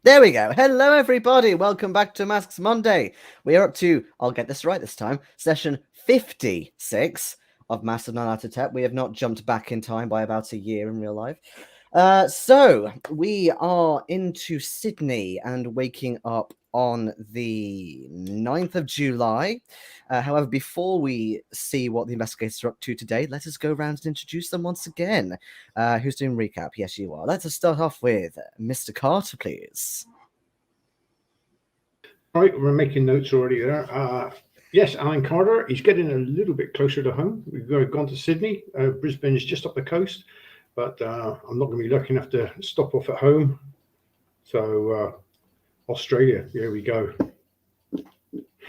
There we go. Hello, everybody. Welcome back to Masks Monday. We are up to, I'll get this right this time, session 56 of Masks of Nyarlathotep. We have not jumped back in time by about a year in real life. So we are into Sydney and waking up on the 9th of July. However, before we see what the investigators are up to today, let us go around and introduce them once again. Who's doing recap? Yes, you are. Let us start off with Mr. Carter, please. All right, we're making notes already there. Yes, Alan Carter. He's getting a little bit closer to home. We've gone to Sydney. Brisbane is just up the coast, but I'm not going to be lucky enough to stop off at home. So Australia, here we go.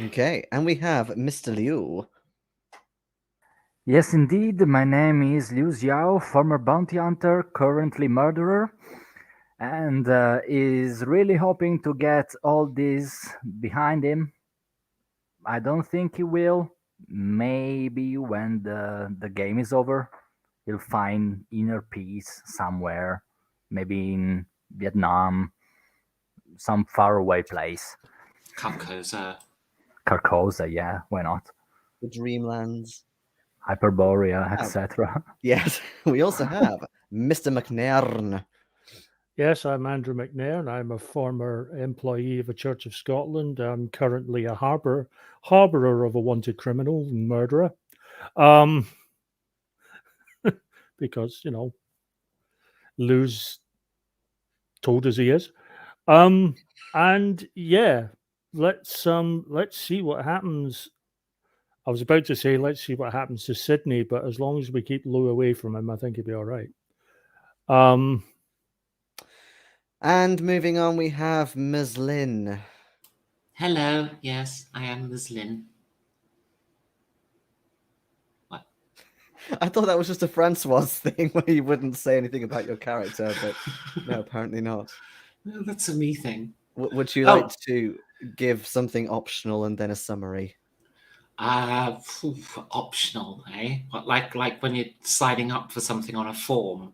Okay, and we have Mr. Liu. Yes, indeed. My name is Liu Zhao, former bounty hunter, currently murderer, and is really hoping to get all this behind him. I don't think he will. Maybe when the game is over, he'll find inner peace somewhere, maybe in Vietnam, some faraway place. Carcosa, yeah, why not? The Dreamlands. Hyperborea, etc. Yes, we also have Mr. McNairn. Yes, I'm Andrew McNairn. I'm a former employee of the Church of Scotland. I'm currently a harbourer of a wanted criminal and murderer. Because, Lou's told us he is. And yeah, let's see what happens. I was about to say, let's see what happens to Sydney, but as long as we keep Lou away from him, I think he'll be all right. And moving on, we have Ms. Lin. Hello, yes, I am Ms. Lin. What? I thought that was just a Francois thing where you wouldn't say anything about your character, but no, apparently not. No, that's a me thing. Would you like to give something optional and then a summary? Optional, eh? Like when you're signing up for something on a form.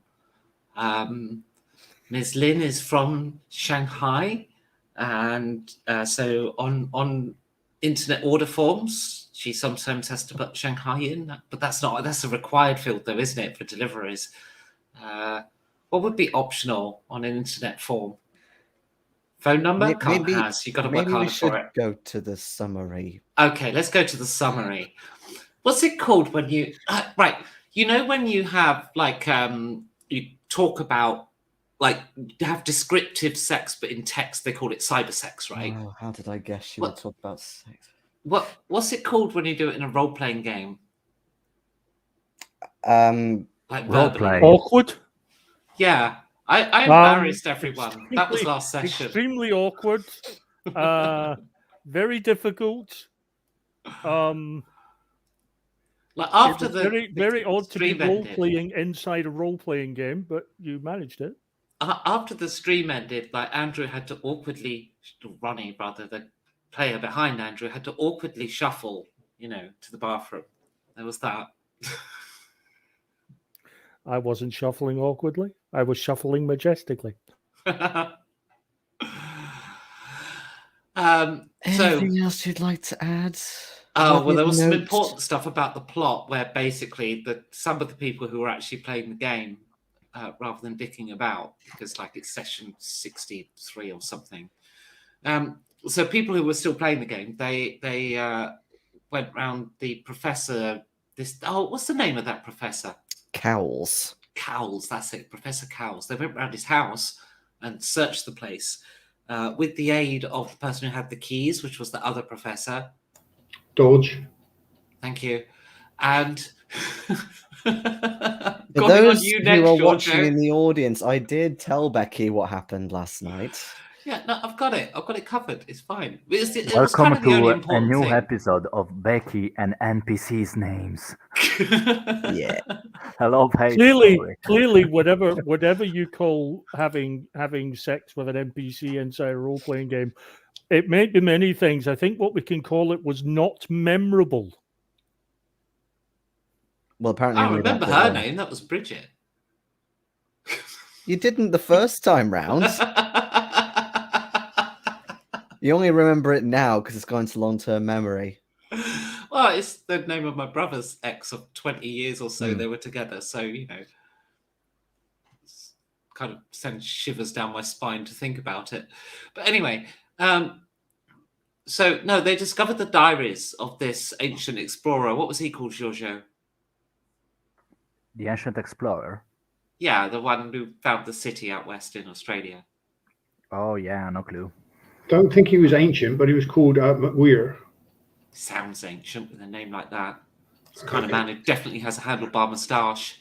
Ms. Lin is from Shanghai, and so on internet order forms, she sometimes has to put Shanghai in, but that's a required field though, isn't it, for deliveries? What would be optional on an internet form? Phone number? You've got to work harder for it. Go to the summary. Okay, let's go to the summary. What's it called when you right? When you have you talk about have descriptive sex, but in text they call it cyber sex, right? Oh, how did I guess you would talk about sex? What's it called when you do it in a role playing game? Role play. Awkward. Yeah. I embarrassed everyone. That was last session. Extremely awkward. Very difficult. After very odd to be role playing inside a role playing game, but you managed it. After the stream ended, Andrew had to Ronnie, rather, the player behind Andrew, had to awkwardly shuffle, to the bathroom. There was that. I wasn't shuffling awkwardly. I was shuffling majestically. Anything else you'd like to add? There was some important stuff about the plot where basically some of the people who were actually playing the game, rather than dicking about, because it's session 63 or something. So people who were still playing the game, they went round the professor. What's the name of that professor? Cowles. Cowles, that's it, Professor Cowles. They went around his house and searched the place with the aid of the person who had the keys, which was the other professor. Dodge. Thank you. And for those who are watching in the audience, I did tell Becky what happened last night. Yeah, no, I've got it covered. It's fine. Welcome to a new episode of Becky and NPC's names. Yeah. Hello, Becky. Clearly, whatever you call having sex with an NPC inside a role playing game, it may be many things. I think what we can call it was not memorable. Well, apparently I remember her name. That was Bridget. You didn't the first time round. You only remember it now because it's gone to long-term memory. Well, it's the name of my brother's ex of 20 years or so. Hmm. They were together. So, it's kind of sends shivers down my spine to think about it. But anyway, so no, they discovered the diaries of this ancient explorer. What was he called, Giorgio? The ancient explorer. Yeah, the one who found the city out west in Australia. Oh yeah, no clue. Don't think he was ancient, but he was called McNairn. Sounds ancient with a name like that. It's the kind of man who definitely has a handlebar moustache.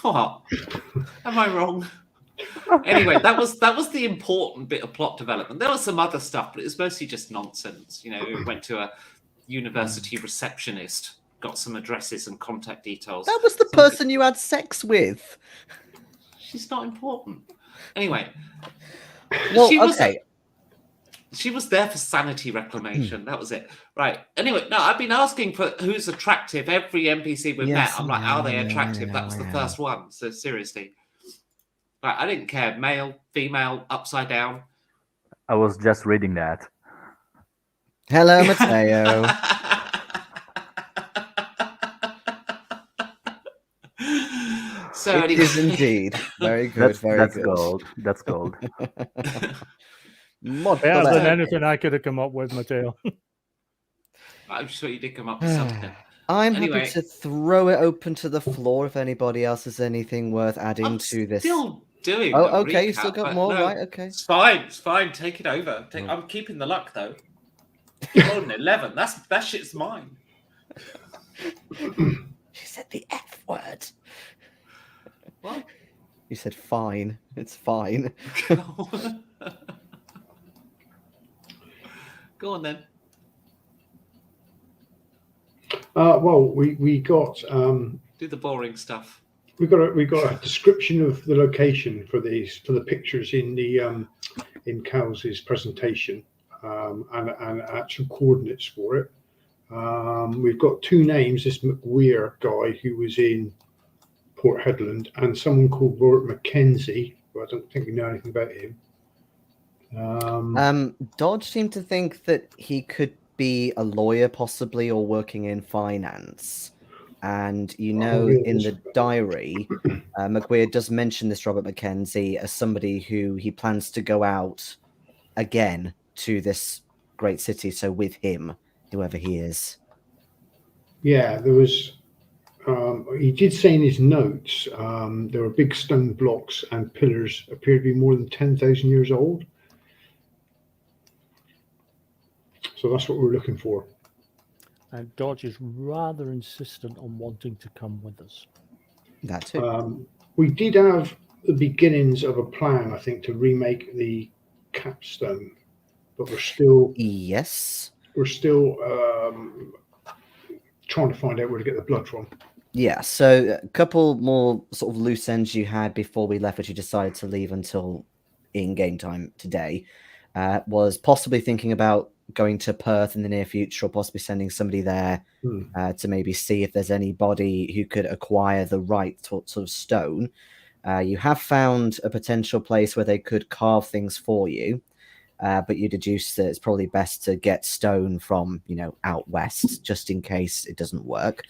What? Am I wrong? Anyway, that was the important bit of plot development. There was some other stuff, but it was mostly just nonsense. We went to a university receptionist, got some addresses and contact details. That was the person you had sex with. She's not important. Anyway, Well, she was okay. she was there for sanity reclamation. That was it. Right. Anyway, no, I've been asking for who's attractive. Every NPC we've met, I'm like, are they attractive? That was the first one. So seriously. Like, I didn't care. Male, female, upside down. I was just reading that. Hello, Matteo. So It anyway. is indeed. Very good, That's good. gold. That's gold. Better than anything I could have come up with, Matteo. I'm sure you did come up with something. I'm Anyway. happy to throw it open to the floor if anybody else has anything worth adding to this. Still doing. Oh, the okay, you recap, still got but more, no, right? Okay. It's fine. Take it over. I'm keeping the luck though. Golden 11. That shit's mine. She said the F word. What? You said fine. It's fine. Go on then. Well, we got Do the boring stuff. we got a description of the location for the pictures in the in Cowles' presentation and actual coordinates for it. We've got two names: this McNairn guy who was in Port Hedland, and someone called Robert Mackenzie, who I don't think we know anything about him. Dodge seemed to think that he could be a lawyer, possibly, or working in finance. And in the diary, McNairn does mention this Robert Mackenzie as somebody who he plans to go out again to this great city. So with him, whoever he is. Yeah, there was. He did say in his notes there were big stone blocks and pillars appear to be more than 10,000 years old. So that's what we're looking for. And Dodge is rather insistent on wanting to come with us. That too. We did have the beginnings of a plan, I think, to remake the capstone, but we're still trying to find out where to get the blood from. Yeah, so a couple more sort of loose ends you had before we left, which you decided to leave until in-game time today, was possibly thinking about going to Perth in the near future, or possibly sending somebody there to maybe see if there's anybody who could acquire the right sort of stone. You have found a potential place where they could carve things for you, but you deduce that it's probably best to get stone from, out west, just in case it doesn't work.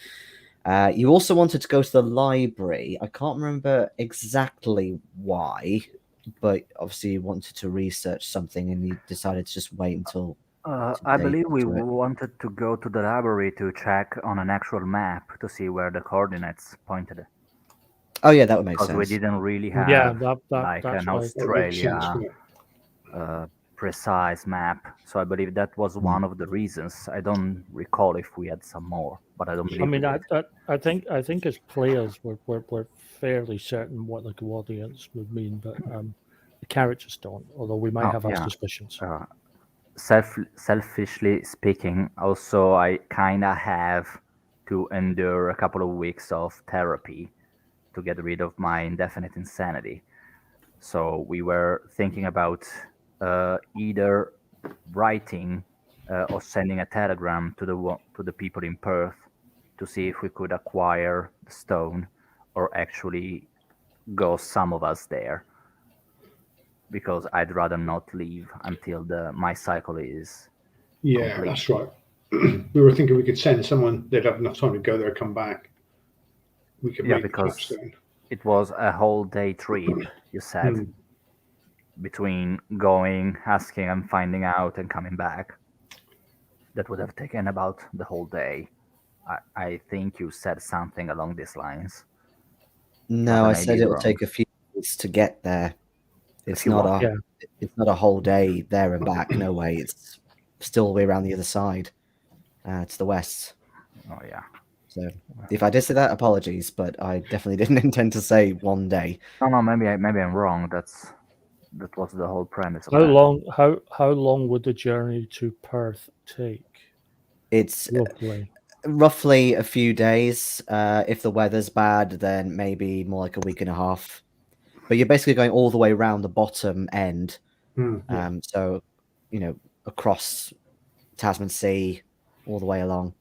You also wanted to go to the library. I can't remember exactly why, but obviously you wanted to research something and you decided to just wait until... I believe we wanted to go to the library to check on an actual map to see where the coordinates pointed. Oh yeah, that would make sense. Because we didn't really have an Australia precise map. So I believe that was one of the reasons. I don't recall if we had some more, but I don't believe. I mean, I think as players we're fairly certain what the coordinates would mean, but the characters don't. Although we might have our suspicions. Selfishly speaking, also I kind of have to endure a couple of weeks of therapy to get rid of my indefinite insanity. So we were thinking about either writing or sending a telegram to the people in Perth to see if we could acquire the stone, or actually go some of us there. because I'd rather not leave until my cycle is Yeah, complete. that's right. We were thinking we could send someone. They'd have enough time to go there, come back. We could Yeah, make the because capstone. it was a whole day trip, you said, Hmm. between going, asking, and finding out, and coming back. That would have taken about the whole day. I think you said something along these lines. No, But I I may said be it'll wrong. take a few days to get there. It's few not what? a Yeah. it's not a whole day there and back. No way. It's still way around the other side, to the west. Oh yeah. So if I did say that, apologies, but I definitely didn't intend to say one day. No, maybe I'm wrong. That was the whole premise of How that. long? How long would the journey to Perth take? It's Roughly. roughly a few days. If the weather's bad, then maybe more like a week and a half. But you're basically going all the way around the bottom end. Yeah. So, across Tasman Sea, all the way along.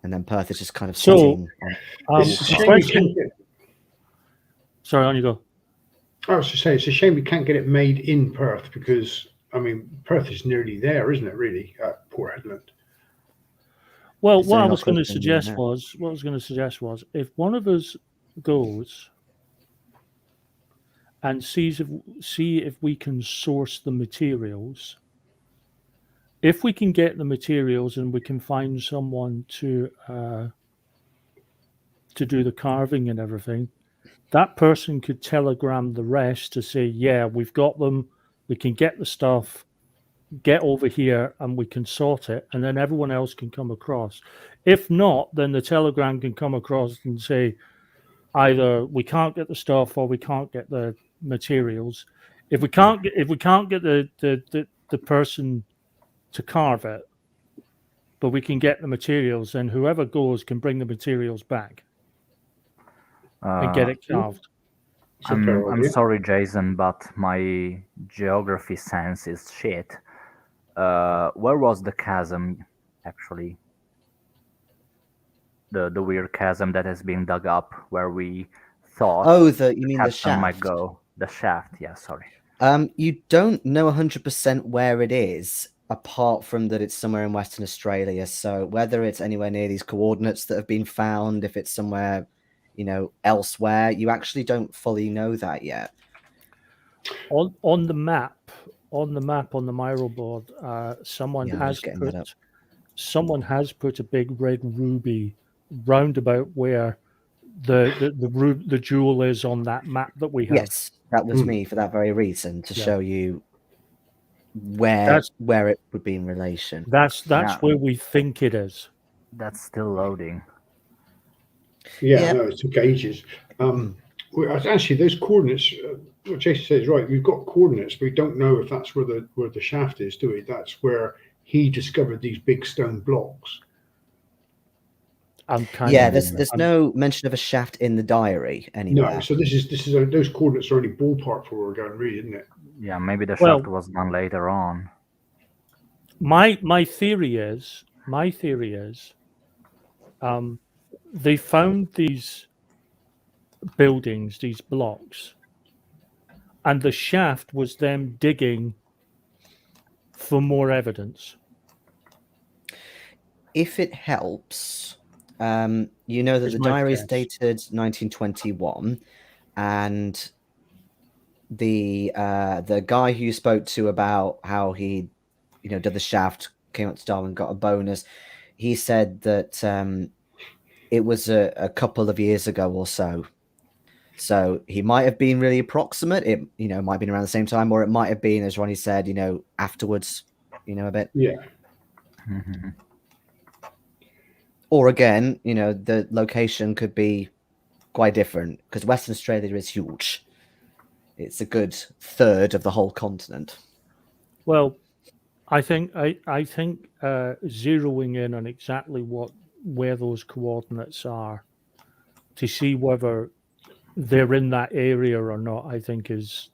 And then Perth is just kind of So, sitting on. It's a shame we question. can't get. Sorry, on you go. I was just saying, it's a shame we can't get it made in Perth because I mean, Perth is nearly there, isn't it? Really, at Port Hedland. Well, It's what I only was not going to close to England suggest now. was if one of us goes and see if we can source the materials. If we can get the materials and we can find someone to do the carving and everything, that person could telegram the rest to say, yeah, we've got them, we can get the stuff, get over here and we can sort it, and then everyone else can come across. If not, then the telegram can come across and say either we can't get the stuff or we can't get the materials. If we can't get the person to carve it, but we can get the materials, then whoever goes can bring the materials back and get it carved. It's a fair I'm idea. sorry, Jason, but my geography sense is shit. Where was the chasm, actually? The weird chasm that has been dug up, where we thought Oh, you mean the capstone might shaft? go. The shaft, yeah, sorry. You don't know 100% where it is, apart from that it's somewhere in Western Australia. So whether it's anywhere near these coordinates that have been found, if it's somewhere, elsewhere, you actually don't fully know that yet. On the map on the Miro board, someone Yeah, I'm has just getting that up. put a big red ruby round about where the jewel is on that map that we have. Yes, that was me for that very reason, to Yeah. show you where it would be in relation. That's Yeah. where we think it is. That's still loading. Yeah, no, it took ages. Actually, those coordinates. What Jason says is right. We've got coordinates, but we don't know if that's where the shaft is, do we? That's where he discovered these big stone blocks. There's no mention of a shaft in the diary anywhere. No, so this is those coordinates are only ballpark for where we're going, really, isn't it? Yeah, maybe the shaft was done later on. My theory is, they found these buildings, these blocks, and the shaft was them digging for more evidence. If it helps, that the diary is dated 1921, and the guy who you spoke to about how he, did the shaft, came up to Darwin, got a bonus. He said that it was a couple of years ago or so. So he might have been really approximate. It might have been around the same time, or it might have been, as Ronnie said, afterwards, a bit. Yeah. Mm-hmm. Or again, the location could be quite different because Western Australia is huge. It's a good third of the whole continent. Well, I think zeroing in on exactly where those coordinates are to see whether they're in that area or not, I think is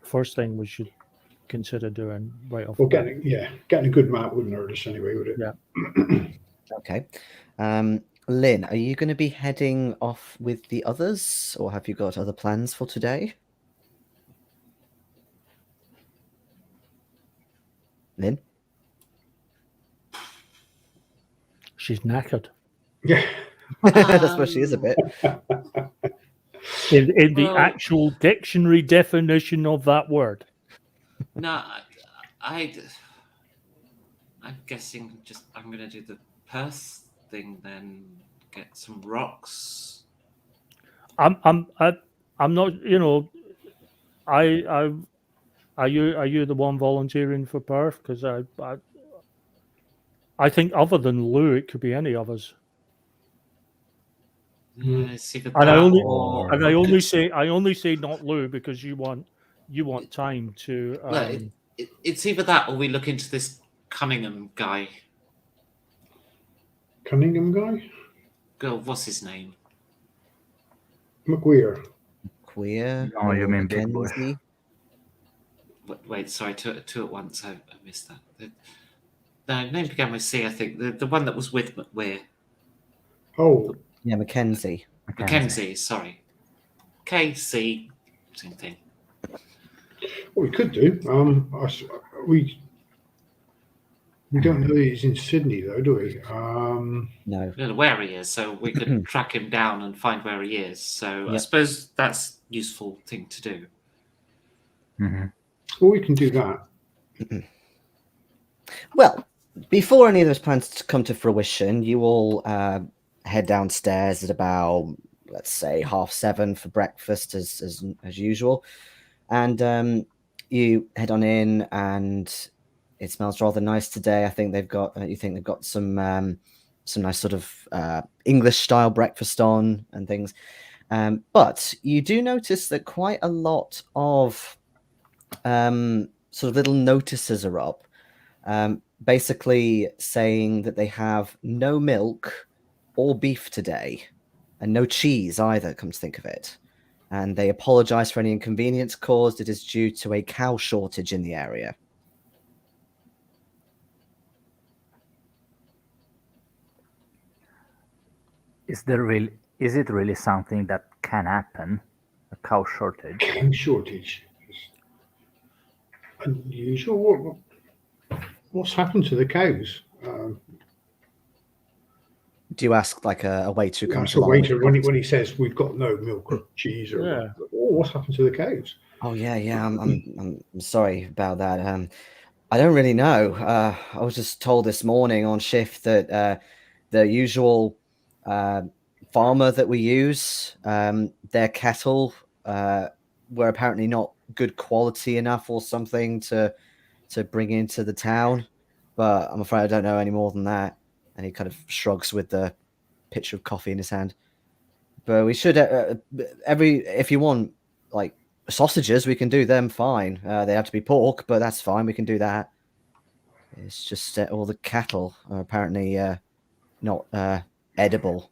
first thing we should consider doing right off. Well, getting a good map wouldn't hurt us anyway, would it? Yeah. Okay. Lynn, are you going to be heading off with the others, or have you got other plans for today? Lynn? She's knackered. Yeah. That's what she is a bit. In the Well- actual dictionary definition of that word. No, I'm guessing I'm going to do the Perth thing then. Get some rocks. I'm not. You know, are you the one volunteering for Perth? Because I think other than Lou, it could be any of us. It's either And I that only or and I only say not Lou because you want time to. well, it's either that or we look into this Cunningham guy. Cunningham guy? Girl, what's his name? McWeir. Queer. Oh, you or mean Big Bush. Mackenzie? Wait, sorry, two at once. I missed that. The name began with C, I think. The one that was with McWeir. Oh, Yeah, Mackenzie. Mackenzie, sorry. KC, same thing. what we could do. We don't know he's in Sydney though, do we? No. We don't know where he is, so we could track him down and find where he is. So I Yep. suppose that's a useful thing to do. Mm-hmm. Well, we can do that. Well, before any of those plans come to fruition, you all head downstairs at about, let's say, 7:30 for breakfast, as usual, and you head on in, and it smells rather nice today. I think they've got. You think they've got some nice sort of English style breakfast on and things, but you do notice that quite a lot of sort of little notices are up. Basically saying that they have no milk or beef today and no cheese either, come to think of it. And they apologize for any inconvenience caused. It is due to a cow shortage in the area. Is it really something that can happen? A cow shortage? Cow shortage. It's unusual. What's happened to the cows? Do you ask like a waiter who comes That's a along? waiter when he says we've got no milk or cheese or Yeah. what's happened to the cows? Oh yeah. I'm sorry about that. I don't really know. I was just told this morning on shift that the usual farmer that we use, their cattle were apparently not good quality enough or something to bring into the town. But I'm afraid I don't know any more than that. And he kind of shrugs with the pitcher of coffee in his hand. But we should if you want like sausages, we can do them fine. They have to be pork, but that's fine. We can do that. It's just all the cattle are apparently not edible.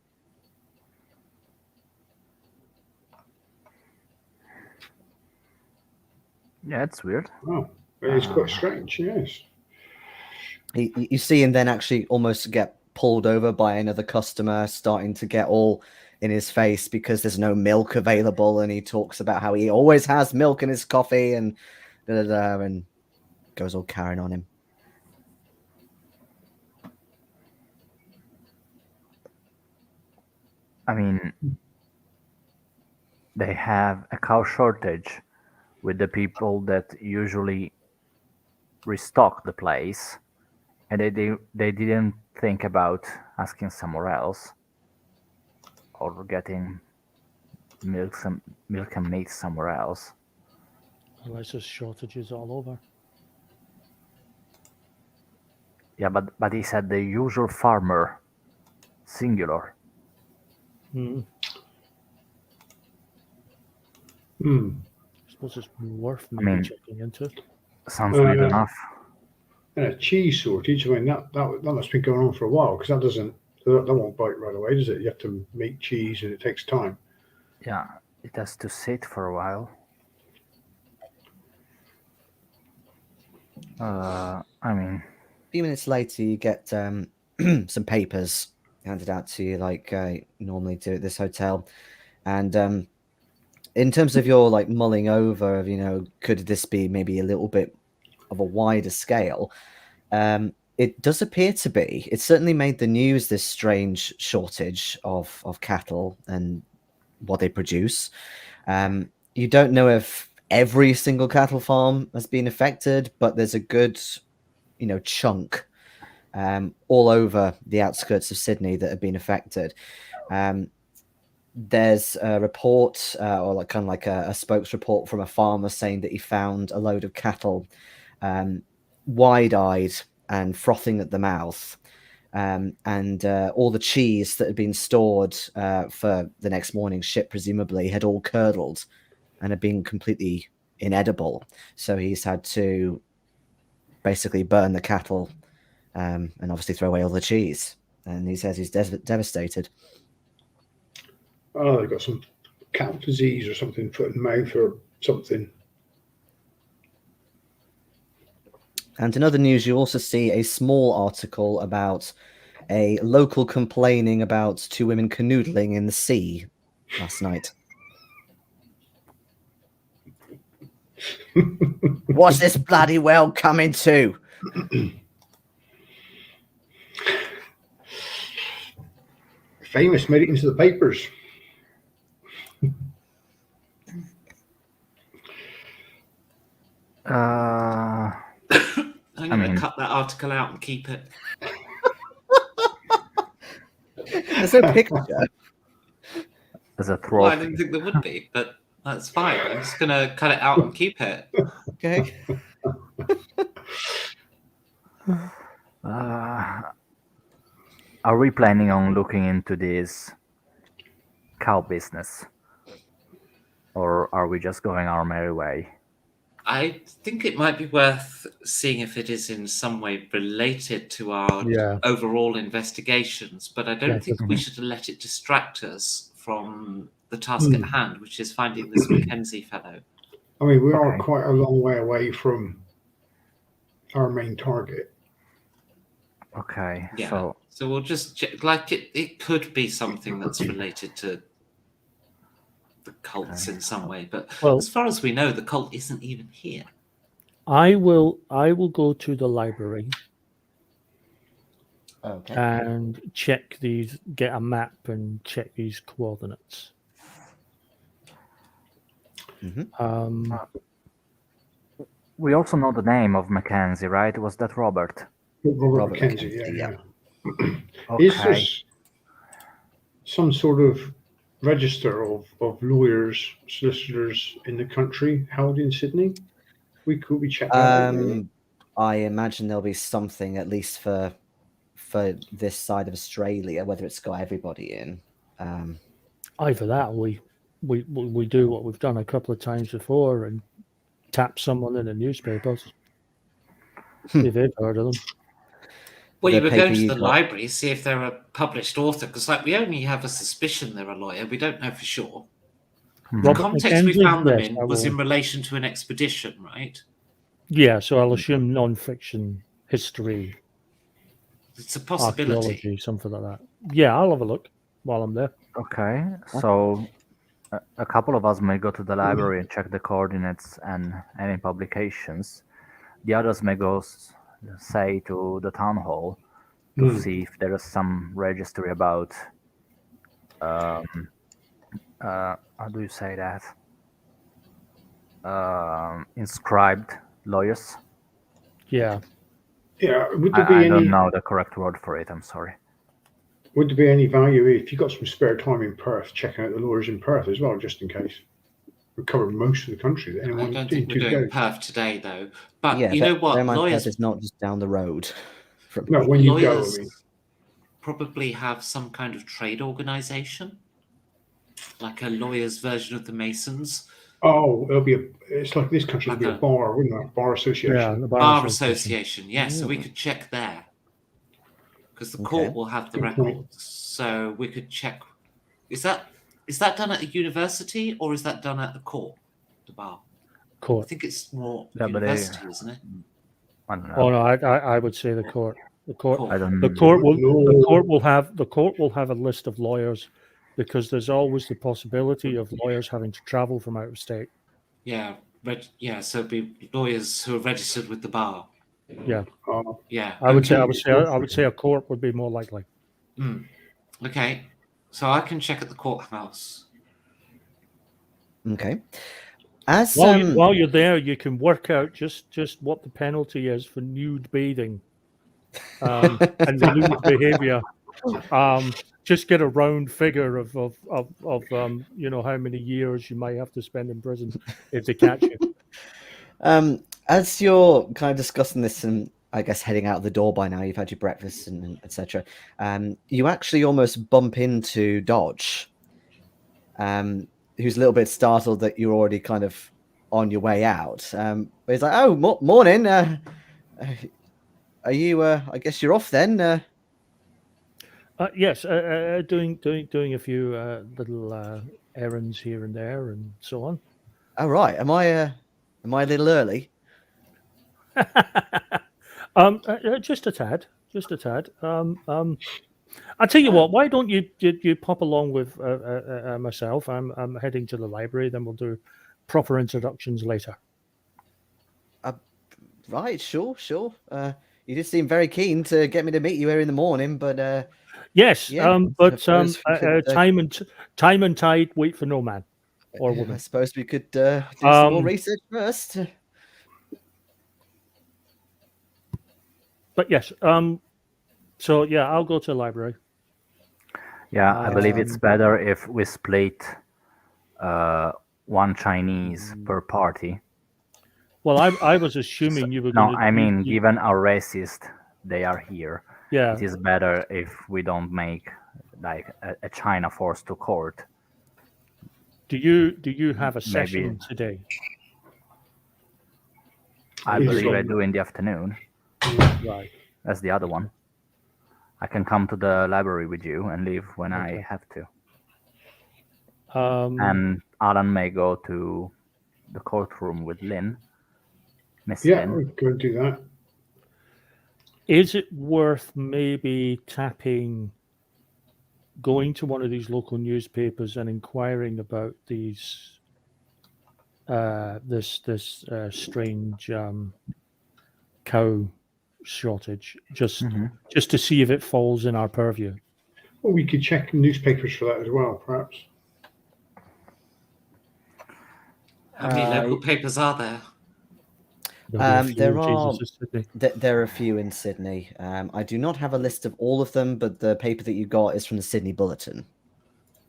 Yeah, it's weird. Oh, it's quite strange. Yes. You see him then actually almost get pulled over by another customer, starting to get all in his face because there's no milk available, and he talks about how he always has milk in his coffee and and goes all carrying on him. I mean, they have a cow shortage with the people that usually restock the place, and they didn't think about asking somewhere else or getting milk and meat somewhere else. Unless there's shortages all over. Yeah, but he said the usual farmer, singular. Hmm. Hmm. I suppose it's worth I maybe mean- checking into. Sounds weird enough. And a cheese shortage. I mean that must be going on for a while because that won't bite right away, does it? You have to make cheese and it takes time. Yeah, it has to sit for a while. I mean, A few minutes later, you get some papers handed out to you, like you normally do at this hotel. And in terms of your like mulling over of, could this be maybe a little bit of a wider scale? It does appear to be. It certainly made the news, this strange shortage of cattle and what they produce. You don't know if every single cattle farm has been affected, but there's a good, chunk all over the outskirts of Sydney that have been affected. There's a report, or like kind of like a spokes report from a farmer saying that he found a load of cattle wide-eyed and frothing at the mouth, and all the cheese that had been stored for the next morning's ship presumably had all curdled and had been completely inedible. So he's had to basically burn the cattle and obviously throw away all the cheese. And he says he's devastated. Oh, they've got some cattle disease or something, foot and mouth or something. And in other news, you also see a small article about a local complaining about two women canoodling in the sea last night. What's this bloody world coming to? Famous made it into the papers. I'm going to cut that article out and keep it. There's no picture. As a Well, I trophy. didn't think there would be, but that's fine. I'm just going to cut it out and keep it. Okay. Are we planning on looking into this cow business? Or are we just going our merry way? I think it might be worth seeing if it is in some way related to our overall investigations, but I don't think we should let it distract us from the task at hand, which is finding this Mackenzie fellow. I mean, we are quite a long way away from our main target. Okay, yeah. So we'll just check. Like it could be something that's related to the cults in some way, but as far as we know, the cult isn't even here. I will go to the library. Okay. And check these, get a map and check these coordinates. Mm-hmm. We also know the name of Mackenzie, right? Was that Robert? Robert Mackenzie, yeah. Okay. Is there some sort of register of lawyers, solicitors in the country held in Sydney? Could we check that out? I imagine there'll be something, at least for this side of Australia, whether it's got everybody in. Either that, or we do what we've done a couple of times before and tap someone in the newspapers. See if they've heard of them. Well, you were going to the library, see if they're a published author, because we only have a suspicion they're a lawyer. We don't know for sure. The context we found them in was in relation to an expedition, right? Yeah, so I'll assume non-fiction, history. It's a possibility. Archaeology, something like that. Yeah, I'll have a look while I'm there. Okay, so a couple of us may go to the library and check the coordinates and any publications. The others may go, say, to the town hall to see if there is some registry about, how do you say that? Inscribed lawyers. Yeah. Yeah. I don't know the correct word for it. I'm sorry. Would there be any value if you got some spare time in Perth, checking out the lawyers in Perth as well, just in case? We covered most of the country. I don't think we're doing Perth today, though. But you know what? Lawyers is not just down the road. No, when you go, I mean, probably have some kind of trade organization, like a lawyer's version of the Masons. Oh, it's like this country would be a bar, wouldn't it? Bar association. Yeah, the bar association. Yes, so we could check there. Because the court will have the records. So we could check. Is that done at a university or is that done at the court? The bar? Court. I think it's more university, isn't it? I don't know. Oh no, I would say the court. The court. I don't The court will have a list of lawyers, because there's always the possibility of lawyers having to travel from out of state. Yeah, so it'd be lawyers who are registered with the bar. Yeah, Yeah. I would okay. say a court would be more likely. Okay. So I can check at the courthouse. Okay. As While you're there, you can work out just what the penalty is for nude bathing, and the lewd behaviour. Just get a round figure of how many years you might have to spend in prison if they catch you. As you're kind of discussing this and I guess heading out the door by now, you've had your breakfast and etc. You actually almost bump into Dodge, who's a little bit startled that you're already kind of on your way out. But he's like, "Oh, morning. Are you? I guess you're off then." Yes, doing a few little errands here and there and so on. Oh, right. Am I a little early? Just a tad. I'll tell you what. Why don't you pop along with myself? I'm heading to the library. Then we'll do proper introductions later. Right. Sure. You just seem very keen to get me to meet you here in the morning, but yes. yeah, But could, time and tide wait for no man or I woman. suppose we could do some more research first. But yes. So yeah, I'll go to the library. Yeah, I believe it's better if we split one Chinese per party. Well, I was assuming you were No, going to... I mean, given how racist they are here, Yeah. it is better if we don't make like a China force to court. Do you have a session today? I believe I do in the afternoon. Right. That's the other one. I can come to the library with you and leave when I have to. And Alan may go to the courtroom with Lin. Miss Lin. we could do that. Is it worth maybe going to one of these local newspapers and inquiring about these this strange cow shortage, just to see if it falls in our purview? Well, we could check newspapers for that as well, perhaps. How many local papers are there? There are a few in Sydney. I do not have a list of all of them, but the paper that you got is from the Sydney Bulletin.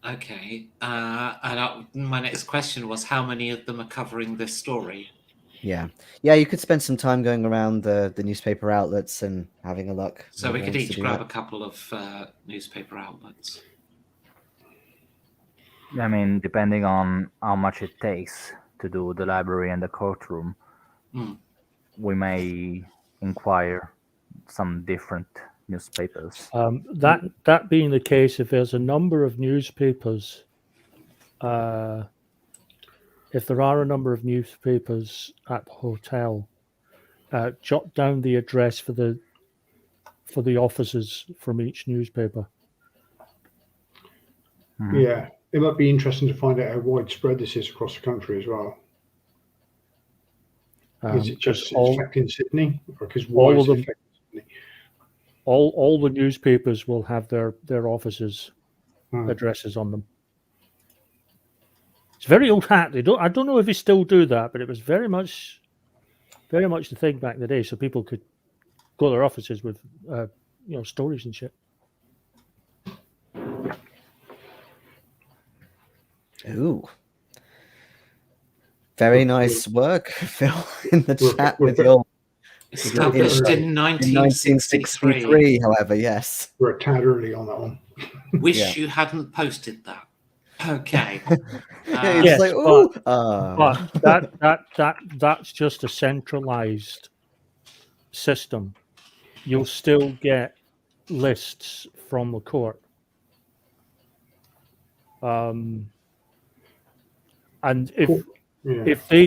Okay. And my next question was, how many of them are covering this story? Yeah. You could spend some time going around the newspaper outlets and having a look. So we could each grab a couple of newspaper outlets. I mean, depending on how much it takes to do the library and the courtroom, we may inquire some different newspapers. That being the case, if there's a number of newspapers, if there are a number of newspapers at the hotel, jot down the address for the offices from each newspaper. Yeah, it might be interesting to find out how widespread this is across the country as well. Is it just affecting Sydney, or because why is it affecting Sydney? All the newspapers will have their offices addresses on them. It's very old hat. I don't know if they still do that, but it was very much the thing back in the day. So people could go to their offices with stories and shit. Ooh. Very nice work, Phil, in the chat with your... Established in 1963. However, yes. We're a tad early on that one. Wish you hadn't posted that. Okay. Yes, like, but that's just a centralized system. You'll still get lists from the court. And if they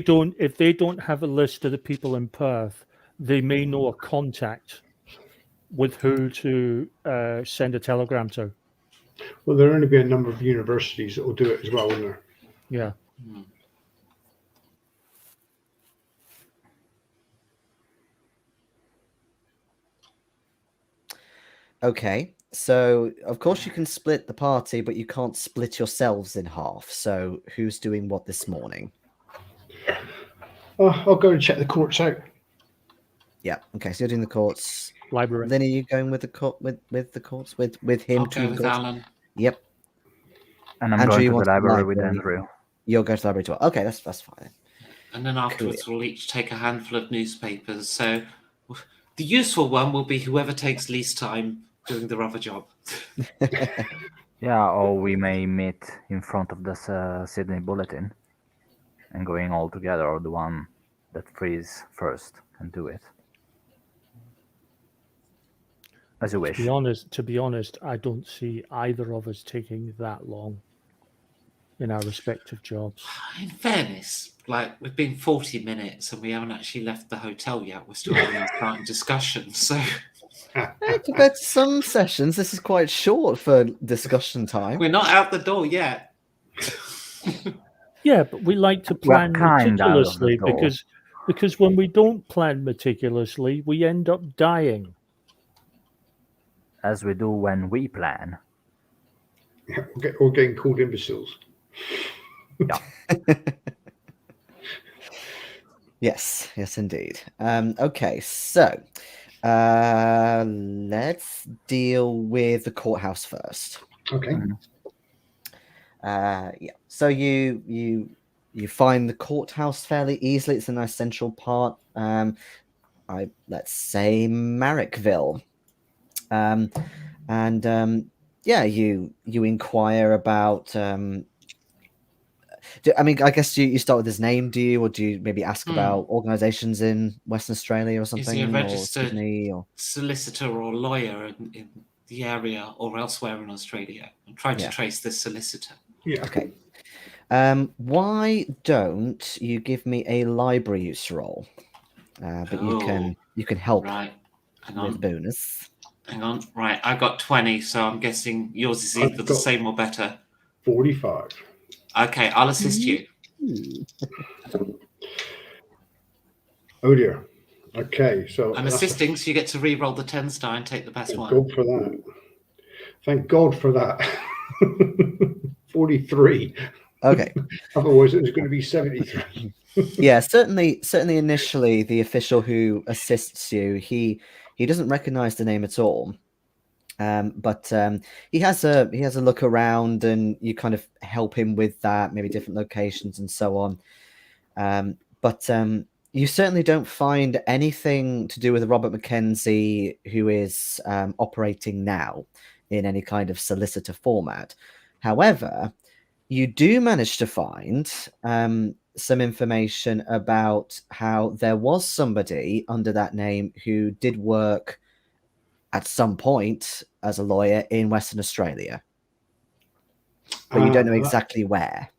don't have a list of the people in Perth, they may know a contact with who to send a telegram to. Well, there'll only be a number of universities that will do it as well, won't there? Yeah. Okay, so of course you can split the party, but you can't split yourselves in half. So who's doing what this morning? I'll go and check the courts out. Yeah. Okay, so you're doing the courts. Library. Then are you going with the court with the courts with him I'll to go the with courts? Alan. Yep. And I'm Andrew, going you to the want to library with library. Andrew. You'll go to the library as well. Okay, that's fine. And then afterwards, we'll each take a handful of newspapers. So the useful one will be whoever takes least time doing the rubber job. Yeah, or we may meet in front of the Sydney Bulletin and going all together, or the one that frees first can do it. As you wish. To be honest, I don't see either of us taking that long in our respective jobs. In fairness, like we've been 40 minutes and we haven't actually left the hotel yet. We're still having a starting discussion. So Compared to some sessions, this is quite short for discussion time. we're not out the door yet. Yeah, but we like to We're plan kind out of the meticulously door. because when we don't plan meticulously, we end up dying. As we do when we plan. Yeah, we're getting called imbeciles. Yes, indeed. Okay, so let's deal with the courthouse first. Okay. Yeah. So you find the courthouse fairly easily. It's a nice central part. Let's say Marrickville. Yeah, you inquire about. I guess you start with his name, do you, or do you maybe ask about organisations in Western Australia or something, Is he a or registered Sydney, or solicitor or lawyer in the area or elsewhere in Australia? I'm trying to trace this solicitor. Yeah. Okay. Why don't you give me a library use roll? But you can help with bonus. Hang on. Right, I got 20, so I'm guessing yours is either the same or better. 45. Okay, I'll assist you. Oh dear. Okay, so I'm assisting, so you get to re-roll the 10 die and take the best one. God for that. Thank God for that. 43. Okay. Otherwise, it was going to be 73. Yeah, certainly initially the official who assists you, he doesn't recognize the name at all. But he has a look around, and you kind of help him with that, maybe different locations and so on. But you certainly don't find anything to do with Robert Mackenzie, who is operating now in any kind of solicitor format. However, you do manage to find some information about how there was somebody under that name who did work at some point as a lawyer in Western Australia, but you don't know exactly where.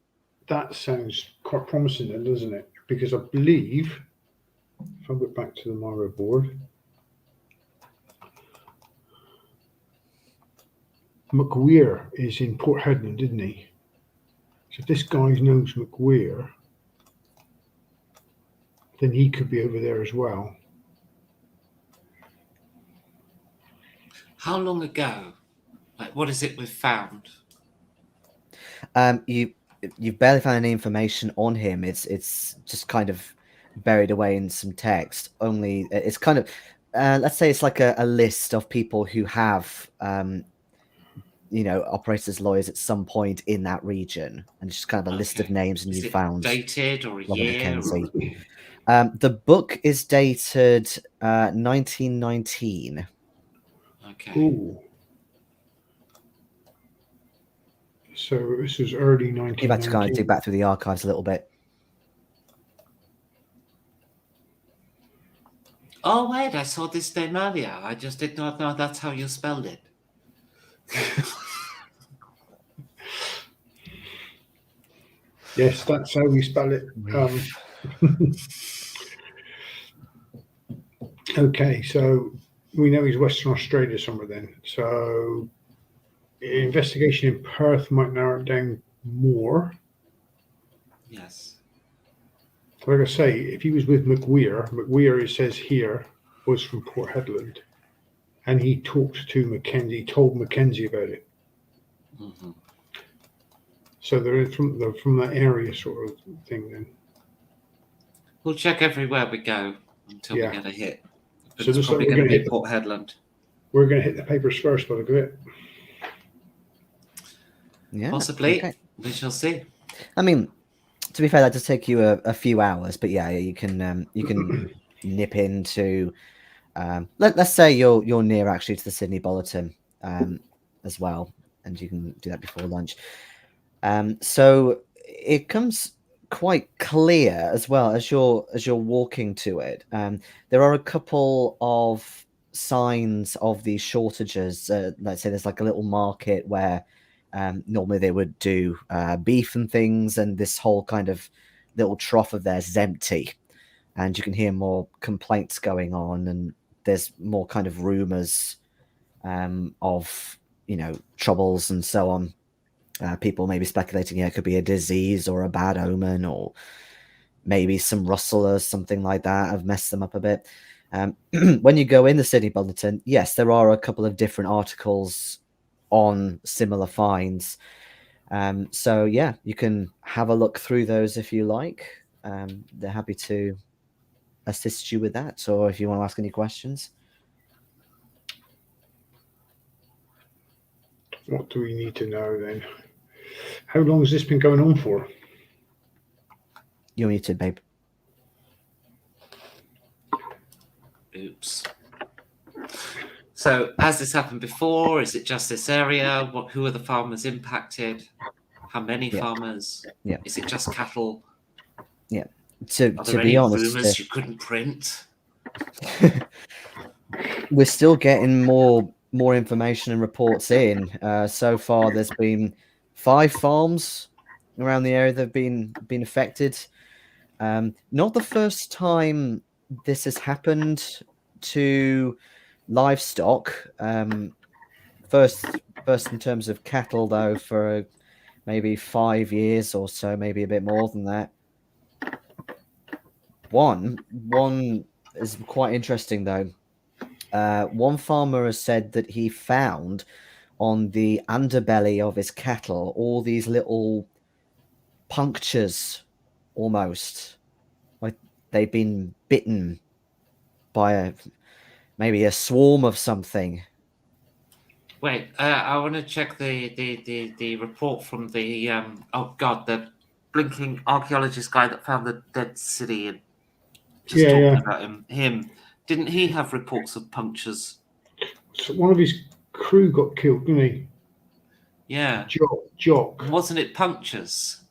That sounds quite promising then, doesn't it? Because I believe, if I go back to the Miro board, McWeir is in Port Hedland, isn't he? So if this guy knows McWeir, then he could be over there as well. How long ago? Like, what is it we've found? You've barely found any information on him. It's just kind of buried away in some text. Only it's kind of let's say it's like a list of people who have operated as lawyers at some point in that region, and it's just kind of a list of names. And is you it found dated or a Robert year? Mackenzie. The book is dated 1919. Okay. Ooh. So this was early 1919. You've had to kind of dig back through the archives a little bit. Oh, wait, I saw this name earlier. I just did not know that's how you spelled it. Yes, that's how we spell it. Okay, so we know he's Western Australia somewhere then. So investigation in Perth might narrow it down more. Yes. Like I say, if he was with McWeir, it says here, was from Port Hedland. and he talked to Mackenzie, told Mackenzie about it. Mhm. So they're from that area sort of thing then. We'll check everywhere we go until Yeah. we get a hit. But So it's this probably we're going to gonna be hit Port Headland. we're going to hit the papers first, by the look of it. Yeah. Possibly. Okay. We shall see. I mean, to be fair, that does take you a few hours, but yeah, you can nip into. Let's say you're near actually to the Sydney Bulletin as well, and you can do that before lunch. So it comes quite clear as well as you're walking to it. There are a couple of signs of these shortages. Let's say there's like a little market where normally they would do beef and things, and this whole kind of little trough of theirs is empty, and you can hear more complaints going on, and there's more kind of rumors of troubles and so on. People maybe speculating it could be a disease or a bad omen, or maybe some rustlers, something like that, have messed them up a bit. When you go in the Sydney Bulletin, yes, there are a couple of different articles on similar finds. So yeah, you can have a look through those if you like. They're happy to assist you with that, or if you want to ask any questions. What do we need to know then? How long has this been going on for? You're muted, babe. Oops. So, has this happened before? Is it just this area? Who are the farmers impacted? How many farmers? Yeah. Is it just cattle? Yeah. Are To there be any honest, rumors you couldn't print? we're still getting more information and reports in. So far, there's been 5 farms around the area that have been affected. Not the first time this has happened to livestock. First in terms of cattle, though, for maybe 5 years or so, maybe a bit more than that. One is quite interesting, though. One farmer has said that he found on the underbelly of his cattle all these little punctures, almost like they've been bitten by maybe a swarm of something. Wait, I want to check the report from the the blinking archaeologist guy that found the dead city and just talking about him. Didn't he have reports of punctures? So one of his crew got killed, didn't he? Yeah. Jock. And wasn't it punctures?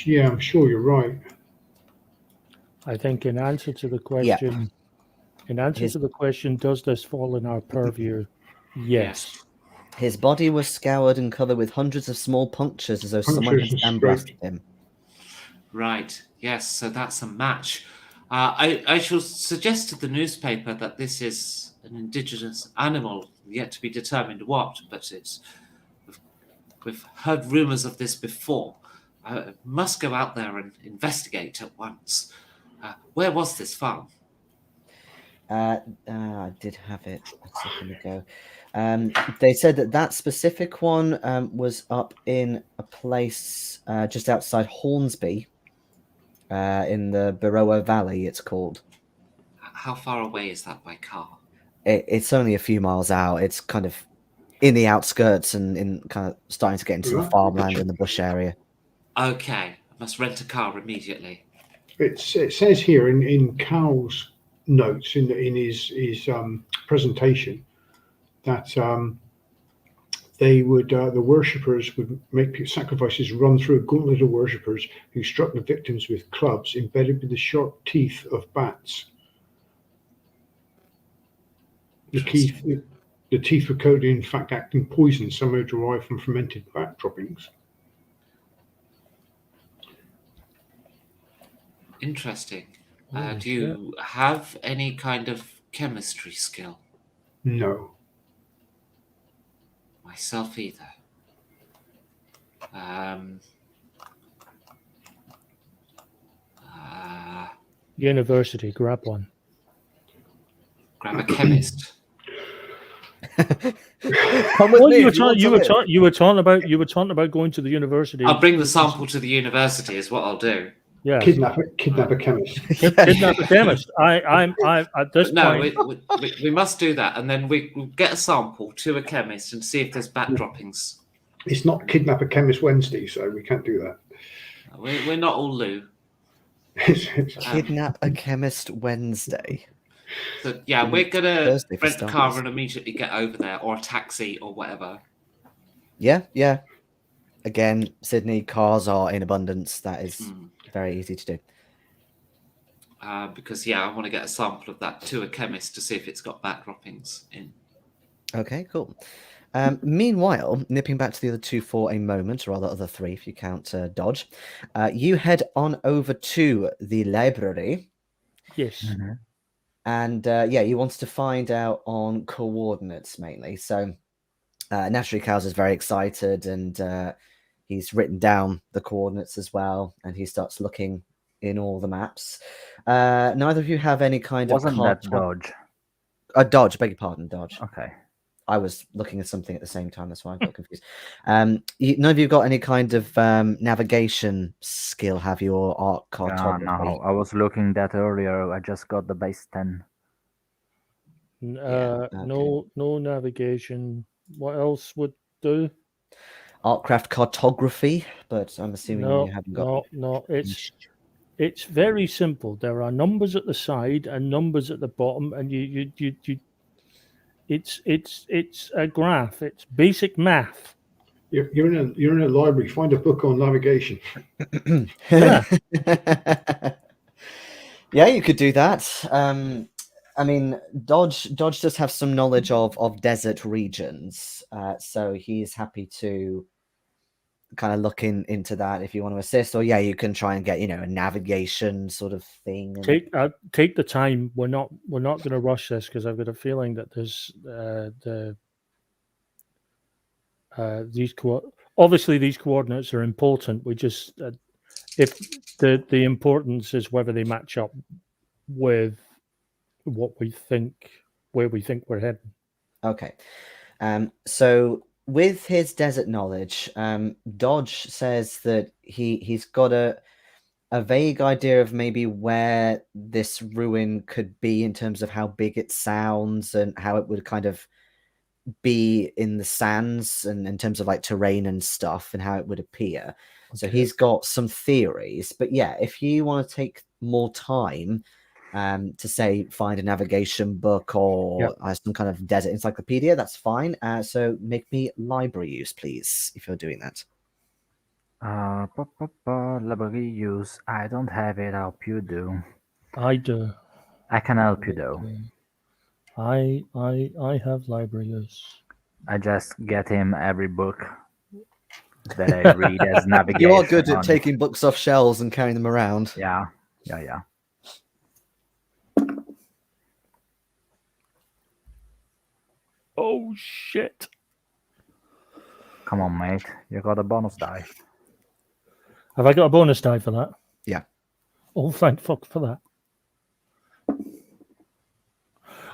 Yeah, I'm sure you're right. I think in answer to the question, does this fall in our purview? Yes. His body was scoured and covered with hundreds of small punctures as though someone had sandblasted him. Right. Yes. So that's a match. I shall suggest to the newspaper that this is an indigenous animal, yet to be determined what, but we've heard rumours of this before. I must go out there and investigate at once. Where was this farm? I did have it a second ago. They said that specific one was up in a place just outside Hornsby, in the Barroa Valley, it's called. How far away is that by car? It's only a few miles out. It's kind of in the outskirts and in kind of starting to get into the farmland and the bush area. Okay, I must rent a car immediately. It says here in Cowles' notes in his presentation that they would the worshippers would make sacrifices run through a gauntlet of worshippers who struck the victims with clubs embedded with the sharp teeth of bats. The teeth were coated in fat-acting poison, somehow derived from fermented bat droppings. Interesting. Do you have any kind of chemistry skill? No. Myself either. University, grab one. Grab a chemist. Come with Well, me you were if you want talking. to live. You were talking about going to the university. I'll bring the sample to the university. Is what I'll do. Yeah. Kidnap a chemist. Kidnap a chemist. I'm at this But no, point. we must do that, and then we'll get a sample to a chemist and see if there's bat droppings. It's not Kidnap a Chemist Wednesday, so we can't do that. We're not all Lou. Kidnap a chemist Wednesday. So yeah, we're gonna Thursday for rent a car starters. and immediately get over there, or a taxi, or whatever. Yeah. Again, Sydney, cars are in abundance. That is very easy to do. Because yeah, I want to get a sample of that to a chemist to see if it's got bat droppings in. Okay, cool. Meanwhile, nipping back to the other two for a moment, or rather other three if you count Dodge, you head on over to the library. Yes. Mm-hmm. And you wanted to find out on coordinates mainly. So naturally, Cowles is very excited, and he's written down the coordinates as well, and he starts looking in all the maps. Neither of you have any kind Wasn't of that Dodge? Dodge, beg your pardon, Dodge. Okay. I was looking at something at the same time, that's why I got confused. None of you got any kind of navigation skill, have you, or art cartography? No, I was looking that earlier. I just got the base 10. Okay. No navigation. What else would do? Artcraft cartography, but I'm assuming you haven't got. No. It's very simple. There are numbers at the side and numbers at the bottom, and you it's a graph. It's basic math. You're in a library. Find a book on navigation. Yeah. Yeah, you could do that. I mean, Dodge does have some knowledge of desert regions, so he's happy to kind of look into that if you want to assist. Or yeah, you can try and get a navigation sort of thing. Take the time. We're not going to rush this because I've got a feeling that there's obviously these coordinates are important. We just if the importance is whether they match up with what we think, where we think we're heading. Okay. So with his desert knowledge, Dodge says that he's got a vague idea of maybe where this ruin could be in terms of how big it sounds and how it would kind of be in the sands and in terms of like terrain and stuff and how it would appear. Okay. So he's got some theories, but yeah, if you want to take more time to say find a navigation book or some kind of desert encyclopedia, that's fine. So make me library use, please, if you're doing that. Library use. I don't have it. I hope you do. I do. I can help you though. I have library use. I just get him every book that I read as navigation. You are good at taking books off shelves and carrying them around. Yeah. Oh shit! Come on, mate. You got a bonus die. Have I got a bonus die for that? Yeah. Oh, thank fuck for that.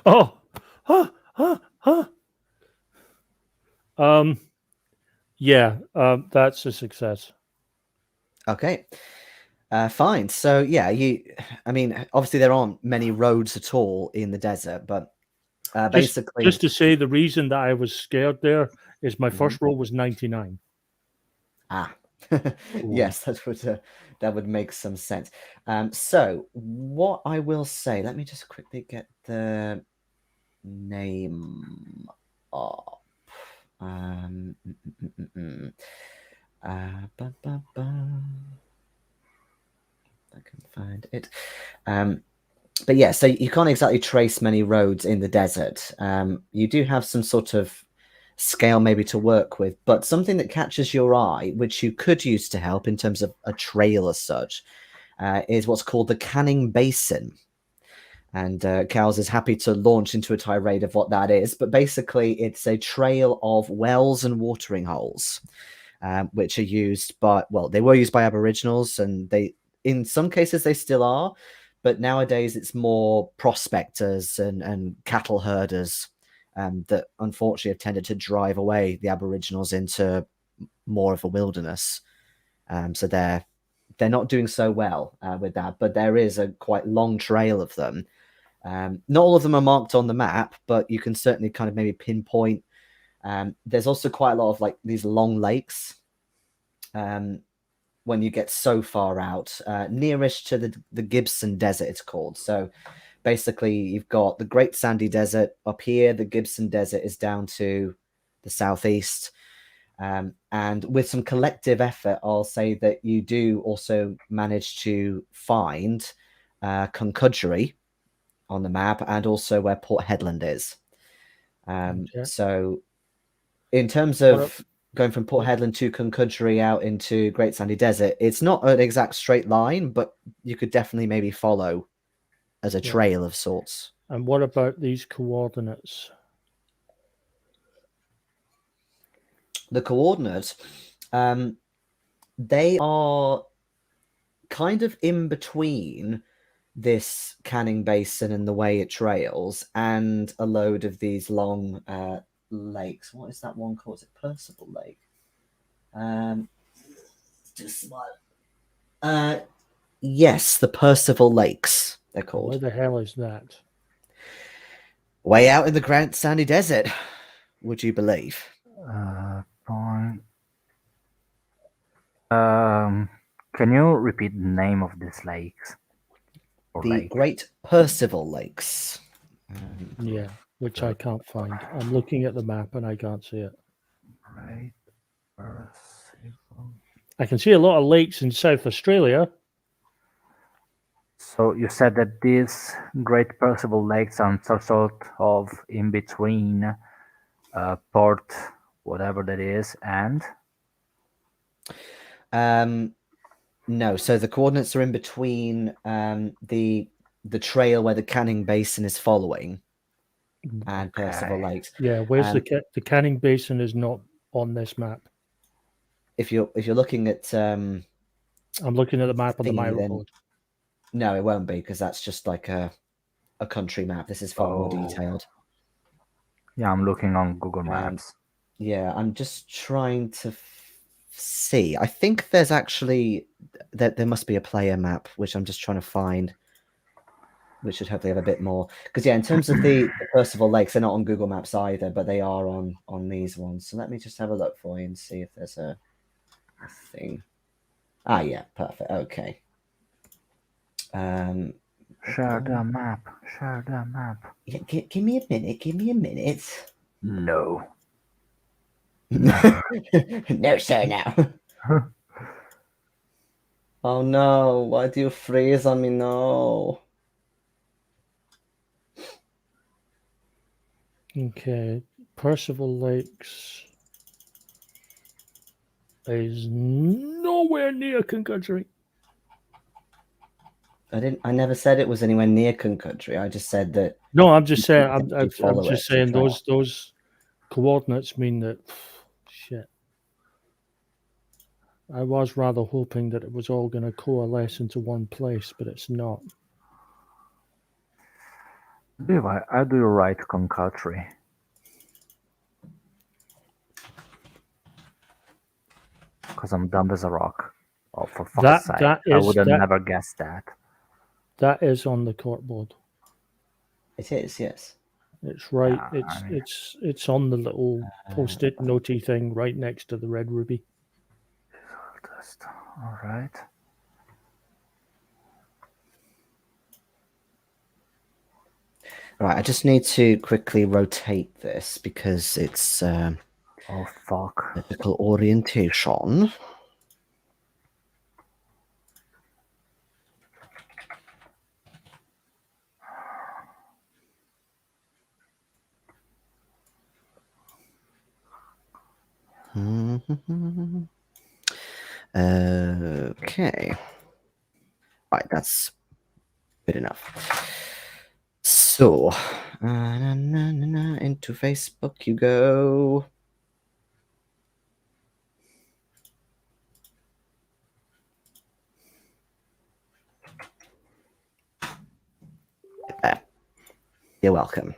Oh! Yeah, that's a success. Okay. Fine. So yeah, I mean, obviously there aren't many roads at all in the desert, but basically, just to say, the reason that I was scared there is my first roll was 99. Yes, that would make some sense. So what I will say, let me just quickly get the name up. I can find it. But yeah, so you can't exactly trace many roads in the desert. You do have some sort of scale maybe to work with, but something that catches your eye, which you could use to help in terms of a trail as such, is what's called the Canning Basin. And Cowles is happy to launch into a tirade of what that is, but basically it's a trail of wells and watering holes, which are used by, well, they were used by Aboriginals, and in some cases they still are, But nowadays it's more prospectors and cattle herders that unfortunately have tended to drive away the Aboriginals into more of a wilderness. So they're not doing so well with that, but there is a quite long trail of them. Not all of them are marked on the map, but you can certainly kind of maybe pinpoint. There's also quite a lot of like these long lakes when you get so far out, nearest to the Gibson Desert, it's called. So basically, you've got the Great Sandy Desert up here. The Gibson Desert is down to the southeast. And with some collective effort, I'll say that you do also manage to find Concudgery on the map, and also where Port Hedland is. So in terms of going from Port Hedland to Concudgery out into Great Sandy Desert, it's not an exact straight line, but you could definitely maybe follow as a trail of sorts. And what about these coordinates? The coordinates, they are kind of in between this Canning Basin and the way it trails and a load of these long lakes. What is that one called? Is it Percival Lake? Yes, the Percival Lakes, they're called. Where the hell is that? Way out in the Great Sandy Desert, would you believe? Can you repeat the name of these lakes? The Great Percival Lakes. Yeah, which I can't find. I'm looking at the map and I can't see it. Great Percival. I can see a lot of lakes in South Australia. So you said that these Great Percival Lakes are some sort of in between Port, whatever that is, and? No, so the coordinates are in between the trail where the Canning Basin is following and Percival Lakes. Yeah, where's the Canning Basin is not on this map. If you're looking at I'm looking at the map on the My Report. No, it won't be, because that's just like a country map. This is far more detailed. Yeah, I'm looking on Google Maps. Yeah, I'm just trying to see. I think there's actually there must be a player map, which I'm just trying to find, which should hopefully have a bit more. Because yeah, in terms of the Percival Lakes, they're not on Google Maps either, but they are on these ones. So let me just have a look for you and see if there's a thing. Ah, yeah, perfect. Okay. Share the map. Share the map. Yeah, give me a minute. Give me a minute. No. No, sir, now. Oh no, why do you freeze on me? No. Okay, Percival Lakes is nowhere near Concudgery. I never said it was anywhere near Concudgery. I just said that. No, I'm just saying. I'm follow just it, saying try those coordinates mean that. Shit. I was rather hoping that it was all going to coalesce into one place, but it's not. How do you write Concudgery? Because I'm dumb as a rock. Oh, for fuck's sake. I would have never guessed that. That is on the corkboard. It is, yes. It's right. It's on the little post-it notey thing right next to the red ruby. All right. Right, I just need to quickly rotate this because it's oh fuck. vertical orientation. Okay. Right, that's good enough. So, into Facebook you go. You're welcome.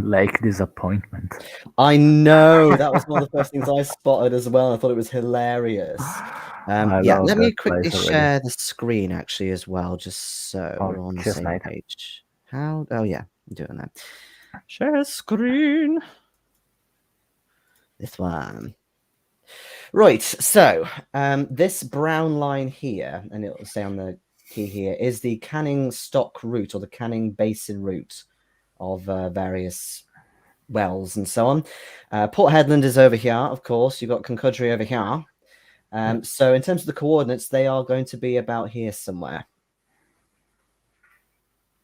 Like disappointment. I know that was one of the first things I spotted as well. I thought it was hilarious. Yeah, love let me that quickly place already. share the screen actually as well, just so Oh, we're on the cheers, same mate. page. How? Oh yeah, I'm doing that. Share screen. This one. Right. So this brown line here, and it'll say on the key here, is the Canning Stock route or the Canning Basin route of various wells and so on. Port Headland is over here, of course. You've got Concudry over here. So in terms of the coordinates, they are going to be about here somewhere.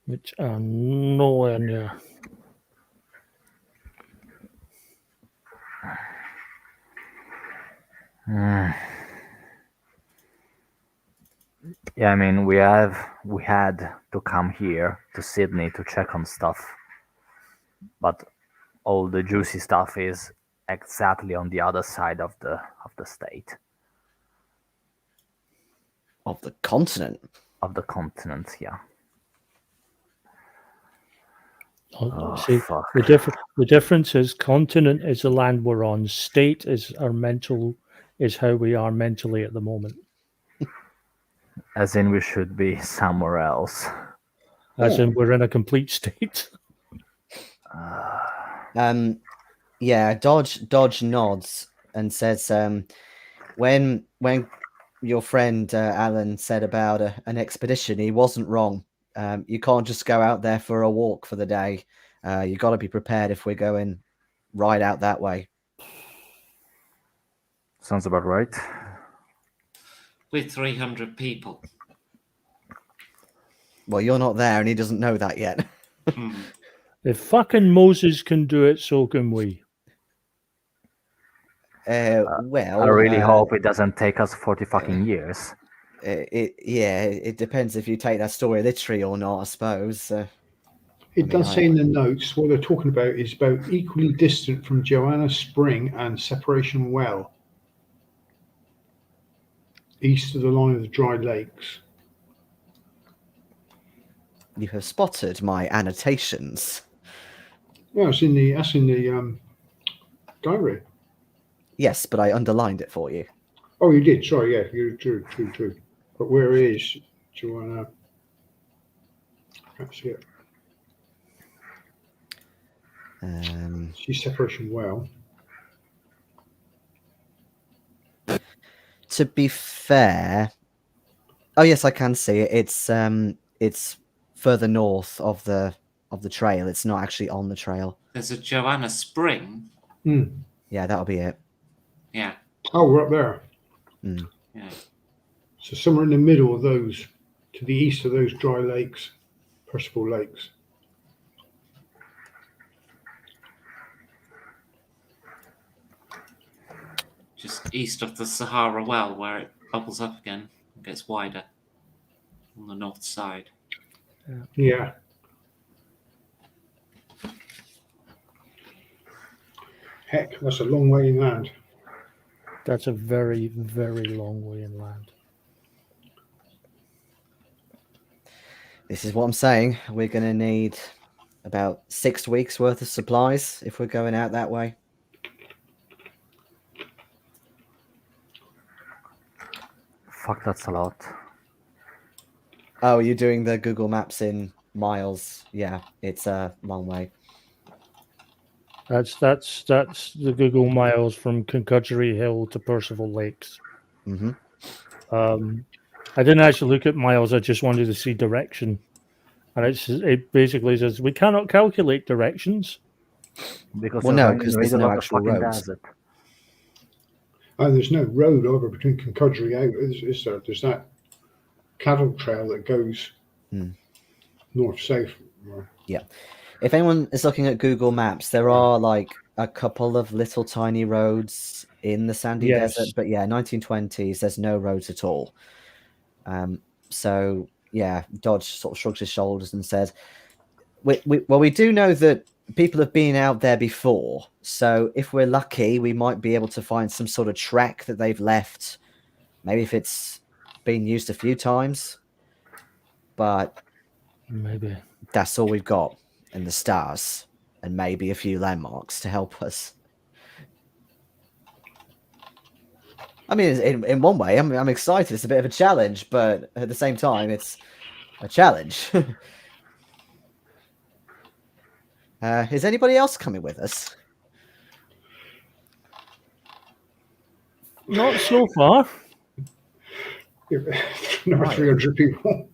Which are nowhere near. Yeah, I mean, we had to come here to Sydney to check on stuff, but all the juicy stuff is exactly on the other side of the state, Of the continent. of the continent. Yeah. Oh, Oh, see, fuck. the difference is continent is the land we're on. State is how we are mentally at the moment. As in, we should be somewhere else. As in, we're in a complete state. Yeah, Dodge nods and says, when your friend Alan said about an expedition, he wasn't wrong. You can't just go out there for a walk for the day. You got to be prepared if we're going right out that way. Sounds about right. With 300 people. Well, you're not there, and he doesn't know that yet. If fucking Moses can do it, so can we. Well, I really hope it doesn't take us 40 fucking years. It depends if you take that story literally or not, I suppose. It does say in the notes what they're talking about is about equally distant from Joanna Spring and Separation Well, east of the line of the dry lakes. You have spotted my annotations. Yeah, that's in the diary. Yes, but I underlined it for you. Oh, you did. Sorry, yeah, you true. But where is Joanna? I can't see it. She's Separation Well. To be fair, oh yes, I can see it. It's further north of the trail. It's not actually on the trail. There's a Joanna Spring. Yeah, that'll be it. Yeah. Oh, we're up there. Yeah. So somewhere in the middle of those, to the east of those dry lakes, Percival Lakes. Just east of the Sahara Well, where it bubbles up again and gets wider on the north side. Yeah. Heck, that's a long way inland. That's a very, very long way inland. This is what I'm saying. We're going to need about 6 weeks worth of supplies if we're going out that way. Fuck, that's a lot. Oh, you're doing the Google Maps in miles. Yeah, it's a long way. That's the Google miles from Concudgery Hill to Percival Lakes. Mm-hmm. I didn't actually look at miles. I just wanted to see direction, and it basically says we cannot calculate directions. Because Well, no, because there's no actual fucking roads. desert. And there's no road over between Concudgery out, is there? There's that cattle trail that goes north-south. Yeah. If anyone is looking at Google Maps, there are like a couple of little tiny roads in the sandy desert, but yeah, 1920s, there's no roads at all. So yeah, Dodge sort of shrugs his shoulders and says, we do know that people have been out there before, so if we're lucky, we might be able to find some sort of track that they've left. Maybe if it's been used a few times, but Maybe. that's all we've got in the stars, and maybe a few landmarks to help us. I mean, in one way, I'm excited. It's a bit of a challenge, but at the same time, it's a challenge. Is anybody else coming with us? Not so far, Number Right. 300 people.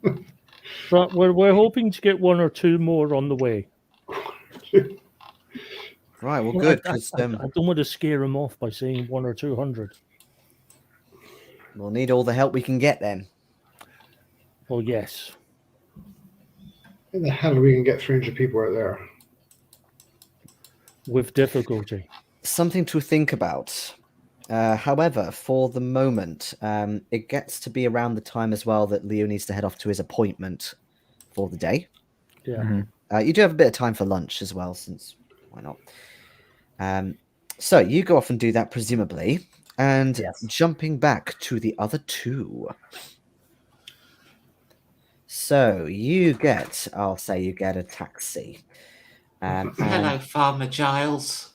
but we're hoping to get one or two more on the way. Right. Well, Well, good, I because don't want to scare them off by saying 100 or 200. we'll need all the help we can get then. Well, yes. How the hell are we going to get 300 people out there? With difficulty. Something to think about. However, for the moment, it gets to be around the time as well that Leo needs to head off to his appointment for the day. Yeah. Mhm. You do have a bit of time for lunch as well, since why not? So you go off and do that, presumably, and Yes. jumping back to the other two. So I'll say you get a taxi. Hello, Farmer Giles.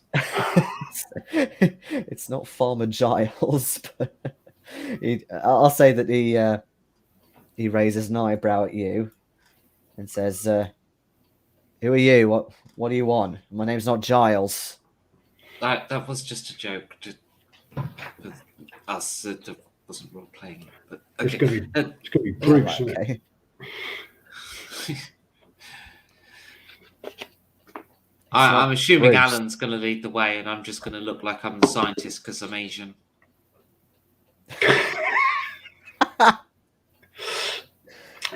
It's not Farmer Giles, but I'll say that he raises an eyebrow at you and says, "Who are you? What do you want? My name's not Giles." That was just a joke with us. It wasn't role playing. But It's okay. going to be Oh, Bruce, right, isn't it? okay. I'm assuming Bruce. Alan's going to lead the way, and I'm just going to look like I'm the scientist because I'm Asian.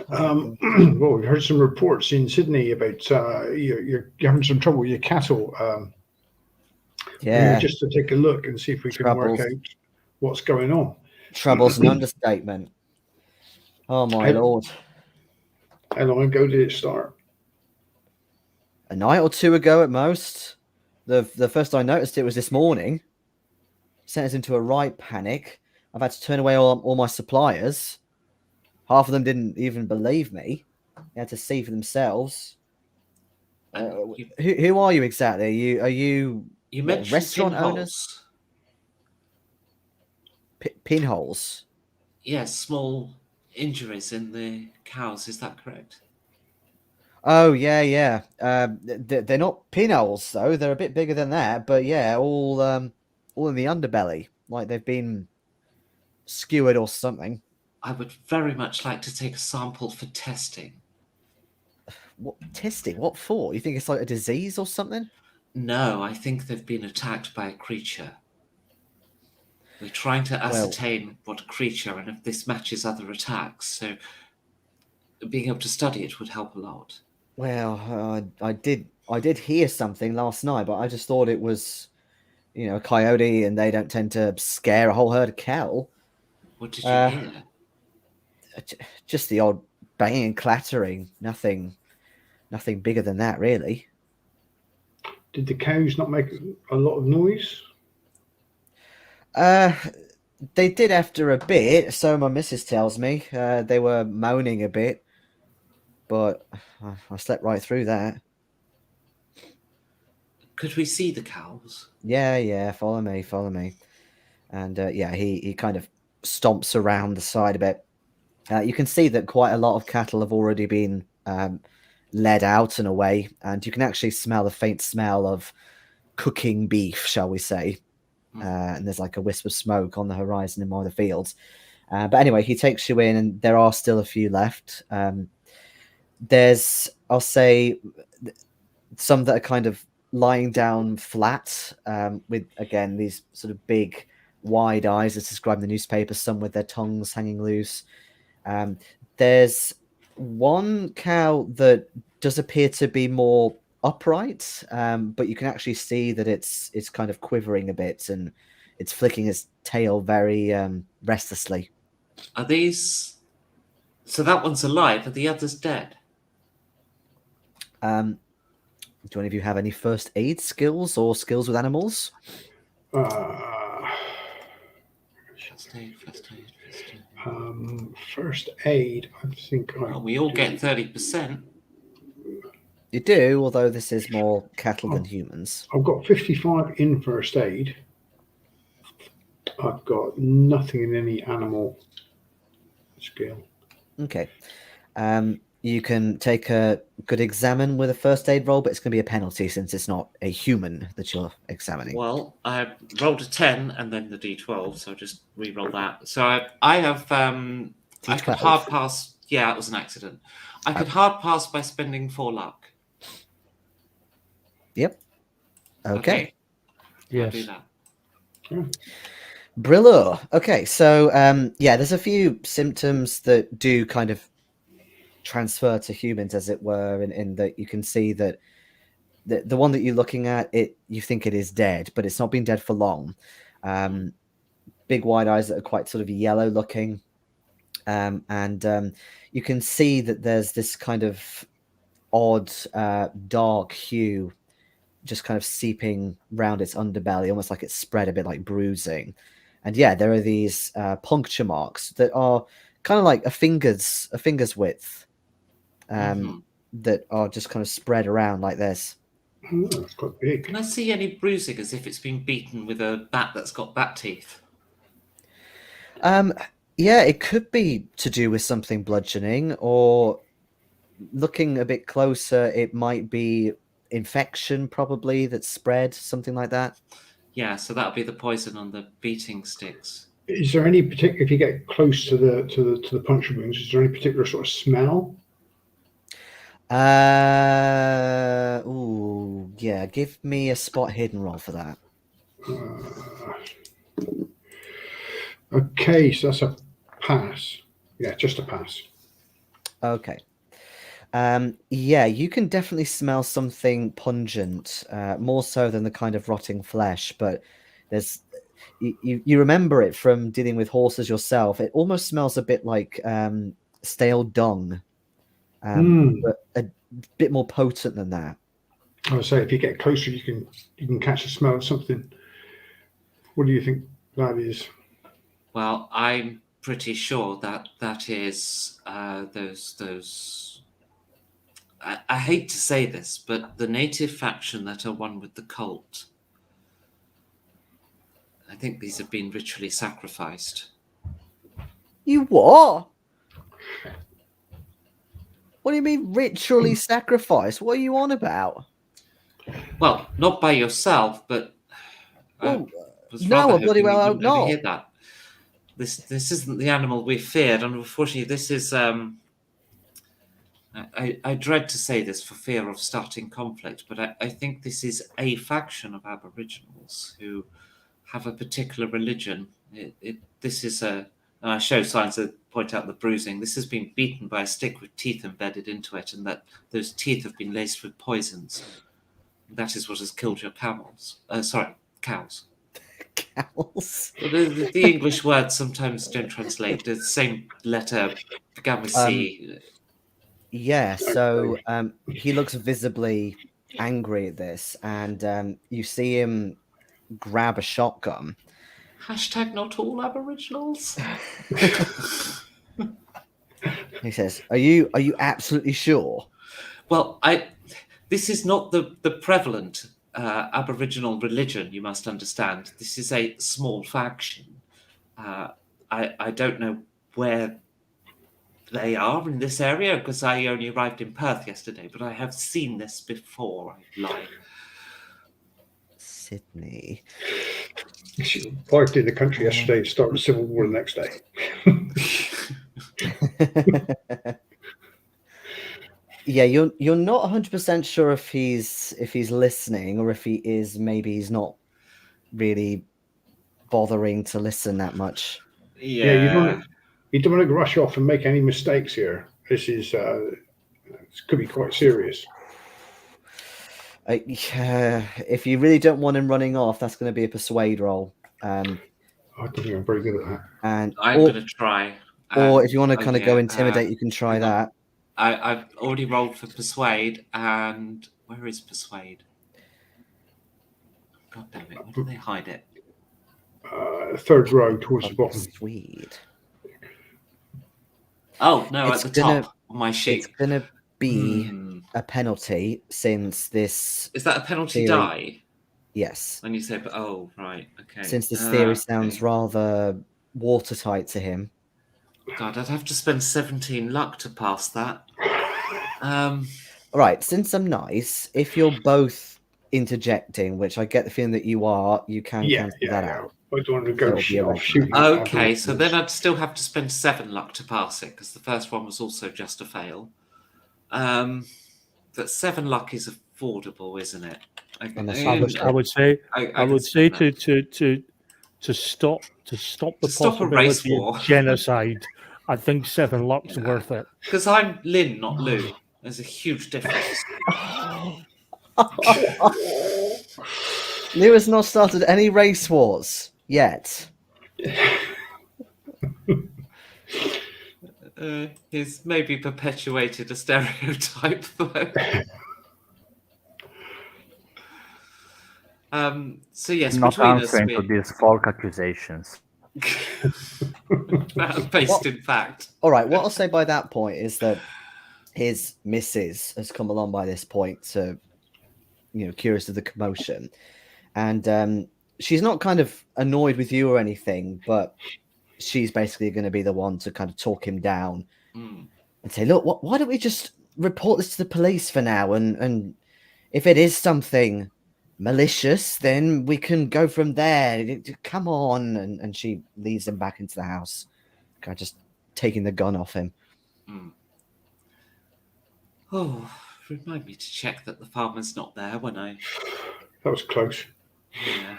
Well, we've heard some reports in Sydney about you're having some trouble with your cattle. Yeah, Just to take a look and see if we can work Troubles. out what's going on. trouble's an understatement. Oh my How- lord! How long ago did it start? A night or two ago at most. The first I noticed it was this morning. Sent us into a right panic. I've had to turn away all my suppliers. Half of them didn't even believe me. They had to see for themselves. And Who are you exactly? Are you you what, mentioned restaurant pinholes. owners? Pinholes. Yes, small injuries in the cows. Is that correct? Oh yeah. They're not pinholes though. They're a bit bigger than that. But yeah, all in the underbelly, like they've been skewered or something. I would very much like to take a sample for testing. What testing? What for? You think it's like a disease or something? No, I think they've been attacked by a creature. We're trying to ascertain what creature and if this matches other attacks. So being able to study it would help a lot. Well, I did hear something last night, but I just thought it was, a coyote, and they don't tend to scare a whole herd of cattle. What did you hear? Just the odd banging and clattering. Nothing bigger than that, really. Did the cows not make a lot of noise? They did after a bit, so my missus tells me. They were moaning a bit, but I slept right through that. Could we see the cows? Yeah, follow me. And he kind of stomps around the side a bit. You can see that quite a lot of cattle have already been led out and away, and you can actually smell the faint smell of cooking beef, shall we say. And there's like a wisp of smoke on the horizon in one of the fields. But anyway, he takes you in, and there are still a few left. There's, I'll say, some that are kind of lying down flat, with, again, these sort of big, wide eyes as described in the newspaper, some with their tongues hanging loose. There's one cow that does appear to be more upright, but you can actually see that it's kind of quivering a bit, and it's flicking its tail very restlessly. Are these... So that one's alive, are the others dead? Do any of you have any first aid skills or skills with animals? First aid, first aid, first aid. First aid, I think Well, we all get 30%. You do, although this is more cattle than humans. I've got 55 in first aid. I've got nothing in any animal skill. Okay. You can take a good examine with a first aid roll, but it's going to be a penalty since it's not a human that you're examining. Well, I rolled a 10 and then the d12, so just re-roll that. So I have I could D12. hard pass. Yeah, it was an accident. I could hard pass by spending 4 luck. Yep. Okay. I'll do Yes. that. Brillo. Okay, so yeah, there's a few symptoms that do kind of transfer to humans, as it were, in that you can see that the one that you're looking at, you think it is dead, but it's not been dead for long. Big wide eyes that are quite sort of yellow looking, and you can see that there's this kind of odd dark hue just kind of seeping round its underbelly, almost like it's spread a bit like bruising. And yeah, there are these puncture marks that are kind of like a finger's width, that are just kind of spread around like this. Oh, that's quite big. Can I see any bruising as if it's been beaten with a bat that's got bat teeth? Yeah, it could be to do with something bludgeoning, or looking a bit closer, it might be infection probably that's spread, something like that. Yeah, so that'll be the poison on the beating sticks. Is there any particular, if you get close to the puncture wounds, is there any particular sort of smell? Ooh, yeah, give me a spot hidden roll for that. Okay, so that's a pass. Yeah, just a pass. Okay. Yeah, you can definitely smell something pungent, more so than the kind of rotting flesh, but there's you remember it from dealing with horses yourself. It almost smells a bit like stale dung, but a bit more potent than that. I would say if you get closer, you can catch the smell of something. What do you think that is? Well, I'm pretty sure that is those. I hate to say this, but the native faction that are one with the cult. I think these have been ritually sacrificed. You what? What do you mean ritually sacrificed? What are you on about? Well, not by yourself, but Well, was no, rather I bloody hoping well you hope wouldn't not. overhear that. This isn't the animal we feared, and unfortunately, this is. I dread to say this for fear of starting conflict, but I think this is a faction of Aboriginals who have a particular religion. This is a. I show signs that point out the bruising. This has been beaten by a stick with teeth embedded into it, and that those teeth have been laced with poisons. That is what has killed your cows. Cows. Cowles. Well, the English words sometimes don't translate. The same letter began with C. Yeah, so he looks visibly angry at this, and you see him grab a shotgun. Hashtag not all Aboriginals. He says, "Are you absolutely sure?" Well, this is not the prevalent Aboriginal religion, you must understand. This is a small faction. I don't know where they are in this area because I only arrived in Perth yesterday, but I have seen this before. I lied. Sydney. She arrived in the country yesterday and started a civil war the next day. Yeah, you're not 100% sure if he's listening, or if he is, maybe he's not really bothering to listen that much. Yeah, you don't want to rush off and make any mistakes here. This could be quite serious. If you really don't want him running off, that's going to be a persuade roll. I don't think I'm very good at that. And I'm going to try. Or if you want to kind of go intimidate, you can try that. I've already rolled for persuade, and Where is persuade? God damn it! Where do they hide it? Third row towards the bottom. Swede. Oh no, It's at the gonna- top of my sheet. It's gonna be Hmm. a penalty since this Is that a penalty theory- die? yes. When you say, oh right, okay. Since this theory Okay. sounds rather watertight to him. God, I'd have to spend 17 luck to pass that. All right, since I'm nice, if you're both interjecting, which I get the feeling that you are, you can cancel that out. I don't want to So go it'll be a off regular. shooting. Okay, so then I'd still have to spend 7 luck to pass it because the first one was also just a fail. But 7 luck is affordable, isn't it? Unless I would say to stop the stop a race possibility war. of genocide. I think 7 luck's Yeah. worth it. Because I'm Lin, not Lou. There's a huge difference. Lou has not started any race wars yet. He's maybe perpetuated a stereotype, though. So yes, Not between us, answering to these false accusations. based in fact. All right, what I'll say by that point is that his missus has come along by this point to, curious of the commotion. And she's not kind of annoyed with you or anything, but she's basically going to be the one to kind of talk him down and say, look, why don't we just report this to the police for now? And if it is something malicious, then we can go from there. Come on. And she leads him back into the house, kind of just taking the gun off him. Oh, remind me to check that the farmer's not there when I... That was close. Yeah.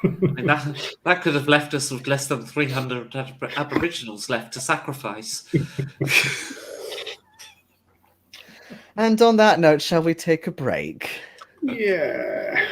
I mean, that could have left us with less than 300 Aboriginals left to sacrifice. And on that note, shall we take a break? Yeah.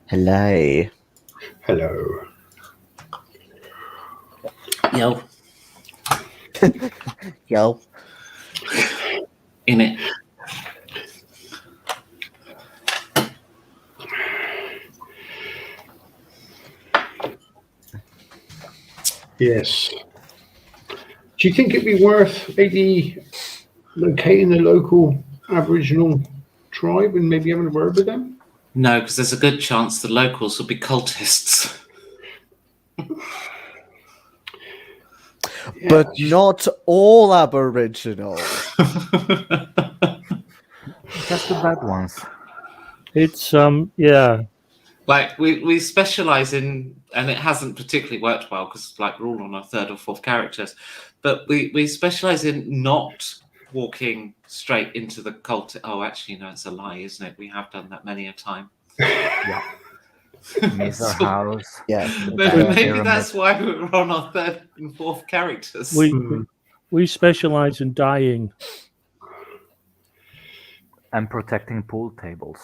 Hello. Hello. Yo, Yo. in it. Yes. Do you think it'd be worth maybe locating the local Aboriginal tribe and maybe having a word with them? No, because there's a good chance the locals will be cultists. Yeah, But not all Aboriginal. Just the bad ones. It's yeah. Like we specialize in, and it hasn't particularly worked well because like we're all on our third or fourth characters, but we specialize in not walking straight into the cult. Oh, actually, no, it's a lie, isn't it? We have done that many a time. Yeah. Mr. So- House. Yeah. Maybe Pyramid. that's why we're on our third and fourth characters. We specialize in dying And protecting pool tables.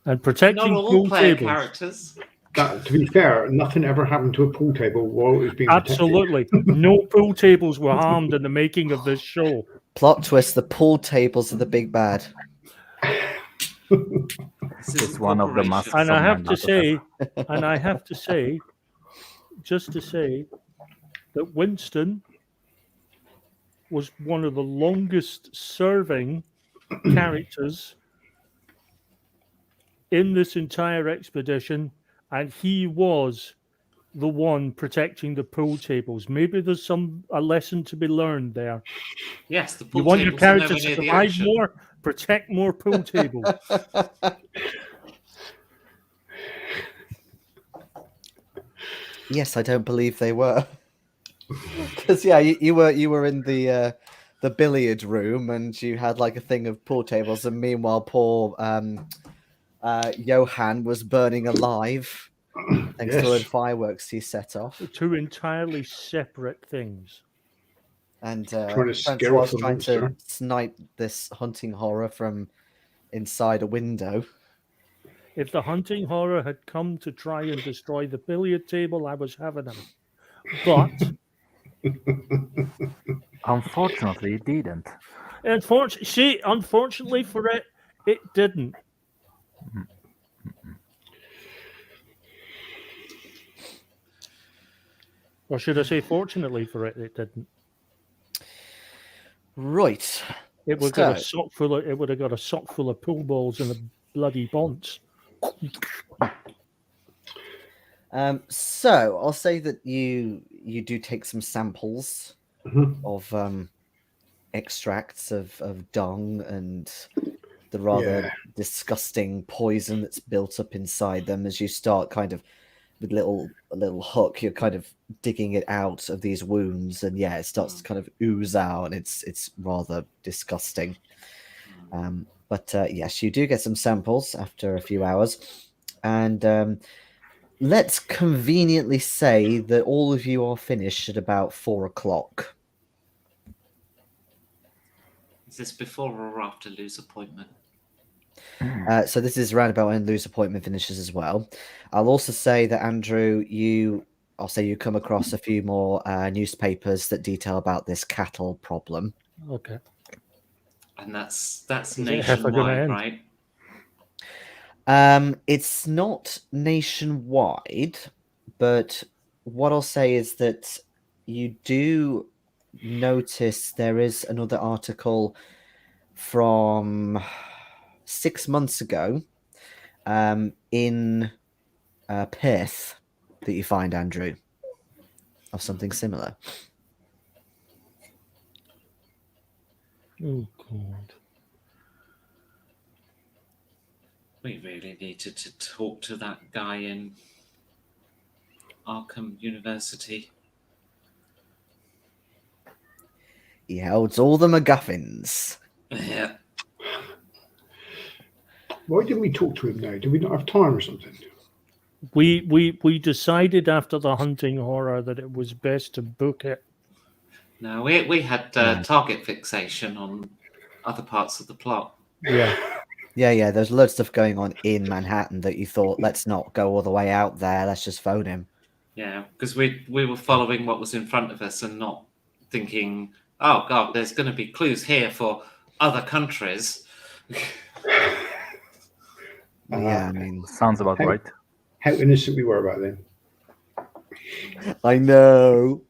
and protecting Not all pool player tables. characters. to be fair, nothing ever happened to a pool table while it was being protected. Absolutely, no pool tables were harmed in the making of this show. Plot twist: the pool tables are the big bad. This It's isn't one of the corporation. masks. And I have Nyarlathotep. to say, just to say, that Winston was one of the longest serving characters in this entire expedition, and he was the one protecting the pool tables. Maybe there's a lesson to be learned there. Yes, the You pool want your tables are nowhere characters to near the survive ocean. more, protect more pool tables. Yes, I don't believe they were. Because yeah, you were in the billiard room and you had like a thing of pool tables, and meanwhile, poor Johan was burning alive thanks to the fireworks he set off. Two entirely separate things. And Trying to scare Francois off the trying to monster. snipe this hunting horror from inside a window. If the hunting horror had come to try and destroy the billiard table, I was having him. But Unfortunately, it didn't. unfortunately for it, it didn't. Or should I say, fortunately for it, it didn't. Right. It would got a sock full of. It would have got a sock full of pool balls and a bloody bonce. So I'll say that you do take some samples of extracts of dung and the rather disgusting poison that's built up inside them. As you start kind of with a little hook, you're kind of digging it out of these wounds, and yeah, it starts to kind of ooze out, and it's rather disgusting. But yes, you do get some samples after a few hours, and let's conveniently say that all of you are finished at about 4 o'clock. Is this before or after Lou's appointment? So this is around about when Lou's appointment finishes as well. I'll also say that Andrew, I'll say you come across a few more newspapers that detail about this cattle problem. Okay. And that's Is it ever nationwide, gonna end? right? It's not nationwide, but what I'll say is that you do notice there is another article from 6 months ago in Perth that you find, Andrew, of something similar. Oh God. We really needed to talk to that guy in Arkham University. He holds all the MacGuffins. Yeah. Why didn't we talk to him now? Did we not have time or something? We decided after the hunting horror that it was best to book it. No, we had target fixation on other parts of the plot. Yeah. Yeah. There's loads of stuff going on in Manhattan that you thought, let's not go all the way out there. Let's just phone him. Yeah, because we were following what was in front of us and not thinking, oh God, there's going to be clues here for other countries. Yeah, I mean, Sounds about Hey. right. How innocent we were back then. I know.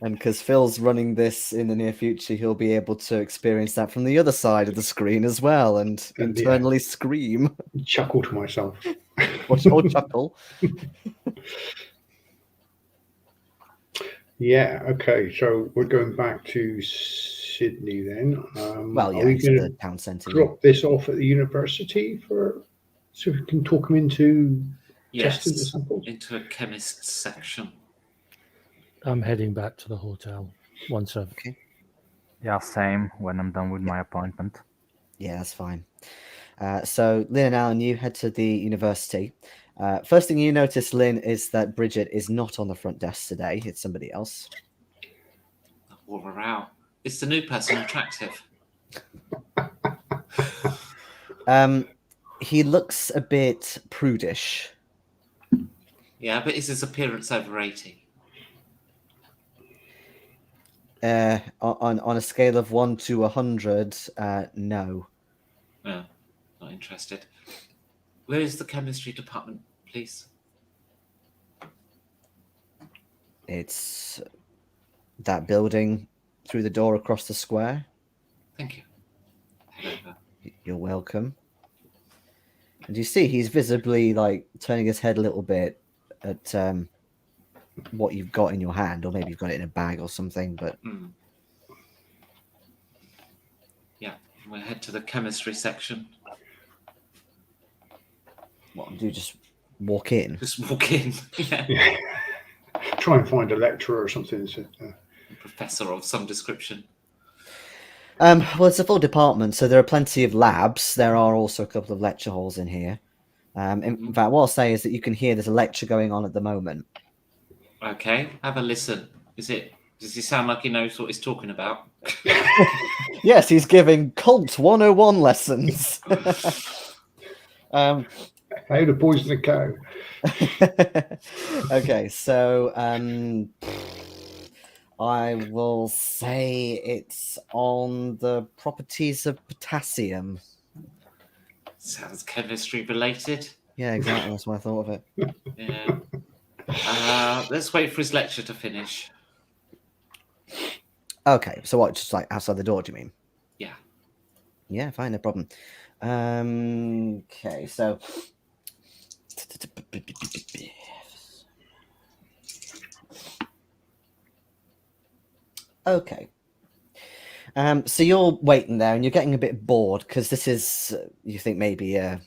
And because Phil's running this in the near future, he'll be able to experience that from the other side of the screen as well, and And, internally scream Chuckle to myself. or chuckle. Yeah, okay. So we're going back to Sydney then. Well, are yeah, we it's going the to town centre. drop this off at the university so we can talk them into testing the Yes, samples? into a chemist's section. I'm heading back to the hotel once I've. Yeah, same when I'm done with my appointment. Yeah, that's fine. So Lynn and Alan, you head to the university. First thing you notice, Lynn, is that Bridget is not on the front desk today. It's somebody else. Wore her out. Is the new person attractive? He looks a bit prudish. Yeah, but is his appearance over 80? On a scale of 1 to 100, no. No, not interested. Where is the chemistry department, please? It's that building through the door across the square. Thank you. Head over. You're welcome. And you see he's visibly like turning his head a little bit at what you've got in your hand, or maybe you've got it in a bag or something, but Yeah, we'll head to the chemistry section. what do you just walk in? Just walk in. Yeah. Yeah. Try and find a lecturer or something. A professor of some description. Well, it's a full department, so there are plenty of labs. There are also a couple of lecture halls in here. In fact, what I'll say is that you can hear there's a lecture going on at the moment. Okay, have a listen. Does he sound like he knows what he's talking about? Yes, he's giving Cult 101 lessons. How to poison a cow. Okay, so I will say it's on the properties of potassium. Sounds chemistry related. Yeah, exactly. That's why I thought of it. Yeah. Let's wait for his lecture to finish. Okay, so what? Just like outside the door? Do you mean? Yeah. Yeah, fine, no problem. Okay, so. Okay. So you're waiting there and you're getting a bit bored because this is, you think, maybe a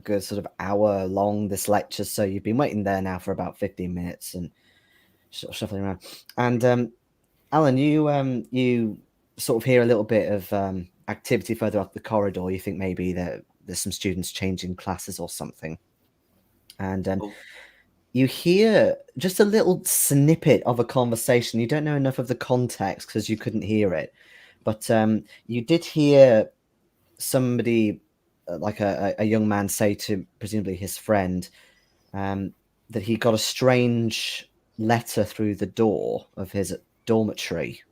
good sort of hour long, this lecture. So you've been waiting there now for about 15 minutes and sort of shuffling around. And Alan, you sort of hear a little bit of activity further up the corridor. You think maybe there's some students changing classes or something. And you hear just a little snippet of a conversation. You don't know enough of the context because you couldn't hear it. But you did hear somebody, like a young man, say to presumably his friend that he got a strange letter through the door of his dormitory.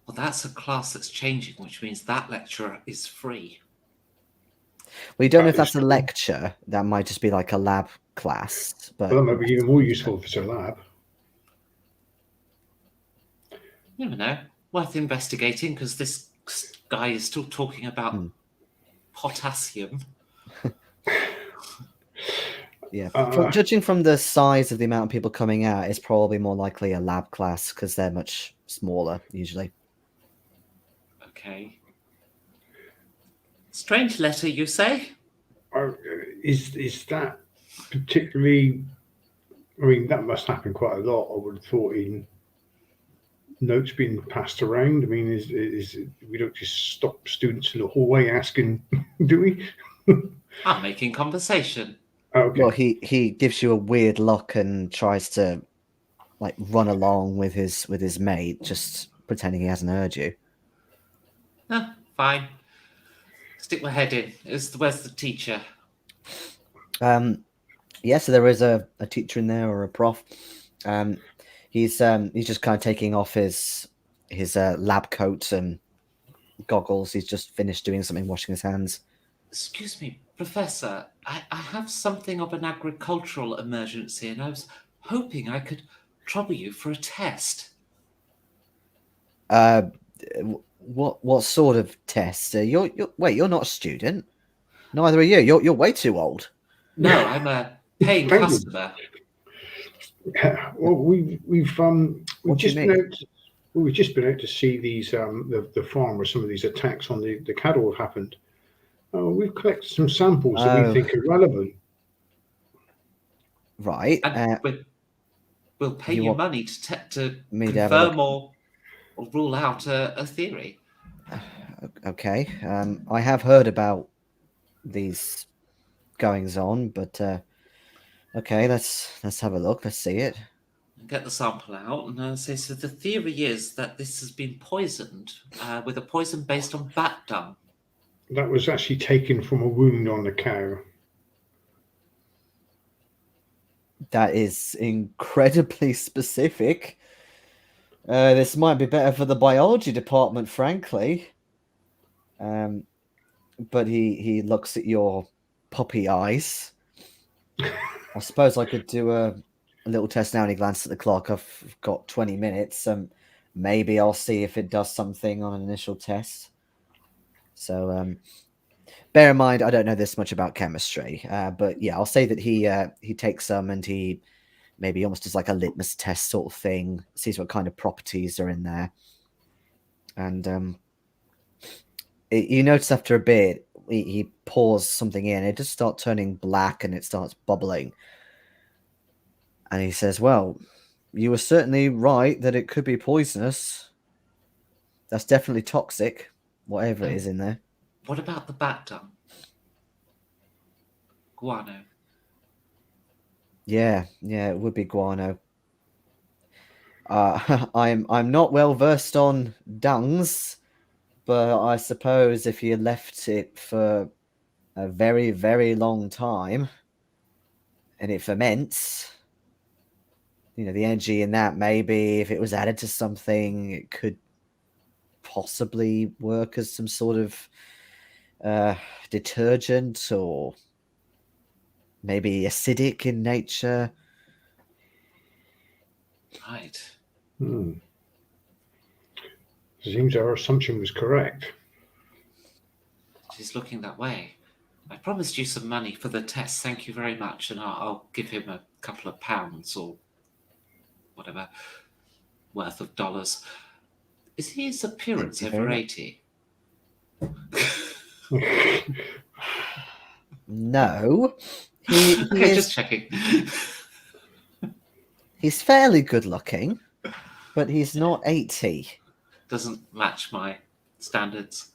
Well, that's a class that's changing, which means that lecturer is free. We don't know if That is that's a true. lecture. That might just be like a lab class. But Well, that might be even more useful if it's a lab. You never know. Worth investigating because this guy is still talking about potassium. yeah, judging from the size of the amount of people coming out, it's probably more likely a lab class because they're much smaller usually. Okay. Strange letter, you say? Is that particularly? I mean, that must happen quite a lot. I would have thought in notes being passed around. I mean, is we don't just stop students in the hallway asking, do we? I'm making conversation. Okay. Well, he gives you a weird look and tries to like run along with his mate, just pretending he hasn't heard you. Fine. Stick my head in. Where's the teacher? Yeah, so there is a teacher in there, or a prof. He's just kind of taking off his lab coat and goggles. He's just finished doing something, washing his hands. Excuse me, Professor. I have something of an agricultural emergency, and I was hoping I could trouble you for a test. What sort of test? You're not a student. Neither are you. You're way too old. No, I'm a paying Thank you. customer. Well, we've What do you just mean? been out. We've just been out to see these the farm where some of these attacks on the cattle have happened. We've collected some samples that we think are relevant. Right. And we'll pay you you want money to me to have a confirm or rule out a theory. Okay. I have heard about these goings on, but okay, let's have a look. Let's see it. Get the sample out and say, so the theory is that this has been poisoned with a poison based on bat dung. That was actually taken from a wound on the cow. That is incredibly specific. This might be better for the biology department, frankly. But he looks at your puppy eyes. I suppose I could do a little test now, and he glances at the clock. I've got 20 minutes. Maybe I'll see if it does something on an initial test. So bear in mind, I don't know this much about chemistry, but yeah, I'll say that he takes some, and he maybe almost does like a litmus test sort of thing, sees what kind of properties are in there. And you notice after a bit, he pours something in, it just starts turning black and it starts bubbling. And he says, well, you were certainly right that it could be poisonous. That's definitely toxic, whatever it is in there. What about the bat dung? Guano. Yeah, it would be guano. I'm not well versed on dungs, but I suppose if you left it for a very, very long time and it ferments, the energy in that, maybe if it was added to something, it could possibly work as some sort of detergent, or maybe acidic in nature. Right. Seems our assumption was correct. She's looking that way. I promised you some money for the test. Thank you very much. And I'll give him a couple of pounds or whatever worth of dollars. Is his appearance over 80? No. Okay, just checking. He's fairly good looking, but he's not 80. Doesn't match my standards.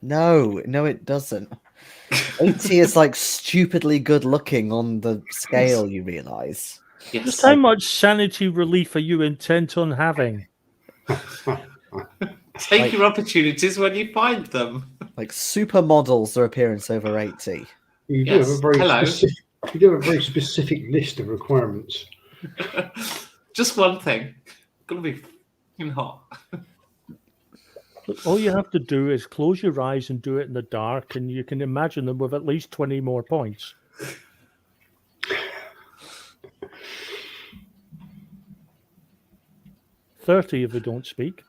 No, it doesn't. 80 is like stupidly good looking on the scale, you realise. Yes. Just how much sanity relief are you intent on having? Take your opportunities when you find them. Like supermodels, their appearance over 80. You do Yes. have a very Hello. you do have a very specific list of requirements. Just one thing. Gonna be fucking hot. Look, all you have to do is close your eyes and do it in the dark, and you can imagine them with at least 20 more points. $30 if they don't speak.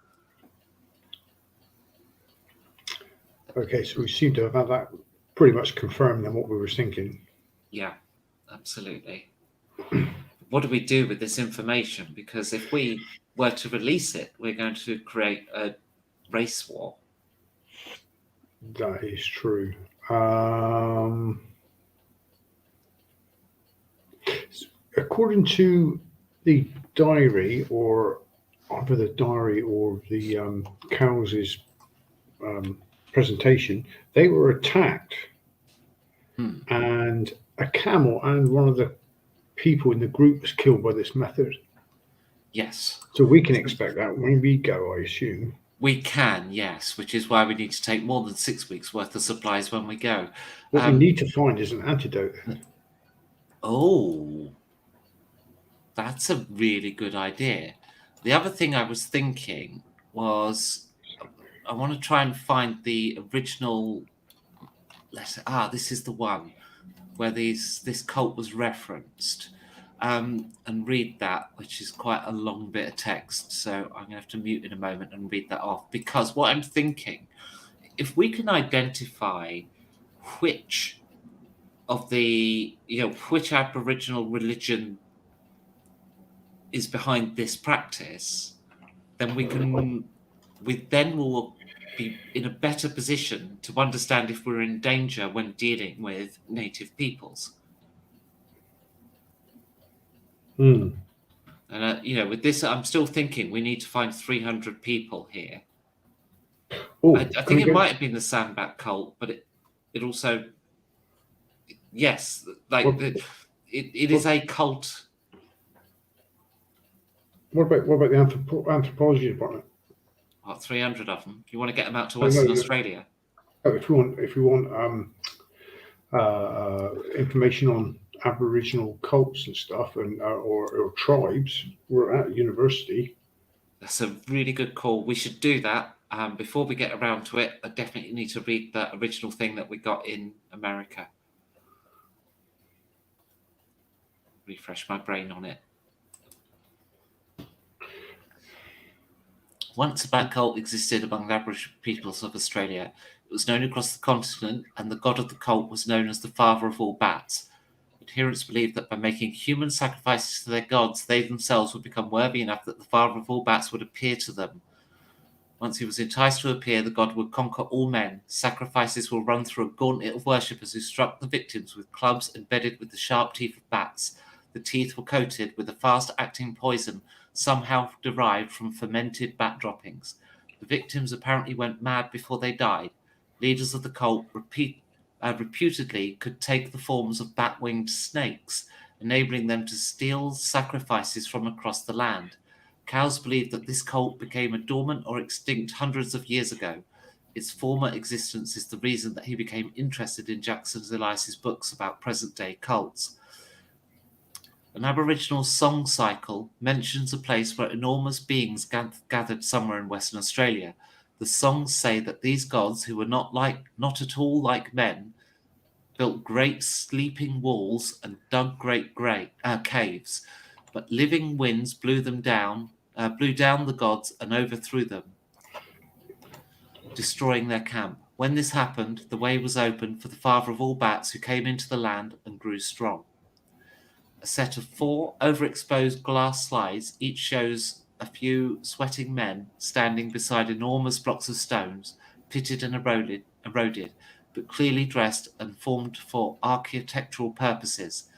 Okay, so we seem to have had that pretty much confirmed than what we were thinking. Yeah, absolutely. What do we do with this information? Because if we were to release it, we're going to create a race war. That is true. According to the diary, or either the diary or the Cowles' presentation, they were attacked, and a camel and one of the people in the group was killed by this method. Yes. So we can expect that when we go, I assume. We can, yes, which is why we need to take more than 6 weeks worth of supplies when we go. What we need to find is an antidote. Oh, that's a really good idea. The other thing I was thinking was I want to try and find the original letter. This is the one where this cult was referenced. And read that, which is quite a long bit of text. So I'm going to have to mute in a moment and read that off. Because what I'm thinking, if we can identify which of the, which Aboriginal religion is behind this practice, then we then will be in a better position to understand if we're in danger when dealing with native peoples. And with this, I'm still thinking we need to find 300 people here. Oh, I think it might have been the Sandbag cult, but it also, yes, like it is a cult. What about the anthropology department? 300 of them. You want to get them out to Western Australia? If we want information on Aboriginal cults and stuff, and or tribes, we're at university. That's a really good call. We should do that. Before we get around to it, I definitely need to read that original thing that we got in America. Refresh my brain on it. Once a bat cult existed among the Aboriginal peoples of Australia. It was known across the continent, and the god of the cult was known as the father of all bats. Adherents believed that by making human sacrifices to their gods, they themselves would become worthy enough that the father of all bats would appear to them. Once he was enticed to appear, the god would conquer all men. Sacrifices will run through a gauntlet of worshippers who struck the victims with clubs embedded with the sharp teeth of bats. The teeth were coated with a fast-acting poison, somehow derived from fermented bat droppings. The victims apparently went mad before they died. Leaders of the cult reputedly could take the forms of bat-winged snakes, enabling them to steal sacrifices from across the land. Cowles believed that this cult became dormant or extinct hundreds of years ago. Its former existence is the reason that he became interested in Jackson Elias's books about present-day cults. An Aboriginal song cycle mentions a place where enormous beings gathered somewhere in Western Australia. The songs say that these gods, who were not at all like men, built great sleeping walls and dug great caves, but living winds blew down the gods and overthrew them, destroying their camp. When this happened, the way was opened for the father of all bats, who came into the land and grew strong. A set of 4 overexposed glass slides, each shows a few sweating men standing beside enormous blocks of stones, pitted and eroded, but clearly dressed and formed for architectural purposes.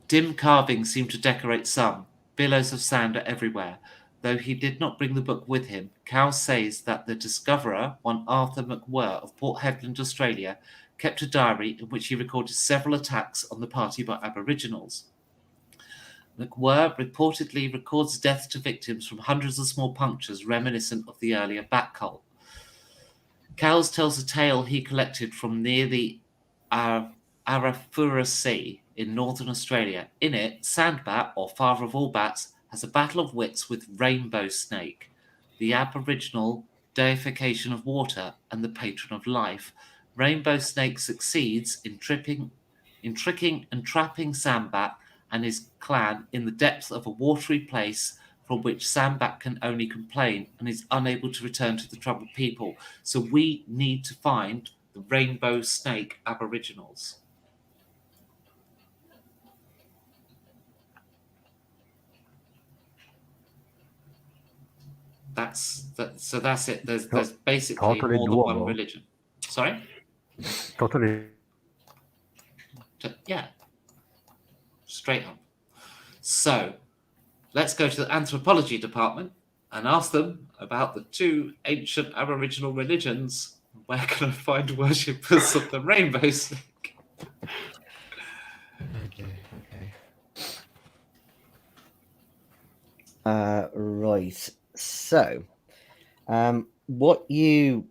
Dim carvings seem to decorate some. Billows of sand are everywhere. Though he did not bring the book with him, Cowles says that the discoverer, one Arthur McWhirr of Port Hedland, Australia, kept a diary in which he recorded several attacks on the party by Aboriginals. McWhirr reportedly records deaths to victims from hundreds of small punctures reminiscent of the earlier bat cult. Cowles tells a tale he collected from near the Arafura Sea in northern Australia. In it, Sandbat, or father of all bats, has a battle of wits with Rainbow Snake, the Aboriginal deification of water and the patron of life. Rainbow Snake succeeds in tricking and trapping Sandbat and his clan in the depths of a watery place from which Sandbat can only complain and is unable to return to the troubled people. So we need to find the Rainbow Snake Aboriginals. So that's it. There's basically totally more than one doable. religion. Sorry? Totally. Yeah. Straight up. So let's go to the anthropology department and ask them about the 2 ancient Aboriginal religions. Where can I find worshippers of the rainbow snake? Okay. Right. So, what you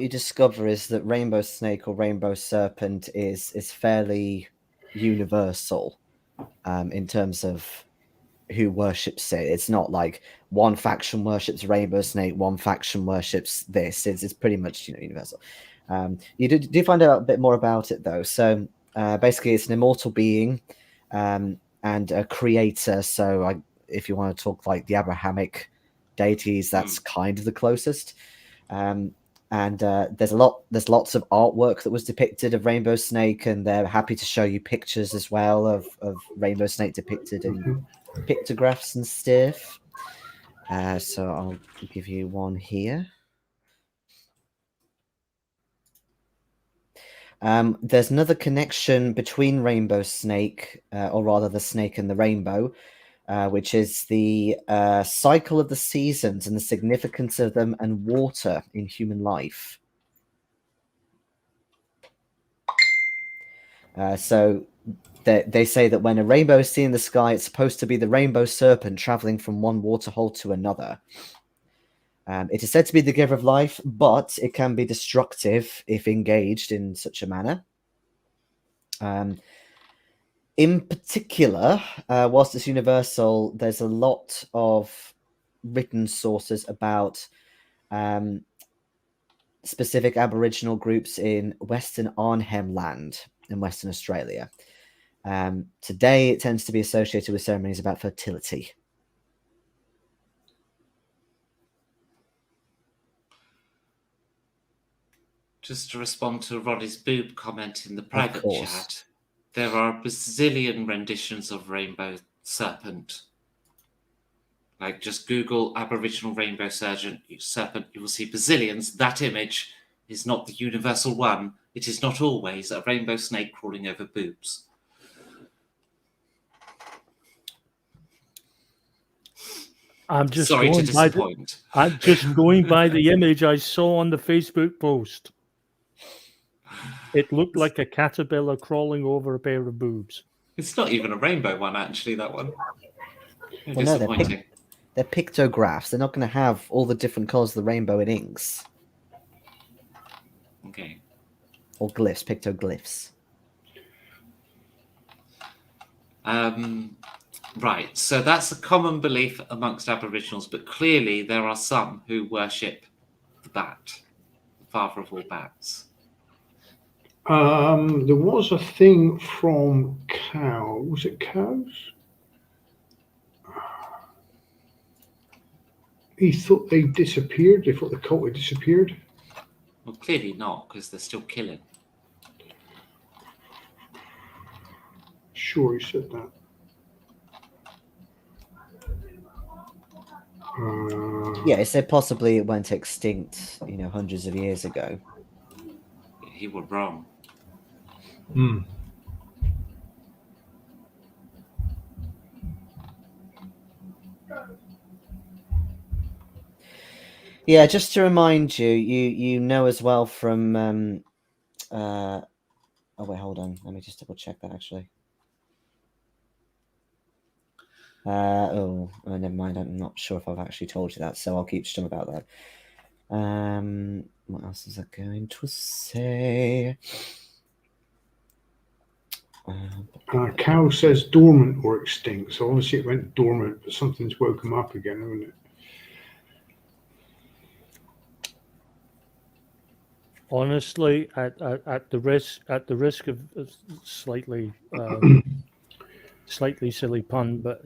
discover is that rainbow snake or rainbow serpent is fairly universal in terms of who worships it. It's not like one faction worships rainbow snake, one faction worships this. It's pretty much universal. You do find out a bit more about it though. So basically, it's an immortal being and a creator. So if you want to talk like the Abrahamic deities, that's kind of the closest. And there's lots of artwork that was depicted of rainbow snake, and they're happy to show you pictures as well of rainbow snake depicted in pictographs and stuff. So I'll give you one here. There's another connection between rainbow snake, or rather the snake and the rainbow, which is the cycle of the seasons and the significance of them and water in human life. So they say that when a rainbow is seen in the sky, it's supposed to be the rainbow serpent traveling from one waterhole to another. It is said to be the giver of life, but it can be destructive if engaged in such a manner. In particular, whilst it's universal, there's a lot of written sources about specific Aboriginal groups in Western Arnhem Land in Western Australia. Today, it tends to be associated with ceremonies about fertility. Just to respond to Ronnie's boob comment in the private chat, there are a bazillion renditions of rainbow serpent. Like, just Google Aboriginal rainbow serpent, you will see bazillions. That image is not the universal one. It is not always a rainbow snake crawling over boobs. I'm just sorry to disappoint. I'm just going by the image I saw on the Facebook post. It looked like a caterpillar crawling over a pair of boobs. It's not even a rainbow one, actually, that one. Well, disappointing. No, they're pictographs. They're not going to have all the different colours of the rainbow in inks. Okay. Or glyphs, pictoglyphs. Right, so that's a common belief amongst Aboriginals, but clearly there are some who worship the bat, the father of all bats. There was a thing from Cowles. Was it Cowles? He thought they disappeared. They thought the cult had disappeared. Well, clearly not, because they're still killing. Sure, he said that. Yeah, he said possibly it went extinct, hundreds of years ago. He was wrong. Yeah, just to remind you, you know as well from oh wait, hold on. Let me just double check that actually. Never mind. I'm not sure if I've actually told you that, so I'll keep stum about that. What else is I going to say? Cal says dormant or extinct, so obviously it went dormant, but something's woke them up again, hasn't it? Honestly, at the risk of slightly slightly silly pun, but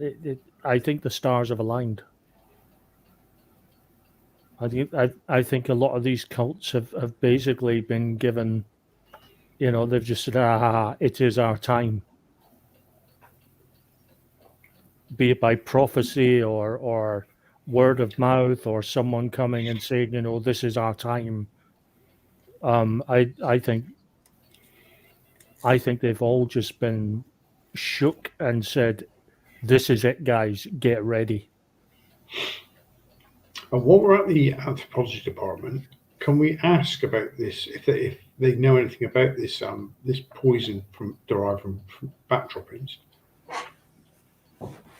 I think the stars have aligned. I think a lot of these cults have basically been given, they've just said, it is our time. Be it by prophecy or word of mouth or someone coming and saying, this is our time. I think they've all just been shook and said, this is it, guys, get ready. And while we're at the anthropology department, can we ask about this, if they know anything about this this poison derived from bat droppings?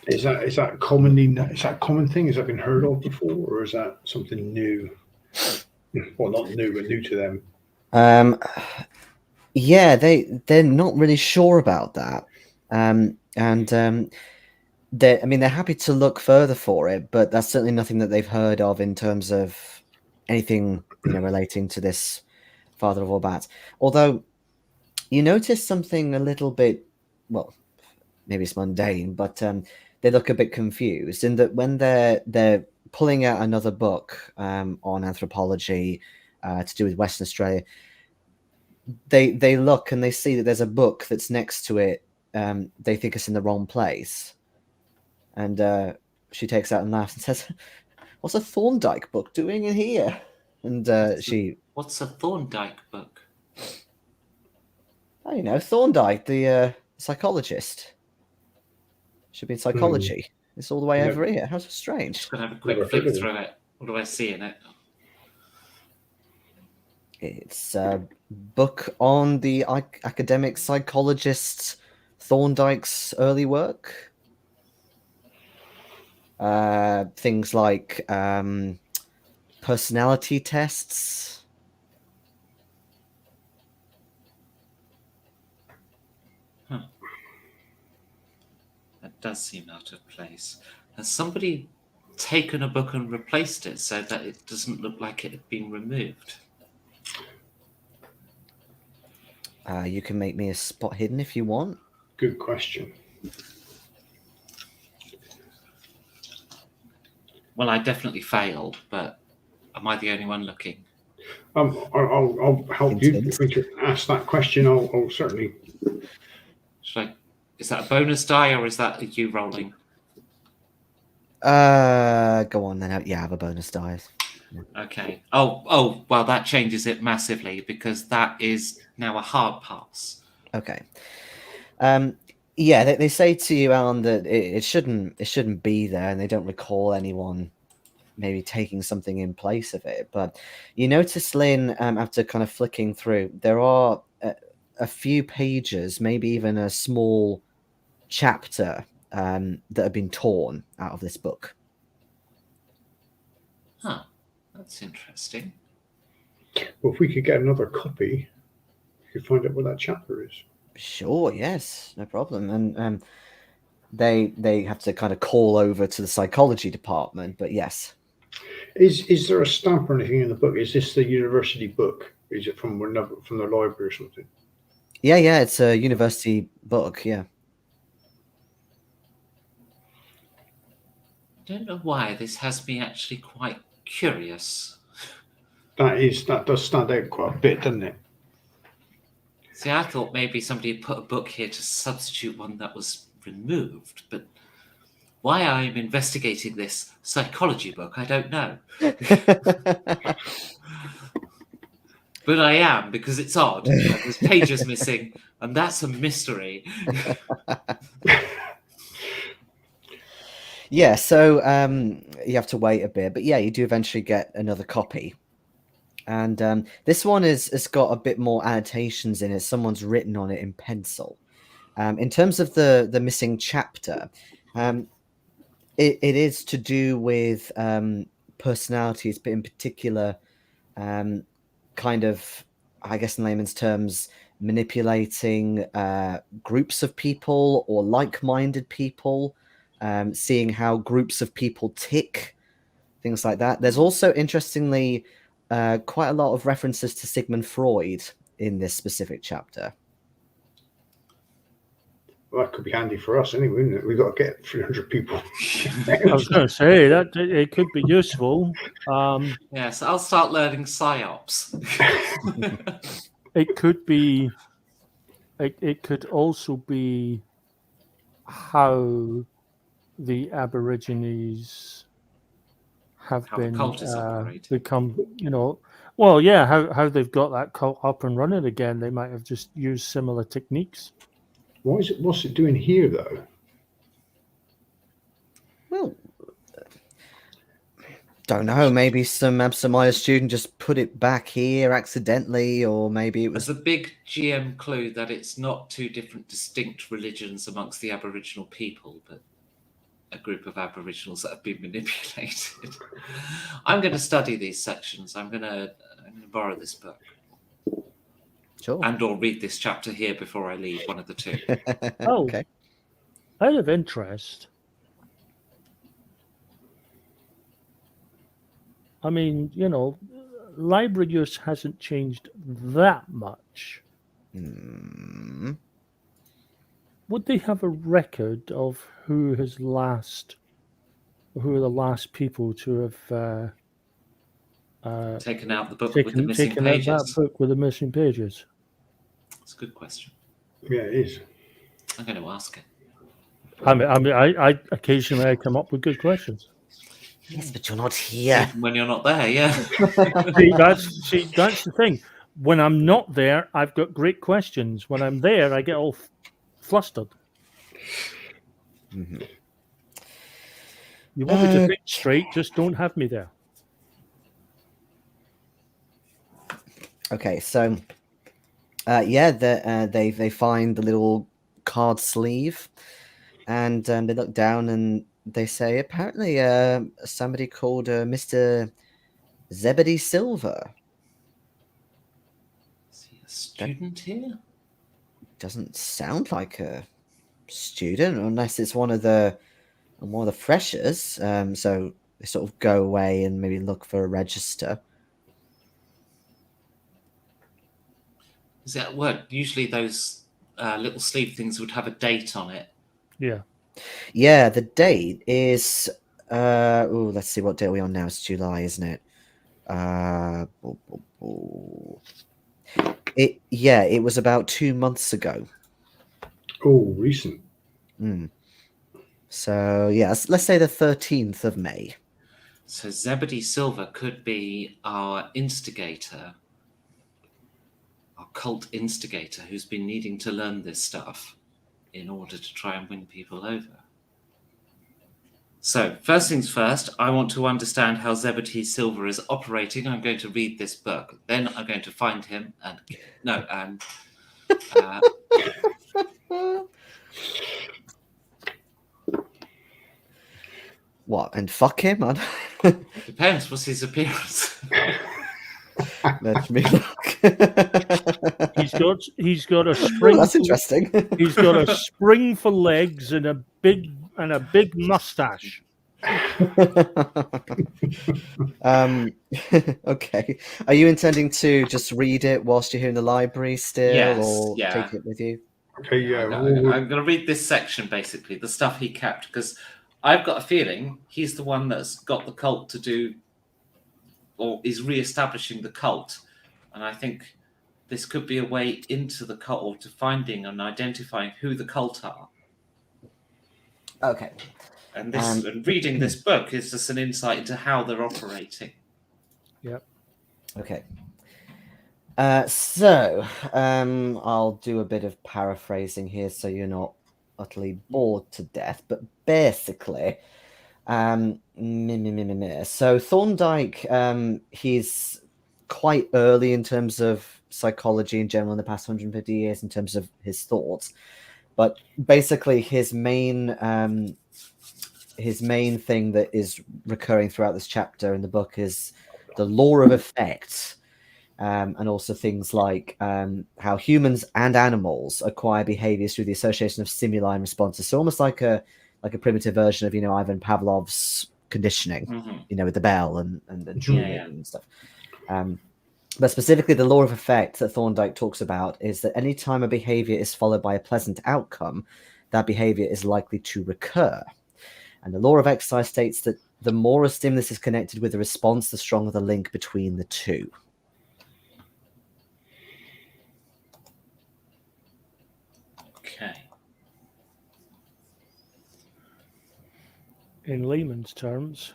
Is that commonly is that a common thing? Has that been heard of before, or is that something new? Well, not new, but new to them. Yeah, they're not really sure about that, and they're happy to look further for it, but that's certainly nothing that they've heard of in terms of anything relating to this father of all bats. Although you notice something a little bit, well, maybe it's mundane, but they look a bit confused in that when they're pulling out another book on anthropology to do with Western Australia, they look and they see that there's a book that's next to it. They think it's in the wrong place, and she takes out and laughs and says, "What's a Thorndike book doing in here?" And What's a Thorndike book? oh, Thorndike, the psychologist, should be in psychology. It's all the way over here. How strange. Just gonna have a quick flick through it. What do I see in it? It's a book on the academic psychologist Thorndike's early work. Things like personality tests. Huh. That does seem out of place. Has somebody taken a book and replaced it so that it doesn't look like it had been removed? You can make me a spot hidden if you want. Good question. Well, I definitely failed, but am I the only one looking? I'll help you. If we could ask that question, I'll certainly. Is that a bonus die or is that you rolling? Go on then. Yeah, have a bonus die. Okay. Oh, well, that changes it massively because that is now a hard pass. Okay. Yeah, they say to you, Alan, that it shouldn't be there, and they don't recall anyone maybe taking something in place of it. But you notice, Lynn, after kind of flicking through, there are a few pages, maybe even a small chapter that have been torn out of this book. Huh. That's interesting. Well, if we could get another copy, we could find out what that chapter is. Sure, yes, no problem. And they have to kind of call over to the psychology department, but yes. Is there a stamp or anything in the book? Is this the university book? Is it from the library or something? Yeah, it's a university book, yeah. I don't know why this has me actually quite curious. That does stand out quite a bit, doesn't it? See, I thought maybe somebody had put a book here to substitute one that was removed, but why I'm investigating this psychology book, I don't know. But I am, because it's odd. There's pages missing, and that's a mystery. Yeah, so you have to wait a bit, but yeah, you do eventually get another copy. And this one has got a bit more annotations in it. Someone's written on it in pencil. In terms of the missing chapter, it is to do with personalities, but in particular, kind of, I guess in layman's terms, manipulating groups of people or like-minded people, seeing how groups of people tick, things like that. There's also, interestingly, quite a lot of references to Sigmund Freud in this specific chapter. Well, that could be handy for us anyway, isn't it? We've got to get 300 people. I was going to say that it could be useful. Yes, I'll start learning psyops. It could be. It could also be how the Aborigines have How the been cult is operating. become, well, yeah, how they've got that cult up and running again. They might have just used similar techniques. What's it doing here, though? Well, don't know. Maybe some Absamaya student just put it back here accidentally, or maybe it was There's a big GM clue that it's not two different distinct religions amongst the Aboriginal people, but a group of Aboriginals that have been manipulated. I'm going to study these sections. I'm going to borrow this book Sure. and/or read this chapter here before I leave. One of the two. Oh, Okay. out of interest, I mean, library use hasn't changed that much. Hmm. Would they have a record of who are the last people to have Taken out the book with the missing taken out that pages. book with the missing pages? It's a good question. Yeah, it is. I'm going to ask it. I occasionally I come up with good questions. Yes, but you're not here. Even when you're not there, yeah. See, that's the thing. When I'm not there, I've got great questions. When I'm there, I get all flustered. Mhm. You want me to think straight, just don't have me there. Okay, so they find the little card sleeve, and they look down and they say apparently somebody called Mr. Zebedee Silver. Is he a student here? Doesn't sound like a student unless it's one of the freshers. So they sort of go away and maybe look for a register. Is that word? Usually those little sleeve things would have a date on it. Yeah. Yeah, the date is let's see, what date are we on now? It's July, isn't it? It was about 2 months ago. Oh, recent. So yes, let's say the 13th of May. So Zebedee Silver could be our instigator, our cult instigator, who's been needing to learn this stuff in order to try and win people over. So first things first, I want to understand how Zebedee Silver is operating. I'm going to read this book. Then I'm going to find him What, and fuck him? Depends. What's his appearance? Let me look. He's got a spring. That's interesting. He's got a spring for legs and a big mustache. Okay. Are you intending to just read it whilst you're here in the library still, Yes, or yeah. take it with you? Okay, yeah. I'm going to read this section, basically, the stuff he kept, because I've got a feeling he's the one that's got the cult to do, or is re-establishing the cult. And I think this could be a way into the cult, or to finding and identifying who the cult are. Okay. And reading this book is just an insight into how they're operating. Yep. Okay. So I'll do a bit of paraphrasing here so you're not utterly bored to death, but basically, so Thorndike, he's quite early in terms of psychology in general in the past 150 years in terms of his thoughts, but basically his main thing that is recurring throughout this chapter in the book is the law of effect. And also things like how humans and animals acquire behaviors through the association of stimuli and responses. So almost like a primitive version of Ivan Pavlov's conditioning, with the bell and chewing and stuff. But specifically, the law of effect that Thorndike talks about is that any time a behavior is followed by a pleasant outcome, that behavior is likely to recur. And the law of exercise states that the more a stimulus is connected with a response, the stronger the link between the two. Okay. In layman's terms,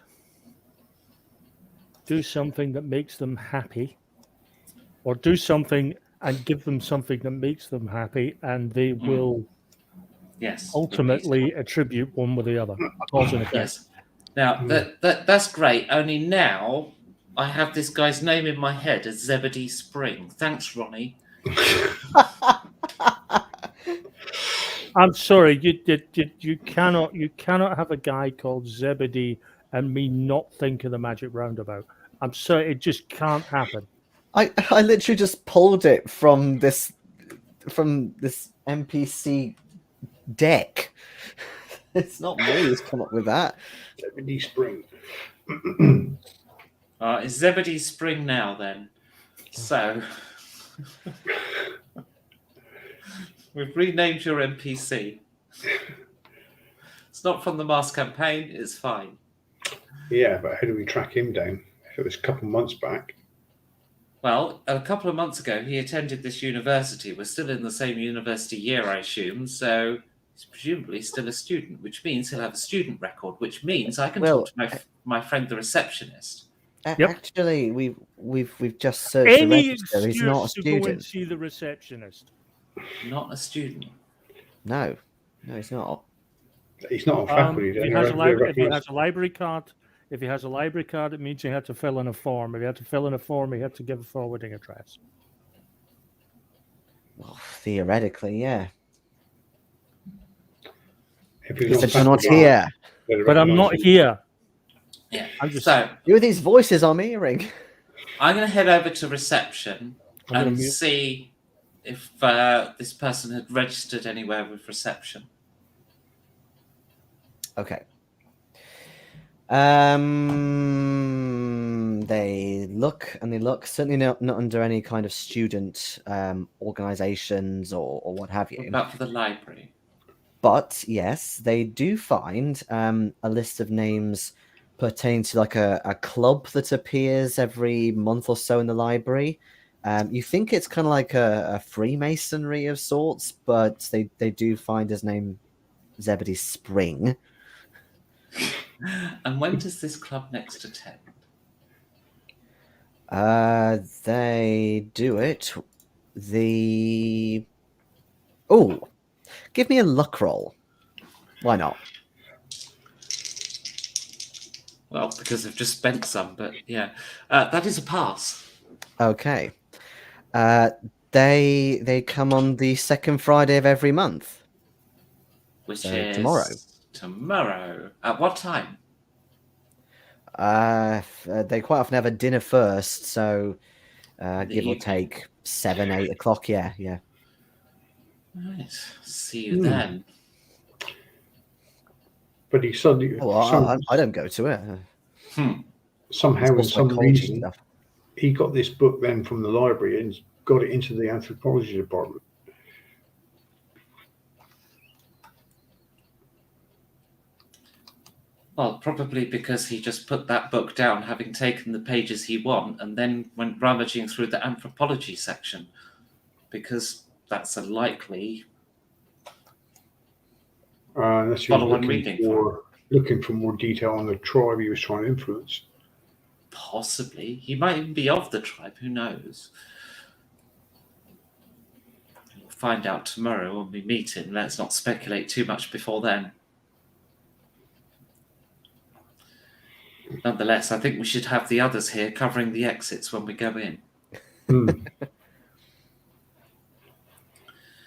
do something that makes them happy, or do something and give them something that makes them happy, and they will ultimately attribute one with the other. Cause and effect. Yes. Now that's great. Only now I have this guy's name in my head as Zebedee Spring. Thanks, Ronnie. I'm sorry, you cannot have a guy called Zebedee and me not think of the magic roundabout. I'm sorry, it just can't happen. I literally just pulled it from this NPC deck. It's not me who's come up with that. Zebedee Spring. It's Zebedee Spring now then. So we've renamed your NPC. It's not from the Mars campaign, it's fine. Yeah, but how do we track him down? If it was a couple months back. Well, a couple of months ago, he attended this university. We're still in the same university year, I assume, so he's presumably still a student, which means he'll have a student record, which means I can talk to my friend, the receptionist. Yep. Actually, we've just searched the Any register. He's not a excuse to go and student. see the receptionist. Not a student. No, he's not. He's not on faculty. If he has a library card, it means he had to fill in a form. If he had to fill in a form, he had to give a forwarding address. Well, theoretically, yeah. If He he's said on you're not faculty, here. they'd But I'm not recognise him. here. Yeah. I'm just. So Who are these voices I'm hearing? I'm going to head over to reception I'm gonna and mute. see if this person had registered anywhere with reception. Okay. They look and they look. Certainly not under any kind of student organizations or what have What you. about for the library? But yes, they do find a list of names pertaining to like a club that appears every month or so in the library. You think it's kind of like a Freemasonry of sorts, but they do find his name Zebedee Spring. And when does this club next attend? They do it. Oh, give me a luck roll. Why not? Well, because I've just spent some, but yeah. That is a pass. Okay. They come on the second Friday of every month. Which So is tomorrow. Tomorrow. At what time? They quite often have a dinner first, so give or evening. take 7, 8 o'clock. Yeah. Right. See you then. But he suddenly I don't go to it. somehow It's in all some psychology reason stuff. he got this book then from the library and got it into the anthropology department. Well, probably because he just put that book down, having taken the pages he want, and then went rummaging through the anthropology section, because that's a likely Unless he was follow-on reading. looking for more detail on the tribe he was trying to influence. Possibly. He might even be of the tribe, who knows? We'll find out tomorrow when we meet him. Let's not speculate too much before then. Nonetheless, I think we should have the others here covering the exits when we go in.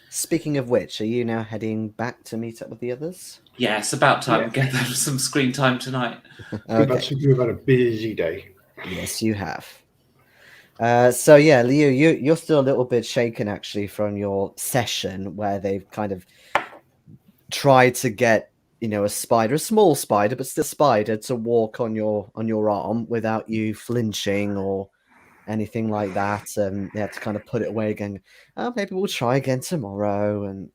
Speaking of which, are you now heading back to meet up with the others? Yeah, it's about time Yeah. we get them some screen time tonight. Okay. You've had a busy day. Yes, you have. So yeah, Liu, you're still a little bit shaken actually from your session where they've kind of tried to get a spider, a small spider, but still a spider, to walk on your arm without you flinching or anything like that. They had to kind of put it away again. Oh, maybe we'll try again tomorrow and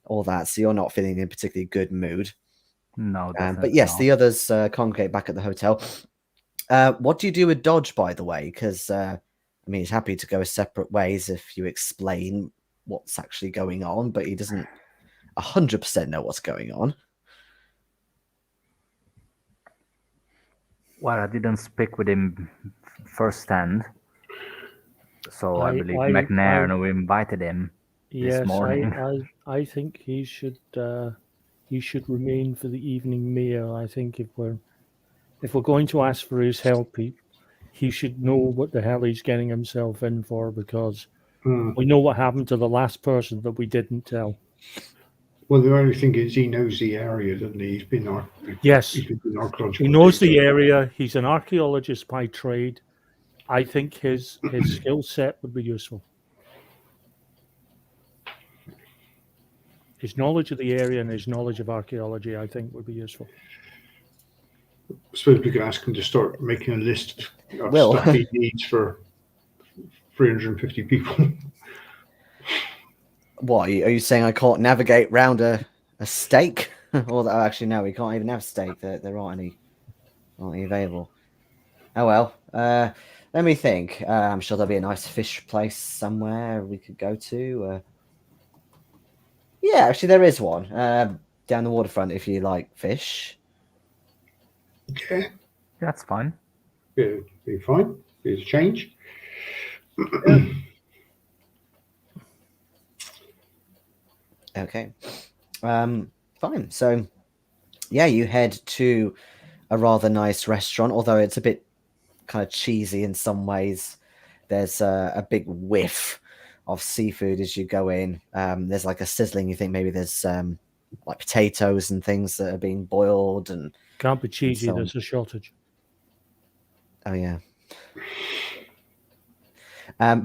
all that. So you're not feeling in a particularly good mood. No, But yes, the others congregate back at the hotel. What do you do with Dodge, by the way? Because he's happy to go separate ways if you explain what's actually going on, but he doesn't 100% know what's going on. Well, I didn't speak with him firsthand, so I believe McNairn who invited him this morning. I think he should remain for the evening meal. I think if we're going to ask for his help, he should know what the hell he's getting himself in for, because we know what happened to the last person that we didn't tell. Well, the only thing is he knows the area, doesn't he? He's been Yes, he's been doing archaeological he knows digs. the area. He's an archaeologist by trade. I think his skill set would be useful. His knowledge of the area and his knowledge of archaeology, I think, would be useful. I suppose we could ask him to start making a list of Will. stuff he needs for 350 people. What are you saying? I can't navigate round a steak? Or actually, no, we can't even have steak. There aren't any available. Oh well. Let me think. I'm sure there'll be a nice fish place somewhere we could go to. Yeah, actually, there is one down the waterfront. If you like fish. Okay, That's fine. be fine. Be a change. Okay. Fine. So, yeah, you head to a rather nice restaurant, although it's a bit kind of cheesy in some ways. There's a big whiff of seafood as you go in. There's like a sizzling. You think maybe there's like potatoes and things that are being boiled, and Can't be cheesy. So- There's a shortage. oh yeah.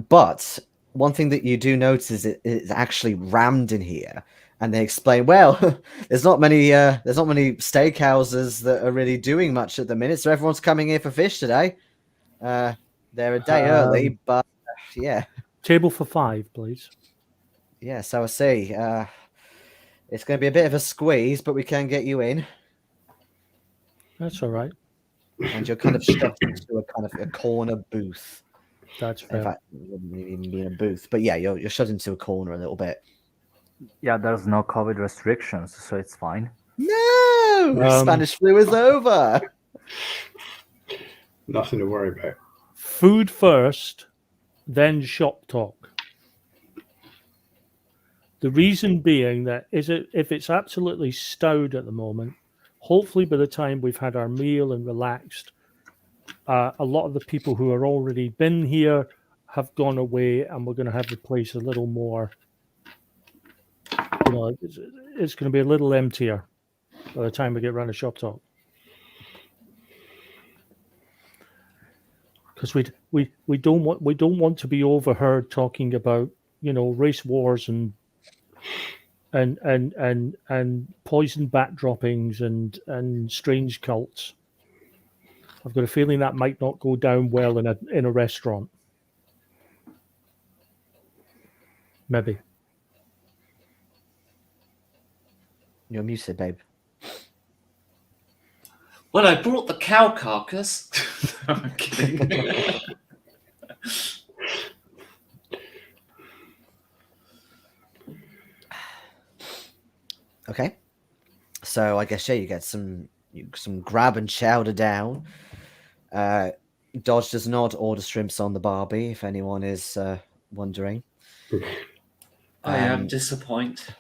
But one thing that you do notice is it's actually rammed in here, and they explain, well, there's not many steakhouses that are really doing much at the minute, so everyone's coming here for fish today. They're a day early, but yeah. Table for 5, please. Yeah, so I see. It's going to be a bit of a squeeze, but we can get you in. That's all right. And you're kind of shoved into a kind of a corner booth. That's In fair. fact, it wouldn't even be in a booth. But yeah, you're shoved into a corner a little bit. Yeah, there's no COVID restrictions, so it's fine. No! Spanish flu is over. Nothing to worry about. Food first, then shop talk. The reason being that if it's absolutely stowed at the moment, hopefully by the time we've had our meal and relaxed, a lot of the people who are already been here have gone away, and we're going to have the place a little more, it's going to be a little emptier by the time we get around to shop talk. Because we don't want to be overheard talking about race wars and poison bat droppings and strange cults. I've got a feeling that might not go down well in a restaurant. Maybe. You're muted, babe. Well, I brought the cow carcass. I'm kidding. Okay. So I guess, yeah, you get some grab and chowder down. Dodge does not order shrimps on the barbie, if anyone is wondering. I am disappointed.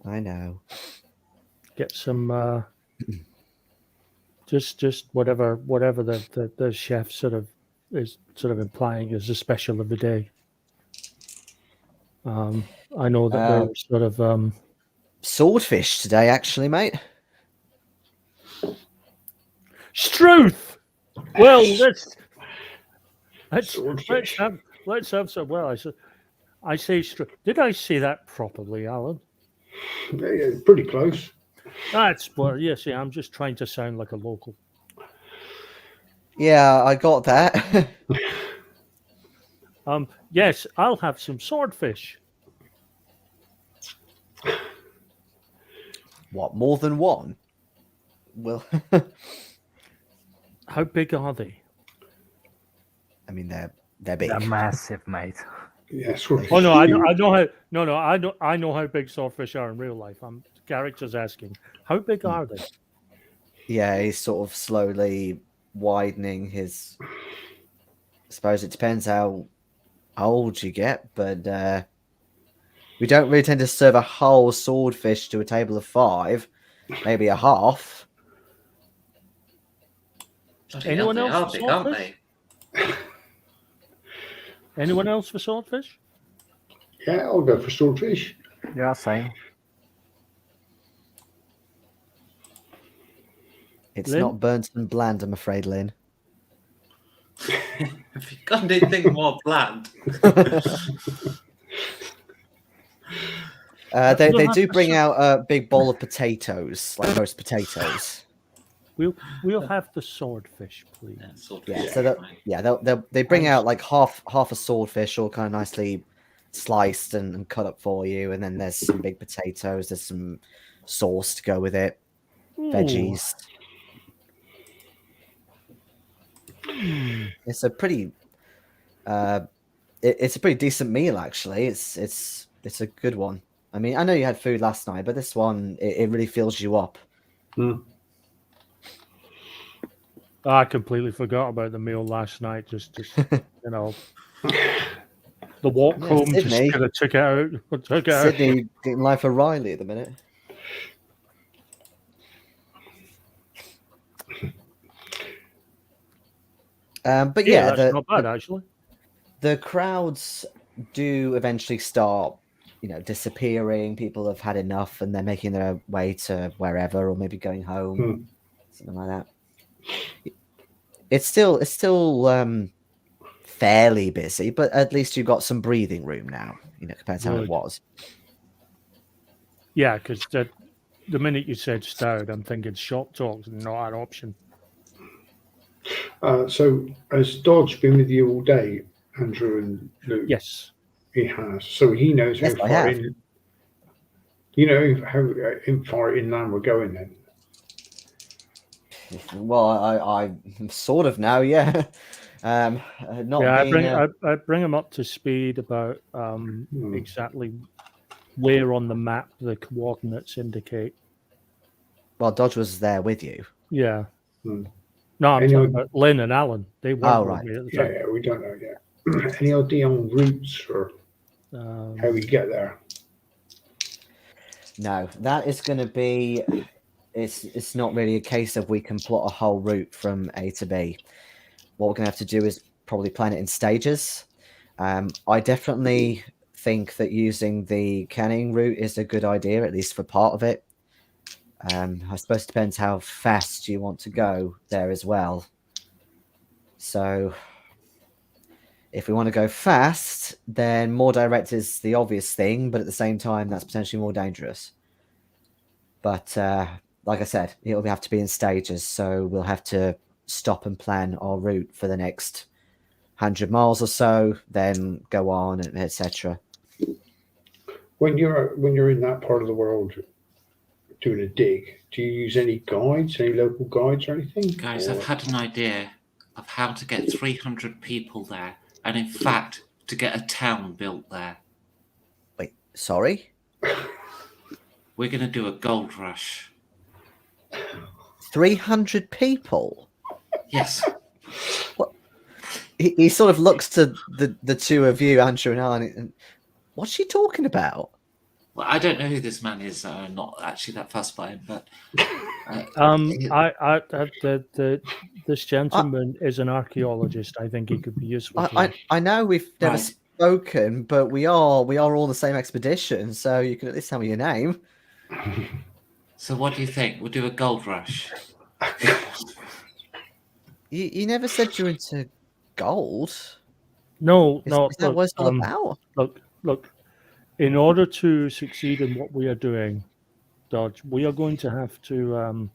I know. Get some just whatever the chef is implying is the special of the day. I know that they're swordfish today, actually, mate. Struth. Well, let's have some. Well, I say struth. Did I say that properly, Alan? Yeah, pretty close. That's well. Yes, yeah. I'm just trying to sound like a local. Yeah, I got that. Yes, I'll have some swordfish. What, more than one? Well, How big are they? I mean, they're big. They're massive, mate. Yeah, swordfish. Oh no, I know how. No, I know how big swordfish are in real life. Character's asking, how big are they? Yeah, he's sort of slowly widening his. I suppose it depends how old you get, but we don't really tend to serve a whole swordfish to a table of 5, maybe a half. Bloody Anyone hell, else they for are big, aren't swordfish? they? Anyone else for swordfish? Yeah, I'll go for swordfish. Yeah, same. It's Lin? not burnt and bland, I'm afraid, Lynn. Have you got anything more bland? They We'll do have to bring sort- out a big bowl of potatoes, like roast potatoes. We'll have the swordfish, please. Yeah, sort of, Yeah, Yeah. so they bring out like half a swordfish, all kind of nicely sliced and cut up for you, and then there's some big potatoes. There's some sauce to go with it, veggies. Hmm. It's a pretty it's a pretty decent meal actually. It's a good one. I mean, I know you had food last night, but this one it really fills you up. I completely forgot about the meal last night. Just you know, the walk Yeah, home Sydney. just kind of took it out. Took it out. Sydney getting life for Riley at the minute. But yeah, that's not bad actually. the crowds do eventually start, disappearing. People have had enough and they're making their way to wherever, or maybe going home, something like that. It's still fairly busy, but at least you've got some breathing room now, compared to how it Good. was. Yeah, because the minute you said stout, I'm thinking shop talk's not an option. So has Dodge been with you all day, Andrew and Lou? Yes. He has. So he knows Yes, how I far have. in. You know how far inland we're going then. Well, I sort of now, yeah. Not Yeah, being I bring them up to speed about exactly where on the map the coordinates indicate. well, Dodge was there with you. Yeah. Hmm. No, I'm Any talking oth- about Lynn and Alan. They weren't Oh, with right. me at the Yeah, time. we don't know yet. Any idea on routes or how we get there? No, that is going to be. It's not really a case of we can plot a whole route from A to B. What we're going to have to do is probably plan it in stages. I definitely think that using the canning route is a good idea, at least for part of it. I suppose it depends how fast you want to go there as well. So, if we want to go fast, then more direct is the obvious thing, but at the same time, that's potentially more dangerous. But like I said, it'll have to be in stages, so we'll have to stop and plan our route for the next 100 miles or so, then go on, and etc. When you're in that part of the world doing a dig, do you use any guides, any local guides or anything? Guys, Or- I've had an idea of how to get 300 people there, and in fact, to get a town built there. Wait, sorry? We're going to do a gold rush. 300 people? Yes. He sort of looks to the two of you, Andrew and Alan, and what's she talking about? Well, I don't know who this man is. I'm not actually that fussed by him, but This gentleman is an archaeologist. I think he could be useful. to us. I know we've never Right. spoken, but we are all on the same expedition, so you can at least tell me your name. So what do you think? We'll do a gold rush. You never said you're into gold. No, Is no. that what it's all about? Look. In order to succeed in what we are doing, Dodge, we are going to have to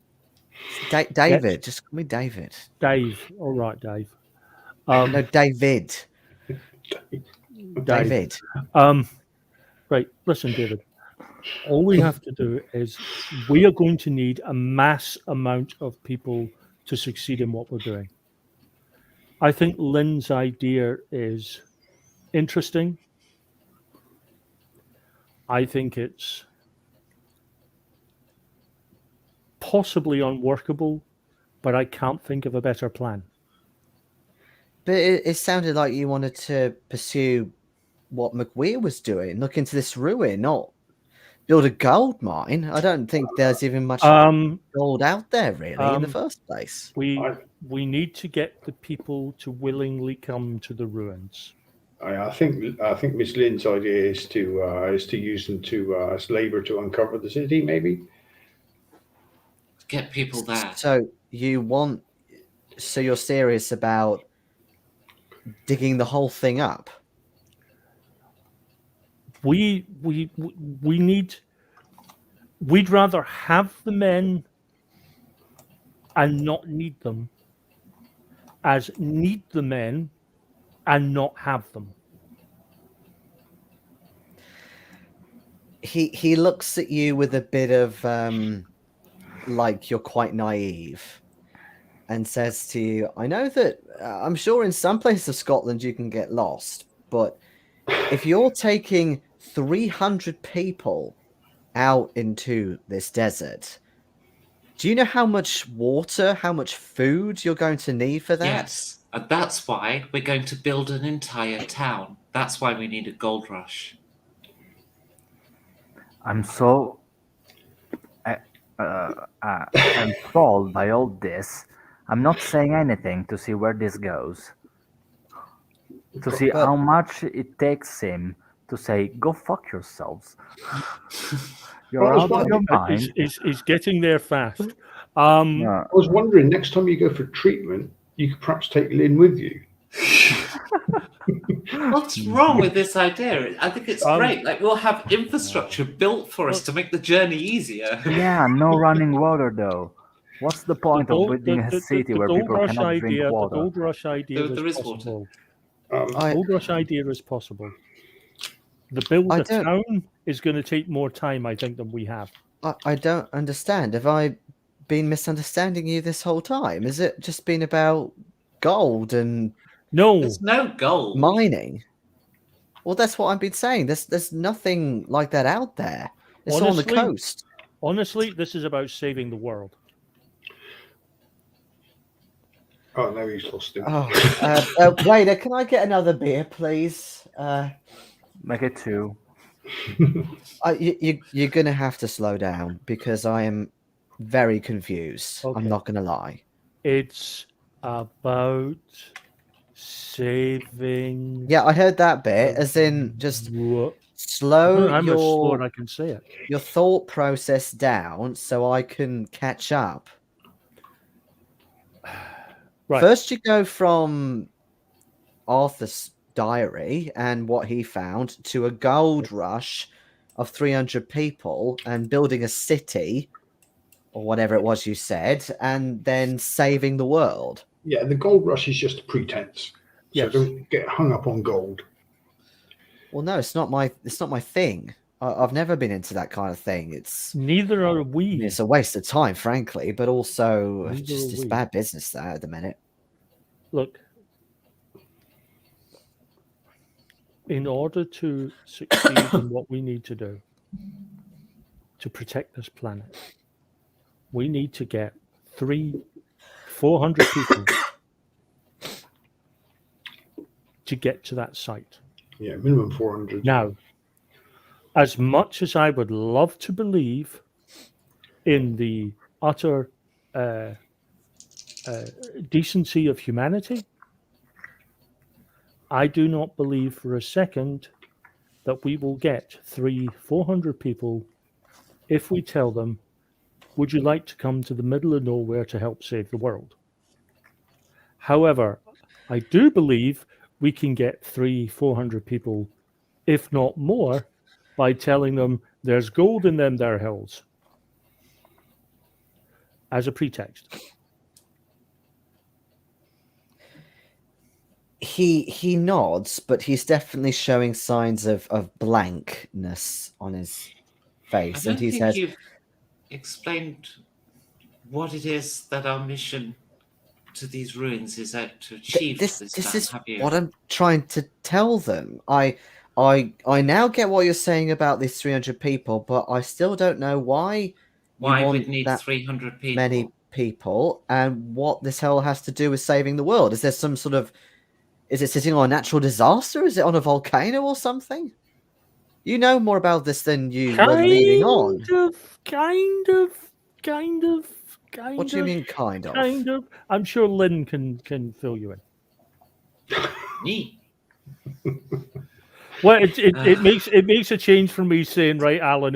David, just call me David. Dave. All right, Dave. No, David. David. Right. Listen, David. All we have to do is we are going to need a mass amount of people to succeed in what we're doing. I think Lynn's idea is interesting. I think it's possibly unworkable, but I can't think of a better plan. But it sounded like you wanted to pursue what McWeir was doing, look into this ruin, not build a gold mine. I don't think there's even much gold out there, really, in the first place. We need to get the people to willingly come to the ruins. I think Miss Lynn's idea is to use them as labour to uncover the city, maybe. get people there. So you're serious about digging the whole thing up? We'd rather have the men and not need them as need the men and not have them. He looks at you with a bit of like you're quite naive, and says to you, I know that I'm sure in some places of Scotland you can get lost, but if you're taking 300 people out into this desert, do you know how much water, how much food you're going to need for that? Yes, and that's why we're going to build an entire town. That's why we need a gold rush. I'm so enthralled by all this. I'm not saying anything to see where this goes. To see But- how much it takes him to say, "Go fuck yourselves." You're Well, I was out of your wondering- mind. He's getting there fast. Yeah. I was wondering, next time you go for treatment, you could perhaps take Lin with you. What's wrong with this idea? I think it's great. Like, we'll have infrastructure built for us to make the journey easier. Yeah, no running water though. What's the point of gold- building a city where Gold people Rush cannot drink idea, water? The Gold Rush idea There is is water. possible. I- Gold Rush idea is possible. The build I a don't- town is going to take more time, I think, than we have. I don't understand. Have I been misunderstanding you this whole time? Is it just been about gold and No, There's no gold. mining? Well, that's what I've been saying. There's nothing like that out there. It's all on the Honestly- coast. honestly, this is about saving the world. Oh, no, he's lost him. Oh, waiter, can I get another beer, please? Make it two. You're gonna have to slow down because I am very confused. Okay. I'm not gonna lie. It's about saving. Yeah, I heard that bit. As in, just slow I'm as slow as your I can say it. thought process down so I can catch up. Right. First, you go from Arthur's diary and what he found to a gold rush of 300 people and building a city or whatever it was you said, and then saving the world. Yeah, the gold rush is just a pretense. Yes. So don't get hung up on gold. Well, no, it's not my thing. I've never been into that kind of thing. Neither are we. It's a waste of time, frankly, but also Neither just are it's we. bad business there at the minute. Look, in order to succeed in what we need to do to protect this planet, we need to get 400 people to get to that site. Yeah, minimum 400. Now, as much as I would love to believe in the utter decency of humanity, I do not believe for a second that we will get 400 people if we tell them, would you like to come to the middle of nowhere to help save the world? However, I do believe we can get 400 people, if not more, by telling them there's gold in them there hills as a pretext. He nods, but he's definitely showing signs of blankness on his I face, don't and he think says, you've explained what it is that our mission to these ruins is out to achieve This this is time, have you? what I'm trying to tell them. I now get what you're saying about these 300 people, but I still don't know why Why want we'd need that 300 people. many people and what this hell has to do with saving the world. Is there some sort of... Is it sitting on a natural disaster? Is it on a volcano or something? You know more about this than you were leading on. Kind of. What do you mean, kind of? Kind of. I'm sure Lynn can fill you in. Me. Well, it makes a change for me saying, right, Alan,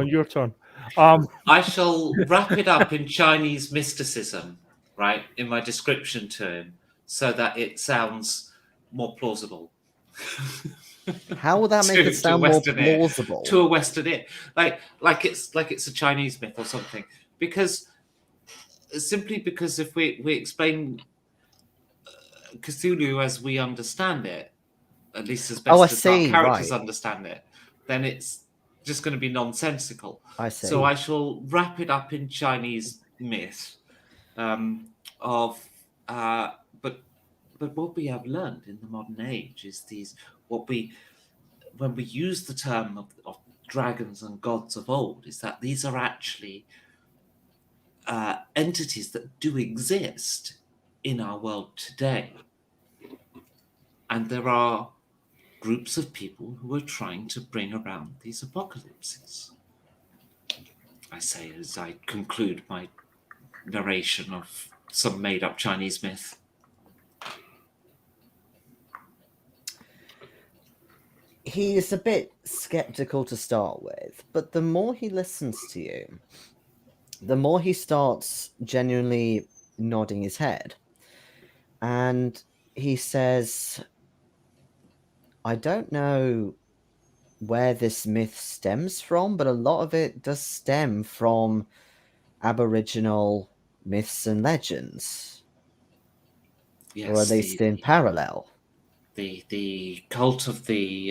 your turn. I shall wrap it up in Chinese mysticism, right, in my description to him, so that it sounds more plausible. How will that make To it sound more Western ear. plausible? To a Western ear, like it's a Chinese myth or something, because if we explain Cthulhu as we understand it, at least as best I as our see, characters right. understand it, then it's just going to be nonsensical. I see. So I shall wrap it up in Chinese myth but what we have learned in the modern age is when we use the term of dragons and gods of old, is that these are actually entities that do exist in our world today. And there are groups of people who are trying to bring around these apocalypses. I say as I conclude my narration of some made-up Chinese myth. He is a bit skeptical to start with, but the more he listens to you, the more he starts genuinely nodding his head. And he says, I don't know where this myth stems from, but a lot of it does stem from Aboriginal myths and legends, Yes, or at least in parallel. The cult of the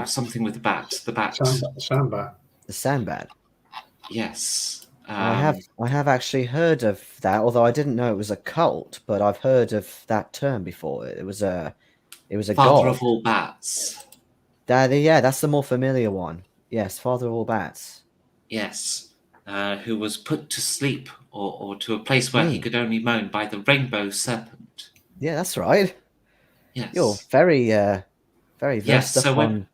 something with the bat. The bat. Sandbat. The Sandbat. Yes. I have actually heard of that, although I didn't know it was a cult, but I've heard of that term before. It was a Father god. of all bats. That's the more familiar one. Yes, Father of all bats. Yes. Who was put to sleep or to a place where he could only moan by the rainbow serpent. Yeah, that's right. Yes. You're very versed up on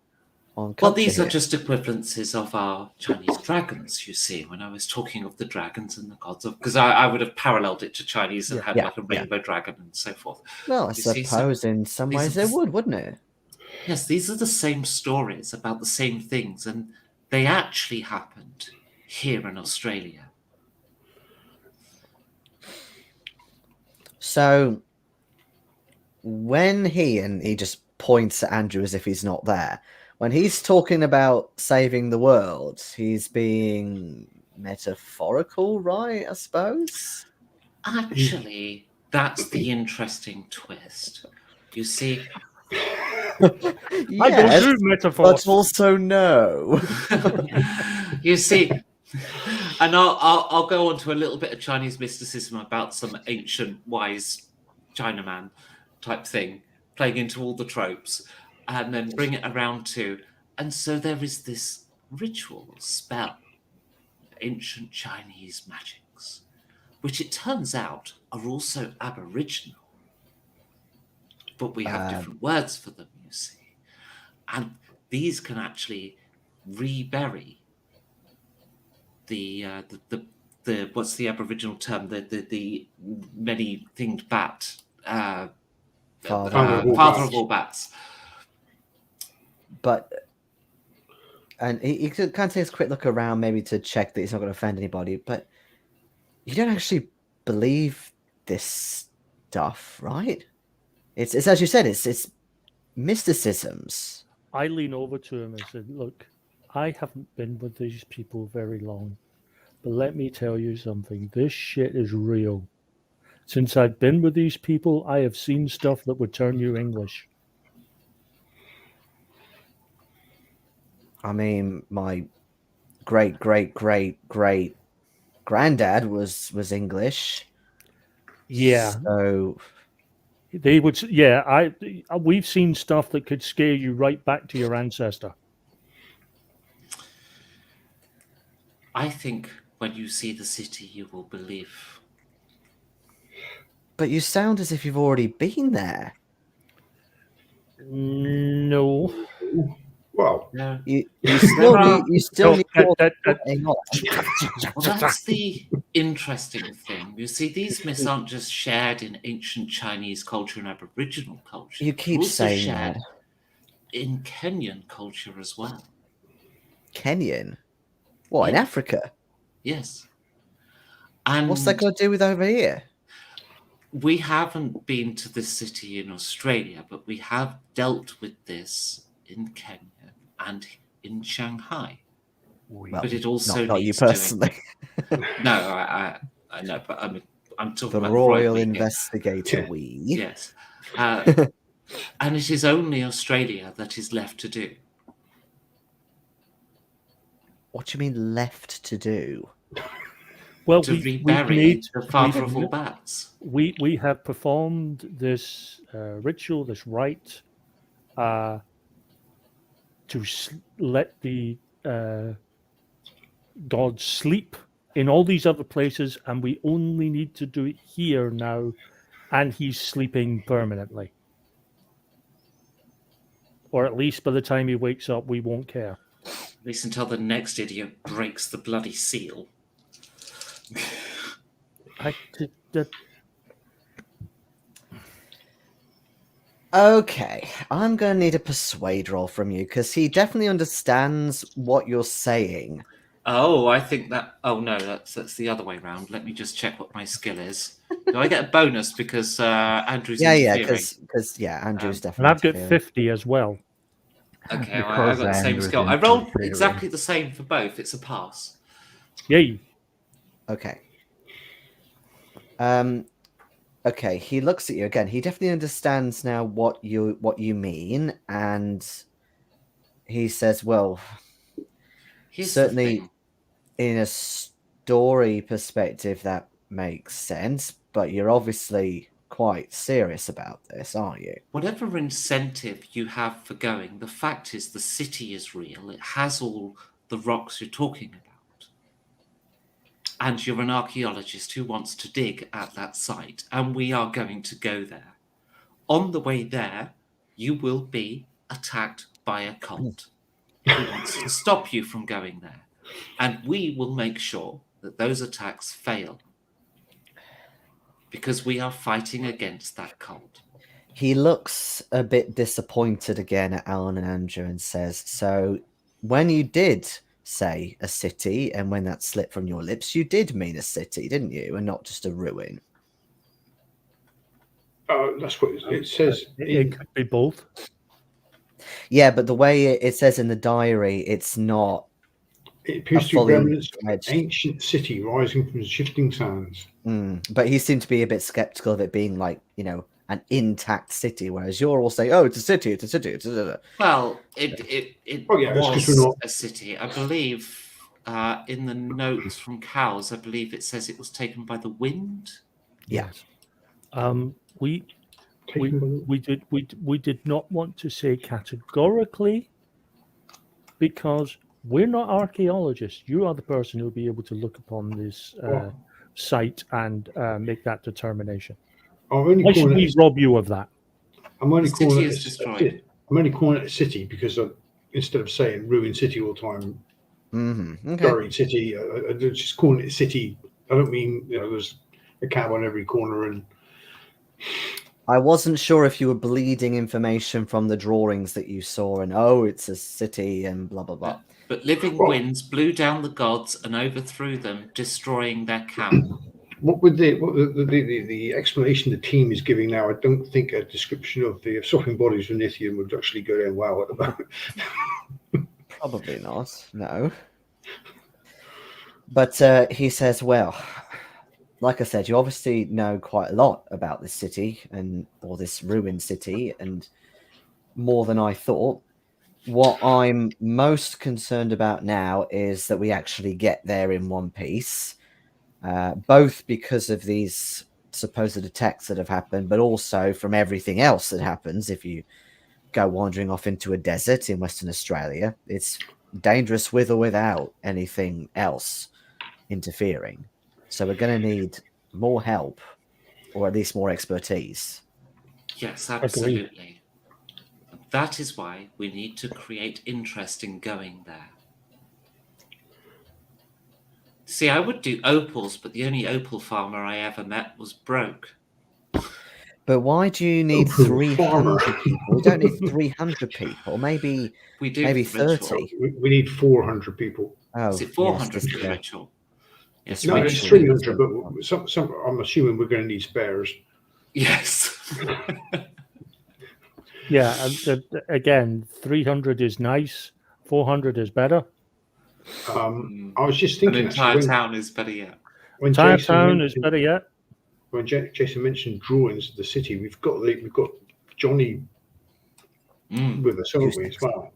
well, culture these here. are just equivalences of our Chinese dragons, you see, when I was talking of the dragons and the gods of... Because I would have paralleled it to Chinese and had like a rainbow dragon and so forth. Well, I suppose in some ways it would, wouldn't it? Yes, these are the same stories about the same things, and they actually happened here in Australia. So, when he just points at Andrew as if he's not there, when he's talking about saving the world, he's being metaphorical, right? I suppose. Actually, that's the interesting twist. You see, Yes, I don't do metaphors. but also no. you see, and I'll go on to a little bit of Chinese mysticism about some ancient wise Chinaman type thing, playing into all the tropes, and then bring it around to, and so there is this ritual or spell, ancient Chinese magics, which it turns out are also Aboriginal, but we have different words for them, you see, and these can actually rebury the what's the Aboriginal term? The many-thinged bat. Father of all bats. But he kind of takes a quick look around, maybe to check that he's not going to offend anybody. But you don't actually believe this stuff, right? It's as you said, it's mysticisms. I lean over to him and said, "Look, I haven't been with these people very long, but let me tell you something. This shit is real. Since I've been with these people, I have seen stuff that would turn you English." I mean, my great granddad was English. Yeah. So they would. Yeah, we've seen stuff that could scare you right back to your ancestor. I think when you see the city, you will believe. But you sound as if you've already been there. No. Well, No. You still need more. Well, that's the interesting thing. You see, these myths aren't just shared in ancient Chinese culture and Aboriginal culture. You keep saying shared that. In Kenyan culture as well. Kenyan? What, in Yeah. Africa? Yes. And What's that got to do with over here? we haven't been to this city in Australia, but we have dealt with this in Kenya and in Shanghai. Well, But it also not you needs doing. personally. No, I know, but I'm talking The about Royal we here. Investigator Yeah. we. Yes. And it is only Australia that is left to do. What do you mean left to do? Well, To we've rebury made the father of all bats. we have performed this ritual, this rite, to let the gods sleep in all these other places, and we only need to do it here now, and he's sleeping permanently. Or at least by the time he wakes up, we won't care. At least until the next idiot breaks the bloody seal. Okay, I'm going to need a persuade roll from you because he definitely understands what you're saying. Oh, I think that. Oh no, that's the other way round. Let me just check what my skill is. Do I get a bonus because Andrew's Yeah, interfering? because Andrew's And definitely. I've got interfering. 50 as well. Okay, well, Because I've got the same Andrew's skill. I rolled interfering. exactly the same for both. It's a pass. Yay. Okay. Okay, he looks at you again. He definitely understands now what you mean, and he says, "Well, Here's certainly the thing. in a story perspective, that makes sense. But you're obviously quite serious about this, aren't you?" Whatever incentive you have for going, the fact is the city is real. It has all the rocks you're talking about. And you're an archaeologist who wants to dig at that site, and we are going to go there. On the way there, you will be attacked by a cult who wants to stop you from going there. And we will make sure that those attacks fail. Because we are fighting against that cult. He looks a bit disappointed again at Alan and Andrew and says, "So when you did say a city, and when that slipped from your lips, you did mean a city, didn't you? And not just a ruin." That's what it says. It could be both. Yeah, but the way it says in the diary, it's not. It appears a to be fully remnants of an fledged- ancient city rising from shifting sands. But he seemed to be a bit skeptical of it being like, an intact city, whereas you're all saying, "Oh, it's a city, it's a city, it's a..." Well, it Oh, yeah, that's 'cause was we're not- a city. I believe in the notes from Cowles, I believe it says it was taken by the wind. Yeah. We Taken by the- we did not want to say categorically because we're not archaeologists. You are the person who will be able to look upon this site and make that determination. Why should we rob you of that? I'm only The city calling is it destroyed. I'm only calling it a city because instead of saying ruined city all the time, Okay. buried city, I'm just calling it a city. I don't mean there's a cab on every corner and. I wasn't sure if you were bleeding information from the drawings that you saw, and it's a city and blah blah blah. But living winds blew down the gods and overthrew them, destroying their camp. What would the explanation the team is giving now? I don't think a description of the swapping bodies with Nithium would actually go down well at the moment. Probably not, no. But he says, "Well, like I said, you obviously know quite a lot about this city or this ruined city, and more than I thought. What I'm most concerned about now is that we actually get there in one piece, both because of these supposed attacks that have happened, but also from everything else that happens. If you go wandering off into a desert in Western Australia, it's dangerous with or without anything else interfering. So we're going to need more help, or at least more expertise." Yes, absolutely. That is why we need to create interest in going there. See, I would do opals, but the only opal farmer I ever met was broke. But why do you need Opal 300 farmer. people? We don't need 300 people. Maybe We do maybe for the ritual. 30. We need 400 people. Oh, Is it yes, 400 this, for the ritual? Yes, No, it's ritual. 300, but some, I'm assuming we're going to need spares. Yes. Yeah, and again, 300 is nice. 400 is better. I was just An thinking, entire actually, town is better yet. when Town is better yet. when Jason mentioned drawings of the city, we've got Johnny with us, haven't we, as well?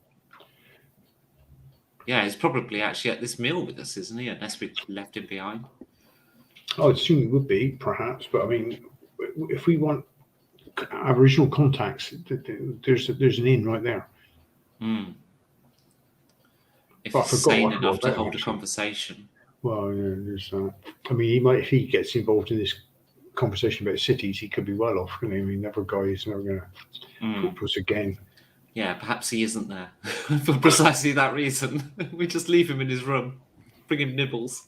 Yeah, he's probably actually at this meal with us, isn't he? Unless we left him behind. I would assume he would be, perhaps, but I mean, if we want Aboriginal contacts, there's an inn right there. If But I he's forgot sane what it enough was to about, hold a actually. conversation. Well, yeah, there's. I mean, he might, if he gets involved in this conversation about cities, he could be well off. Couldn't he? I mean, never guy is never going to talk to us again. Yeah, perhaps he isn't there for precisely that reason. We just leave him in his room, bring him nibbles.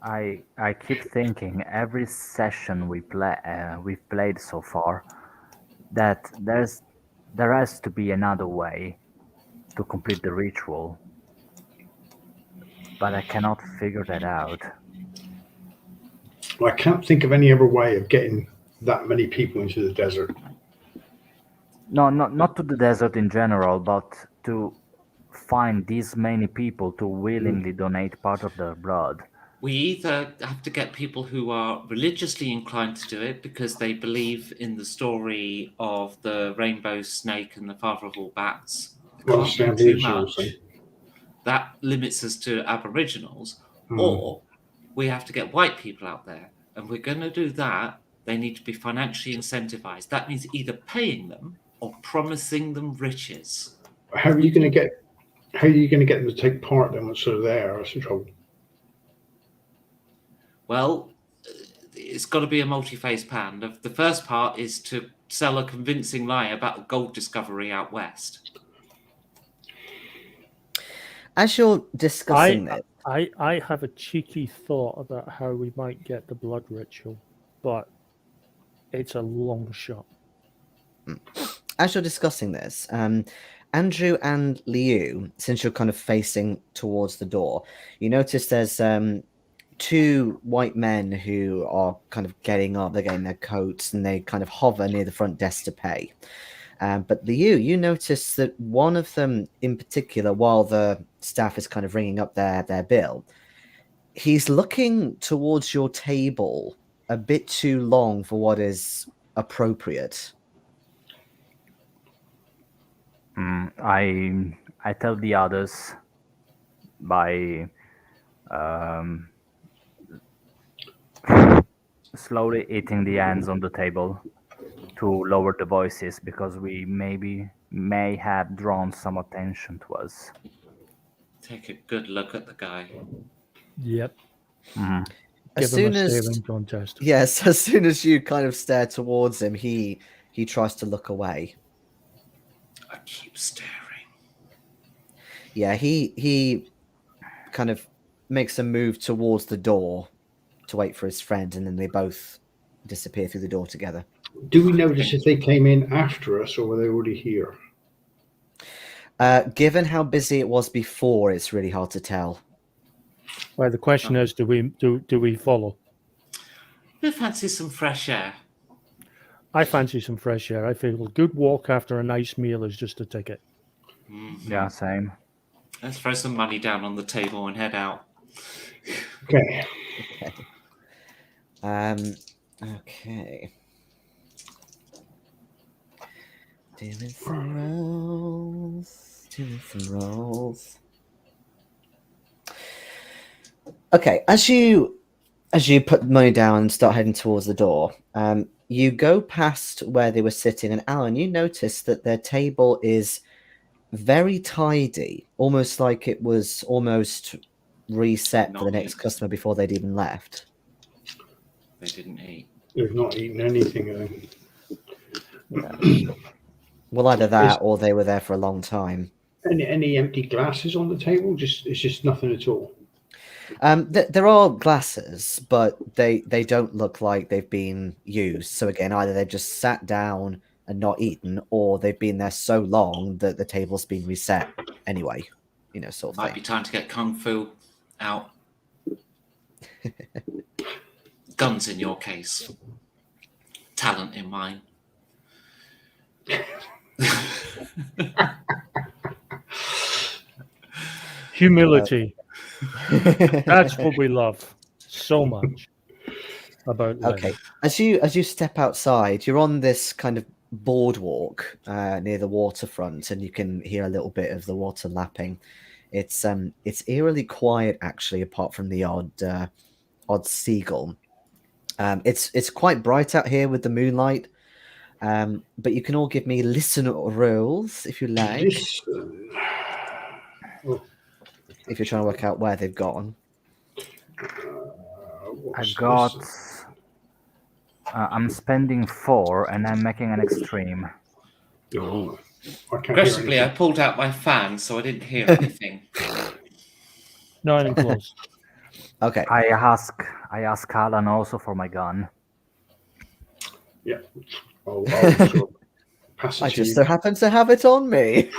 I keep thinking every session we've played so far that there has to be another way to complete the ritual, but I cannot figure that out. I can't think of any other way of getting that many people into the desert. No, not to the desert in general, but to find these many people to willingly donate part of their blood. We either have to get people who are religiously inclined to do it because they believe in the story of the rainbow snake and the father of all bats. Well, Can't the do too Aboriginals, much. That limits us to Aboriginals. Or we have to get white people out there. And we're going to do that. They need to be financially incentivized. That means either paying them or promising them riches. How are you going to get them to take part then once they're there? That's the trouble. Well, it's got to be a multi-phase plan. The first part is to sell a convincing lie about a gold discovery out west. As you're discussing this, I have a cheeky thought about how we might get the blood ritual, but it's a long shot. as you're discussing this, Andrew and Liu, since you're kind of facing towards the door, you notice there's two white men who are kind of getting up, they're getting their coats, and they kind of hover near the front desk to pay. But Liu, you notice that one of them in particular, while the staff is kind of ringing up their bill, he's looking towards your table a bit too long for what is appropriate. I tell the others by slowly hitting the hands on the table to lower the voices because we may have drawn some attention to us. Take a good look at the guy. Yep. As Give him soon a as staring contest. yes, as soon as you kind of stare towards him, he tries to look away. I keep staring. Yeah, he kind of makes a move towards the door to wait for his friend, and then they both disappear through the door together. Do we notice if they came in after us or were they already here? Given how busy it was before, it's really hard to tell. Well, the question is, do we follow? Who fancies some fresh air? I fancy some fresh air. I feel a good walk after a nice meal is just a ticket. Yeah, same. Let's throw some money down on the table and head out. Okay. Okay. Doing some rolls. Okay, as you put money down and start heading towards the door, you go past where they were sitting, and Alan, you notice that their table is very tidy, almost like it was almost reset for the next customer before they'd even left. They didn't eat. They've not eaten anything. Well, either that or they were there for a long time. Any empty glasses on the table? It's just nothing at all. There are glasses, but they don't look like they've been used. So again, either they've just sat down and not eaten, or they've been there so long that the table's been reset anyway. Sort of Might thing. be time to get Kung Fu out. Guns in your case. Talent in mine. Humility. That's what we love so much about Lin. Okay. As you step outside, you're on this kind of boardwalk near the waterfront, and you can hear a little bit of the water lapping. It's eerily quiet, actually, apart from the odd seagull. It's quite bright out here with the moonlight. But you can all give me listen rolls if you like. If you're trying to work out where they've gone. I'm spending 4 and I'm making an extreme. Oh, Aggressively, I pulled out my fan, so I didn't hear anything. Not even close. Okay. I ask Alan also for my gun. Yeah. I just so happen to have it on me.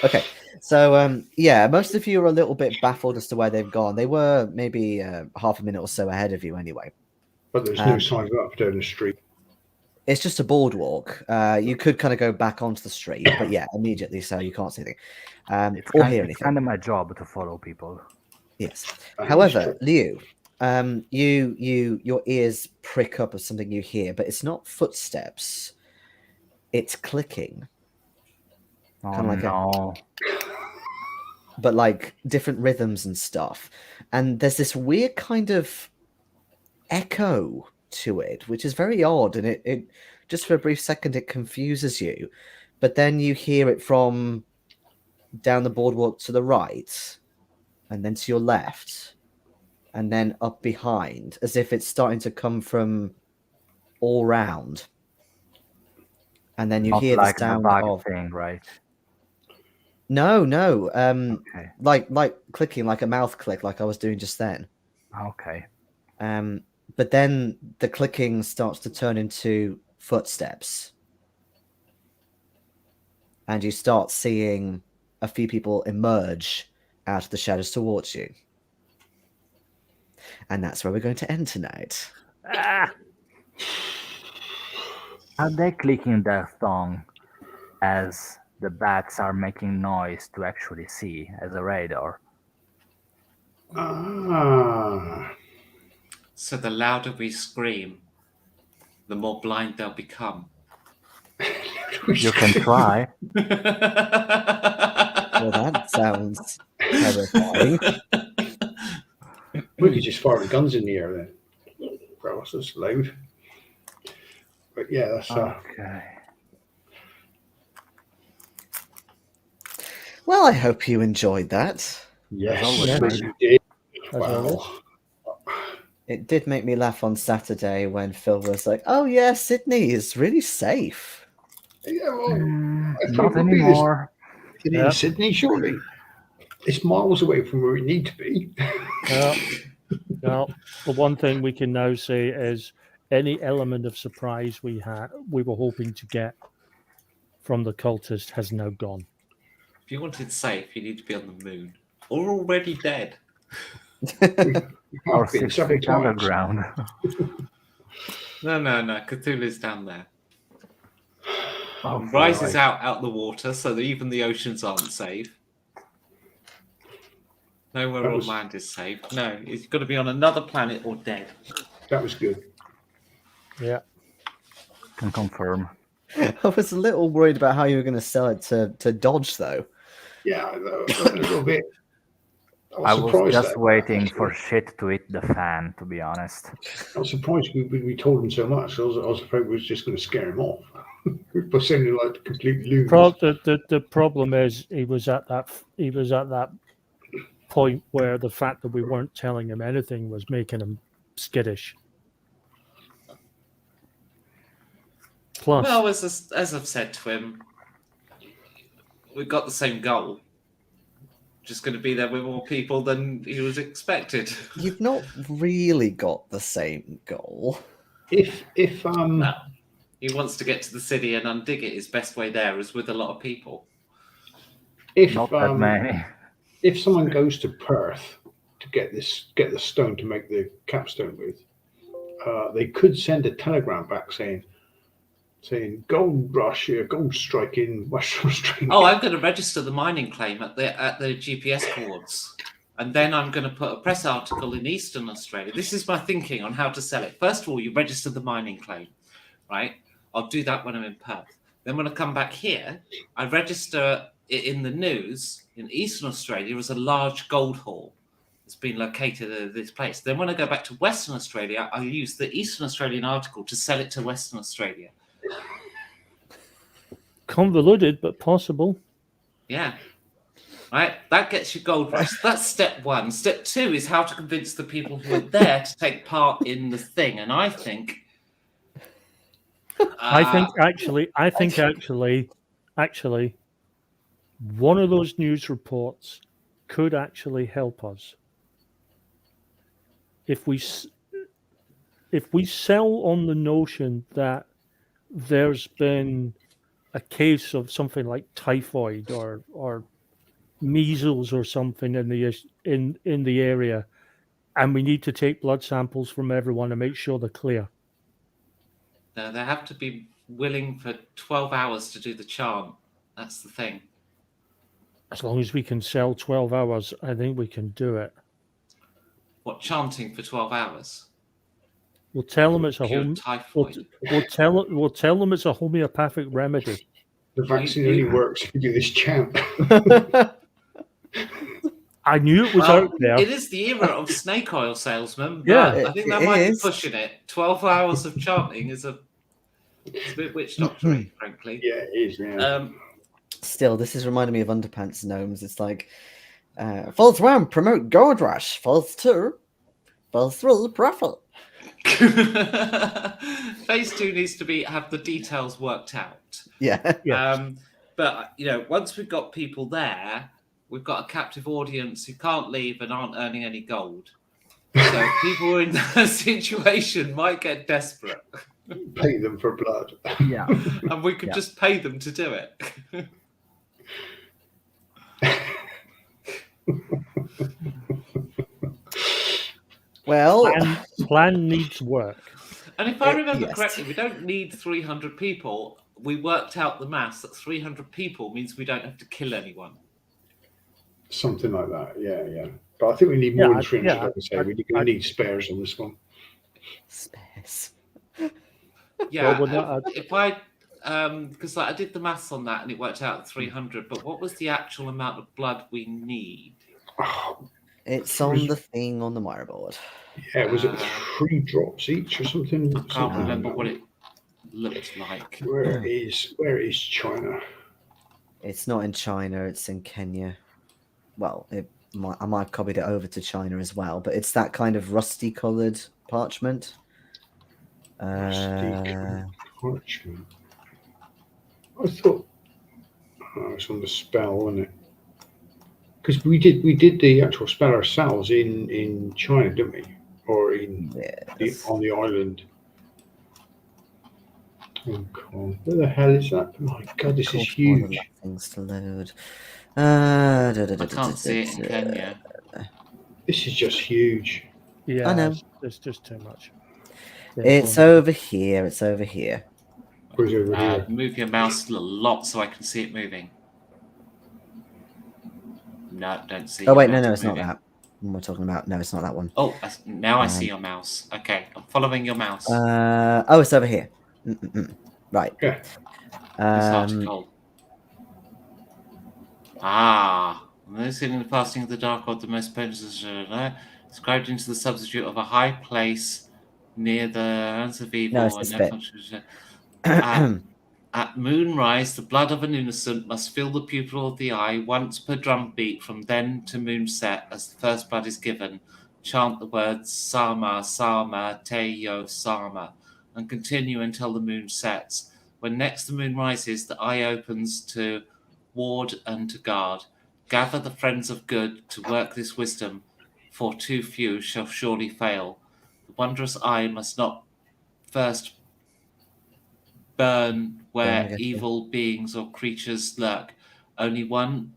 Okay. So, most of you are a little bit baffled as to where they've gone. They were maybe half a minute or so ahead of you anyway. But there's no sign of up down the street. It's just a boardwalk. You could kind of go back onto the street, but immediately so you can't see anything or hear anything. It's kind of my job to follow people. Yes. However, Liu, your ears prick up of something you hear, but it's not footsteps. It's clicking. But like different rhythms and stuff. And there's this weird kind of echo to it, which is very odd. And it just for a brief second, it confuses you. But then you hear it from down the boardwalk to the right, and then to your left, and then up behind, as if it's starting to come from all round. And then you Not hear like the sound of thing, right? No. Okay. Like clicking, like a mouth click, like I was doing just then. Okay. But then the clicking starts to turn into footsteps. And you start seeing a few people emerge out of the shadows towards you. And that's where we're going to end tonight. Are they clicking their tongue as the bats are making noise to actually see as a radar? So the louder we scream, the more blind they'll become. You can try. Well, that sounds terrifying. We could just fire the guns in the air then. Well, that's loud. But yeah, that's Okay. Well, I hope you enjoyed that. Yes, you did. Wow. It did make me laugh on Saturday when Phil was like, "Oh yeah, Sydney is really safe." Yeah, well, not anymore. In Sydney, surely. It's miles away from where we need to be. Well, the one thing we can now say is any element of surprise we were hoping to get from the cultist has now gone. If you wanted safe, you need to be on the moon. Or already dead. Or 6 feet underground. No. Cthulhu's down there. Oh, Rises out the water, so that even the oceans aren't safe. Nowhere on land is safe. No, it's got to be on another planet or dead. That was good. Yeah. Can confirm. I was a little worried about how you were going to sell it to Dodge, though. Yeah, a little bit. I was just waiting for shit to hit the fan, to be honest. I was surprised we told him so much. I was afraid we was just going to scare him off. By sounding like complete loons. The problem is he was at that point where the fact that we weren't telling him anything was making him skittish. plus. Well, as I've said to him, we've got the same goal. Just going to be there with more people than he was expected. You've not really got the same goal. If No. He wants to get to the city and undig it. His best way there is with a lot of people. if Not that many. if someone goes to Perth to get the stone to make the capstone with, they could send a telegram back saying gold rush, gold strike in Western Australia. Oh, I'm going to register the mining claim at the GPS coords, and then I'm going to put a press article in Eastern Australia. This is my thinking on how to sell it. First of all, you register the mining claim, right? I'll do that when I'm in Perth. Then when I come back here, I register it in the news in Eastern Australia as a large gold haul that's been located at this place. Then when I go back to Western Australia, I use the Eastern Australian article to sell it to Western Australia. Convoluted, but possible. Yeah. Right? That gets you gold rush. That's step one. Step two is how to convince the people who are there to take part in the thing. And I think... I think actually, one of those news reports could actually help us. If we sell on the notion that there's been a case of something like typhoid or measles or something in the area, and we need to take blood samples from everyone to make sure they're clear. No, they have to be willing for 12 hours to do the chant. That's the thing. As long as we can sell 12 hours, I think we can do it. What, chanting for 12 hours? We'll tell them it's a Cure home. typhoid. We'll tell them it's a homeopathic remedy. The vaccine only works if you do this chant. I knew it was out there. It is the era of snake oil salesmen. But Yeah, I think that it might is. be pushing it. 12 hours of chanting is it's a bit witch doctory, frankly. Yeah, it is. Yeah. Still, this is reminding me of Underpants Gnomes. It's like, Phase 1, promote gold rush. Phase 2, Phase 3, profit. Phase 2 needs to have the details worked out. Yeah. Yeah. But, once we've got people there, we've got a captive audience who can't leave and aren't earning any gold. So people in that situation might get desperate. Pay them for blood. Yeah. And we could just pay them to do it. Well, plan needs work. And if I remember yes. correctly, we don't need 300 people. We worked out the maths that 300 people means we don't have to kill anyone. Something like that. Yeah. But I think we need more than 300. yeah, Like I say, we need spares on this one. space. Yeah, Well, if I because I did the maths on that and it worked out at 300. But what was the actual amount of blood we need? It's on the thing on the Miro board. Yeah, was it 3 drops each or something? I can't remember what it looked like. Where is China? It's not in China. It's in Kenya. Well, I might have copied it over to China as well, but it's that kind of rusty-coloured parchment. Parchment. I thought it's on the spell, wasn't it? Because we did the actual spell ourselves in China, didn't we? Or on the island. Oh God, where the hell is that? My God, this is huge. Things to load. I can't see it in Kenya. This is just huge. Yeah, I know. It's just too much. It's over here. It's over here. Where's it over here? Move your mouse a lot so I can see it moving. No, don't see. Oh wait, your no, mouse it's not moving. that. What am I talking about? No, it's not that one. Oh, now I see your mouse. Okay, I'm following your mouse. Oh, it's over here. Right. Okay. This article. This in the passing of the dark god, the most potent described into the substitute of a high place near the hands of evil. No, it's this bit. At moonrise, the blood of an innocent must fill the pupil of the eye once per drum beat. From then to moonset, as the first blood is given, chant the words Sama, Sama, Te Yo, Sama, and continue until the moon sets. When next the moon rises, the eye opens to ward and to guard. Gather the friends of good to work this wisdom, for too few shall surely fail. The wondrous eye must not first burn where evil beings or creatures lurk. Only one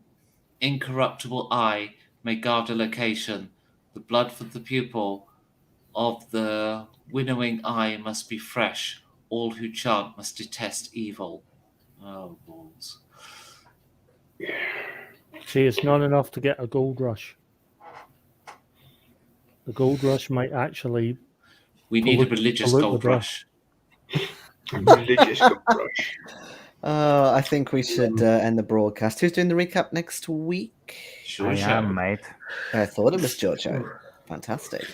incorruptible eye may guard a location. The blood for the pupil of the winnowing eye must be fresh. All who chant must detest evil. Oh, balls. See, it's not enough to get a gold rush. The gold rush might actually. We need a religious pollute the gold breath. rush. Religious gold rush. I think we should end the broadcast. Who's doing the recap next week? Sure, I am, mate. I thought it was Giorgio. Fantastic.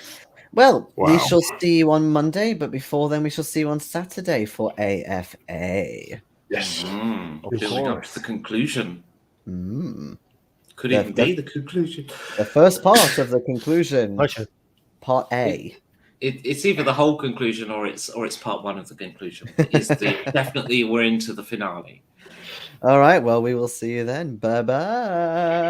Well, we Wow. shall see you on Monday, but before then, we shall see you on Saturday for AFA. Yes. Building up to the conclusion. Could The- even be the conclusion. The first part of the conclusion, Pleasure. part A. It's either the whole conclusion or it's part one of the conclusion. Definitely we're into the finale. All right, well, we will see you then. Bye-bye.